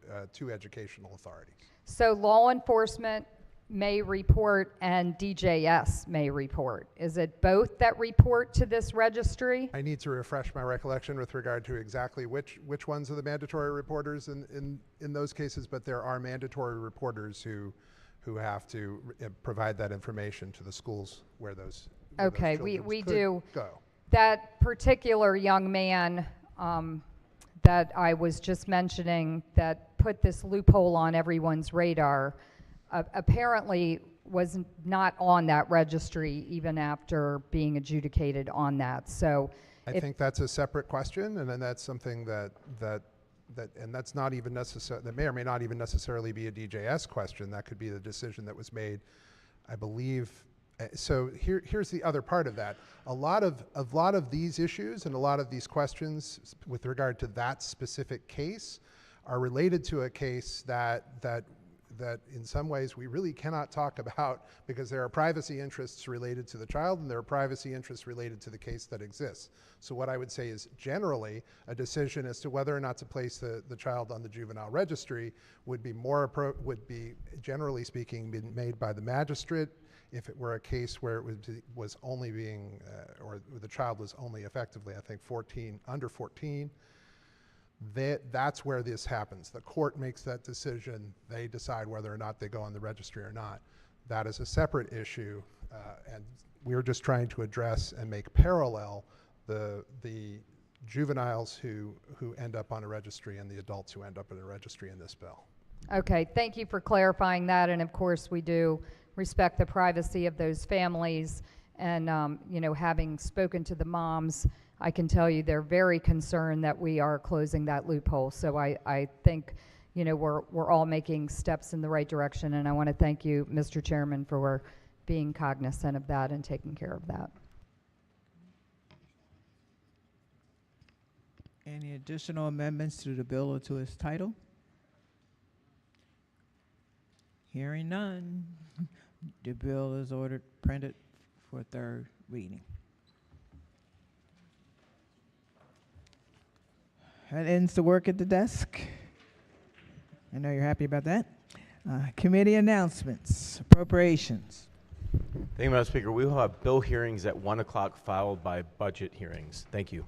educational authorities. So law enforcement may report and DJS may report. Is it both that report to this registry? I need to refresh my recollection with regard to exactly which ones are the mandatory reporters in those cases, but there are mandatory reporters who have to provide that information to the schools where those Okay, we do. Go. That particular young man that I was just mentioning that put this loophole on everyone's radar apparently was not on that registry even after being adjudicated on that. So I think that's a separate question, and then that's something that and that's not even necessary. That may or may not even necessarily be a DJS question. That could be the decision that was made, I believe. So here's the other part of that. A lot of these issues and a lot of these questions with regard to that specific case are related to a case that in some ways we really cannot talk about, because there are privacy interests related to the child and there are privacy interests related to the case that exists. So what I would say is, generally, a decision as to whether or not to place the child on the juvenile registry would be generally speaking made by the magistrate. If it were a case where it was only being, or the child was only effectively, I think, under 14, that's where this happens. The court makes that decision. They decide whether or not they go on the registry or not. That is a separate issue, and we're just trying to address and make parallel the juveniles who end up on a registry and the adults who end up in a registry in this bill. Okay, thank you for clarifying that, and of course we do respect the privacy of those families, and having spoken to the moms, I can tell you they're very concerned that we are closing that loophole. So I think we're all making steps in the right direction, and I want to thank you, Mr. Chairman, for being cognizant of that and taking care of that. Any additional amendments to the bill or to its title? Hearing none. The bill is ordered printed for third reading. That ends the work at the desk. I know you're happy about that. Committee announcements, appropriations. Thank you, Madam Speaker. We will have bill hearings at 1 o'clock followed by budget hearings. Thank you.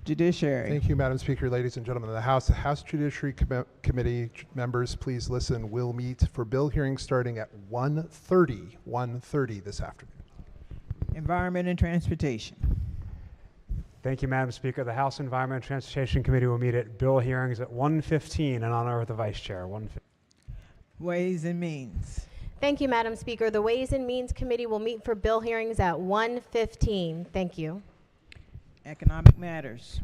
Judiciary. Thank you, Madam Speaker. Ladies and gentlemen of the House Judiciary Committee members, please listen. We'll meet for bill hearings starting at 1:30 this afternoon. Environment and Transportation. Thank you, Madam Speaker. The House Environment and Transportation Committee will meet at bill hearings at 1:15 in honor of the Vice Chair. Ways and Means. Thank you, Madam Speaker. The Ways and Means Committee will meet for bill hearings at 1:15. Thank you. Economic Matters.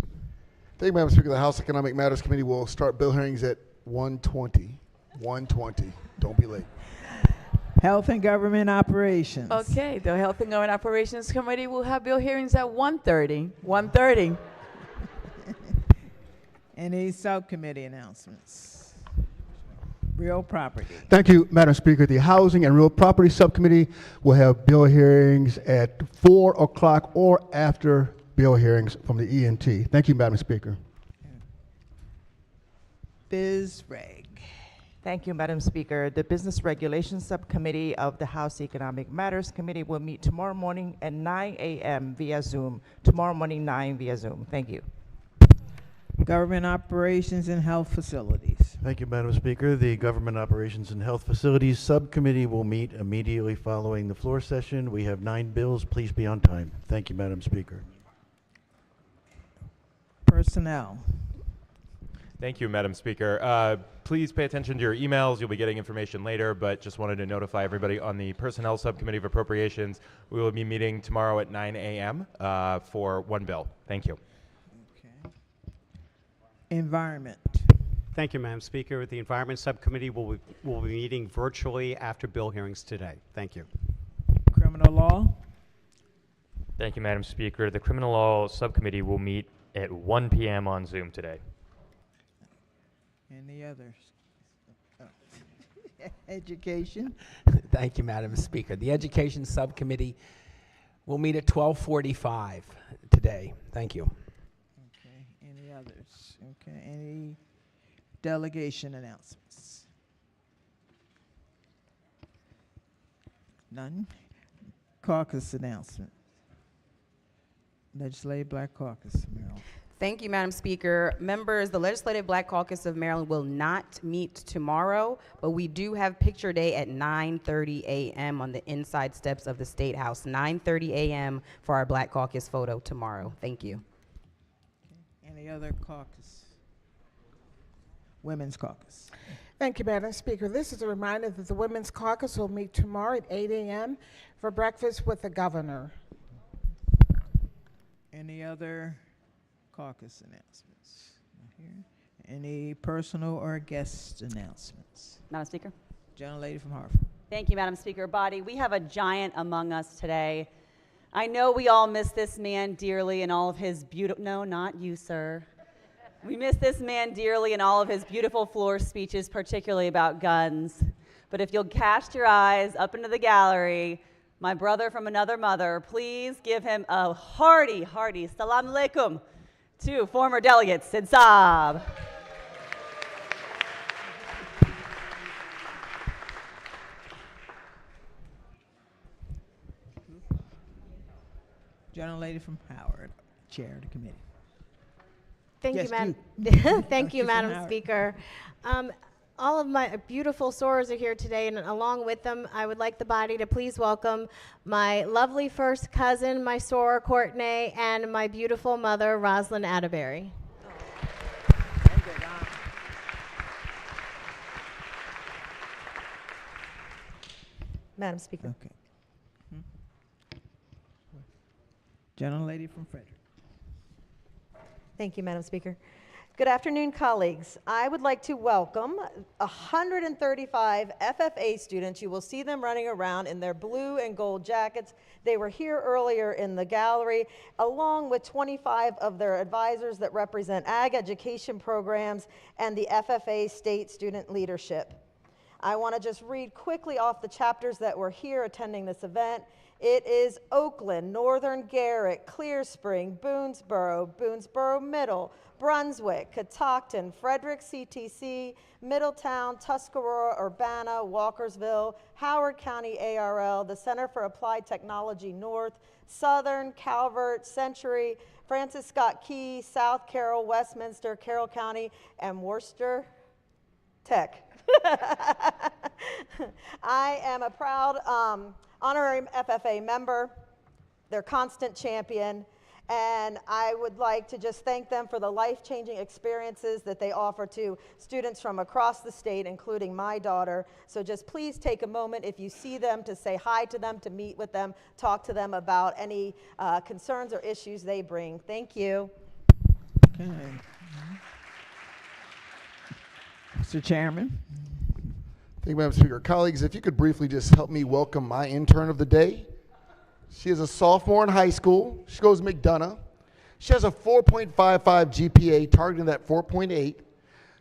Thank you, Madam Speaker. The House Economic Matters Committee will start bill hearings at 1:20. 1:20. Don't be late. Health and Government Operations. Okay, the Health and Government Operations Committee will have bill hearings at 1:30. 1:30. Any subcommittee announcements? Real property. Thank you, Madam Speaker. The Housing and Real Property Subcommittee will have bill hearings at 4 o'clock or after bill hearings from the ENT. Thank you, Madam Speaker. Biz Reg. Thank you, Madam Speaker. The Business Regulations Subcommittee of the House Economic Matters Committee will meet tomorrow morning at 9 a.m. via Zoom. Tomorrow morning, 9 via Zoom. Thank you. Government Operations and Health Facilities. Thank you, Madam Speaker. The Government Operations and Health Facilities Subcommittee will meet immediately following the floor session. We have 9 bills. Please be on time. Thank you, Madam Speaker. Personnel. Thank you, Madam Speaker. Please pay attention to your emails. You'll be getting information later, but just wanted to notify everybody on the Personnel Subcommittee of Appropriations. We will be meeting tomorrow at 9 a.m. For one bill. Thank you. Environment. Thank you, Madam Speaker. The Environment Subcommittee will be meeting virtually after bill hearings today. Thank you. Criminal Law. Thank you, Madam Speaker. The Criminal Law Subcommittee will meet at 1 p.m. on Zoom today. Any others? Oh. Education. Thank you, Madam Speaker. The Education Subcommittee will meet at 12:45 today. Thank you. Okay. Any others? Okay. Any delegation announcements? None. Caucus announcement. Legislative Black Caucus, Maryland. Thank you, Madam Speaker. Members, the Legislative Black Caucus of Maryland will not meet tomorrow, but we do have picture day at 9:30 a.m. on the inside steps of the State House. 9:30 a.m. for our Black Caucus photo tomorrow. Thank you. Any other caucus? Women's Caucus. Thank you, Madam Speaker. This is a reminder that the Women's Caucus will meet tomorrow at 8 a.m. for breakfast with the governor. Any other caucus announcements? Not here. Any personal or guest announcements? Madam Speaker. Gentlelady from Hartford. Thank you, Madam Speaker. Body, we have a giant among us today. I know we all miss this man dearly and all of his beautiful, no, not you, sir. We miss this man dearly and all of his beautiful floor speeches, particularly about guns. But if you'll cast your eyes up into the gallery, my brother from another mother, please give him a hearty, hearty salam alaikum to former delegate Sid Saab. Gentlelady from Howard, Chair of the committee. Thank Yes, you, Madam. you. Thank you, Mr. Madam Howard. Speaker. All of my beautiful sorors are here today, and along with them, I would like the body to please welcome my lovely first cousin, my soror Courtney, and my beautiful mother, Rosalind Atterbury. Madam Speaker. Okay. Gentlelady from Frederick. Thank you, Madam Speaker. Good afternoon, colleagues. I would like to welcome 135 FFA students. You will see them running around in their blue and gold jackets. They were here earlier in the gallery, along with 25 of their advisors that represent ag education programs and the FFA State Student Leadership. I want to just read quickly off the chapters that were here attending this event. It is Oakland, Northern Garrett, Clear Spring, Boonesboro Middle, Brunswick, Catoctin, Frederick CTC, Middletown, Tuscarora, Urbana, Walkersville, Howard County ARL, the Center for Applied Technology North, Southern, Calvert, Century, Francis Scott Key, South Carroll, Westminster, Carroll County, and Worcester Tech. I am a proud honorary FFA member, their constant champion, and I would like to just thank them for the life-changing experiences that they offer to students from across the state, including my daughter. So just please take a moment if you see them to say hi to them, to meet with them, talk to them about any concerns or issues they bring. Thank you. Okay. Mr. Chairman. Thank you, Madam Speaker. Colleagues, if you could briefly just help me welcome my intern of the day. She is a sophomore in high school. She goes to McDonough. She has a 4.55 GPA, targeting that 4.8.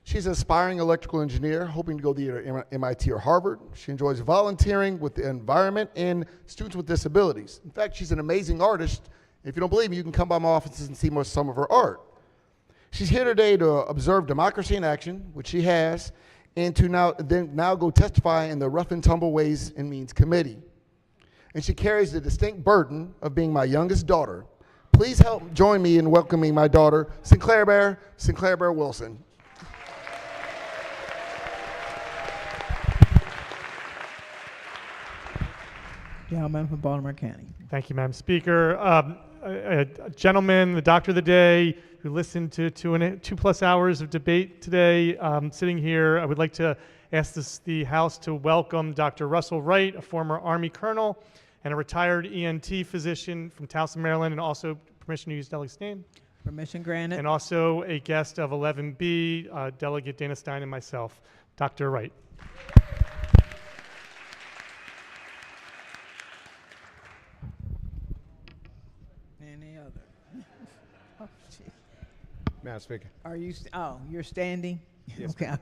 She's an aspiring electrical engineer, hoping to go to either MIT or Harvard. She enjoys volunteering with the environment and students with disabilities. In fact, she's an amazing artist. If you don't believe me, you can come by my offices and see some of her art. She's here today to observe democracy in action, which she has, and to now go testify in the Rough and Tumble Ways and Means Committee. And she carries the distinct burden of being my youngest daughter. Please help join me in welcoming my daughter, Sinclair Bear Wilson. Gentleman from Baltimore County. Thank you, Madam Speaker. A gentleman, the doctor of the day, who listened to 2+ hours of debate today, sitting here. I would like to ask the House to welcome Dr. Russell Wright, a former Army colonel and a retired ENT physician from Towson, Maryland, and also permission to use delegate's name. Permission granted. And also a guest of 11B, Delegate Dana Stein and myself, Dr. Wright. Any other? Oh, gee. Madam Speaker. Are you, you're standing? Yes, Okay,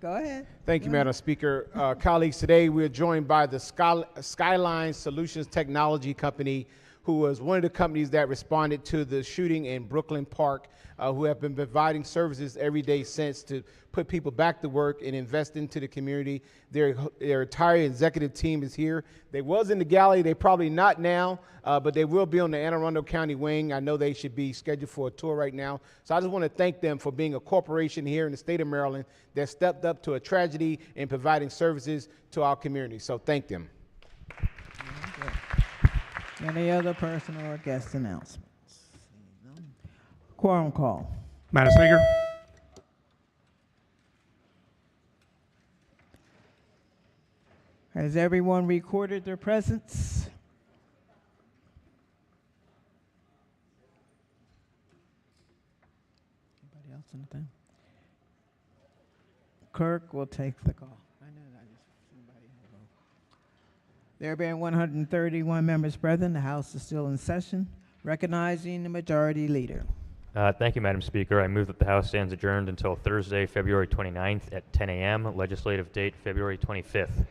go ahead. Thank you, Go ahead. Madam Speaker. Colleagues, today we're joined by the Skyline Solutions Technology Company, who was one of the companies that responded to the shooting in Brooklyn Park, who have been providing services every day since to put people back to work and invest into the community. Their entire executive team is here. They was in the gallery, they probably not now, but they will be on the Anne Arundel County wing. I know they should be scheduled for a tour right now. So I just want to thank them for being a corporation here in the state of Maryland that stepped up to a tragedy and providing services to our community. So thank them. Any other personal or guest announcements? Quorum call. Madam Speaker. Has everyone recorded their presence? Anybody else in the thing? Clerk will take the call. There being 131 members present, the House is still in session. Recognizing the majority leader. Thank you, Madam Speaker. I move that the House stands adjourned until Thursday, February 29th at 10 a.m., legislative date February 25th.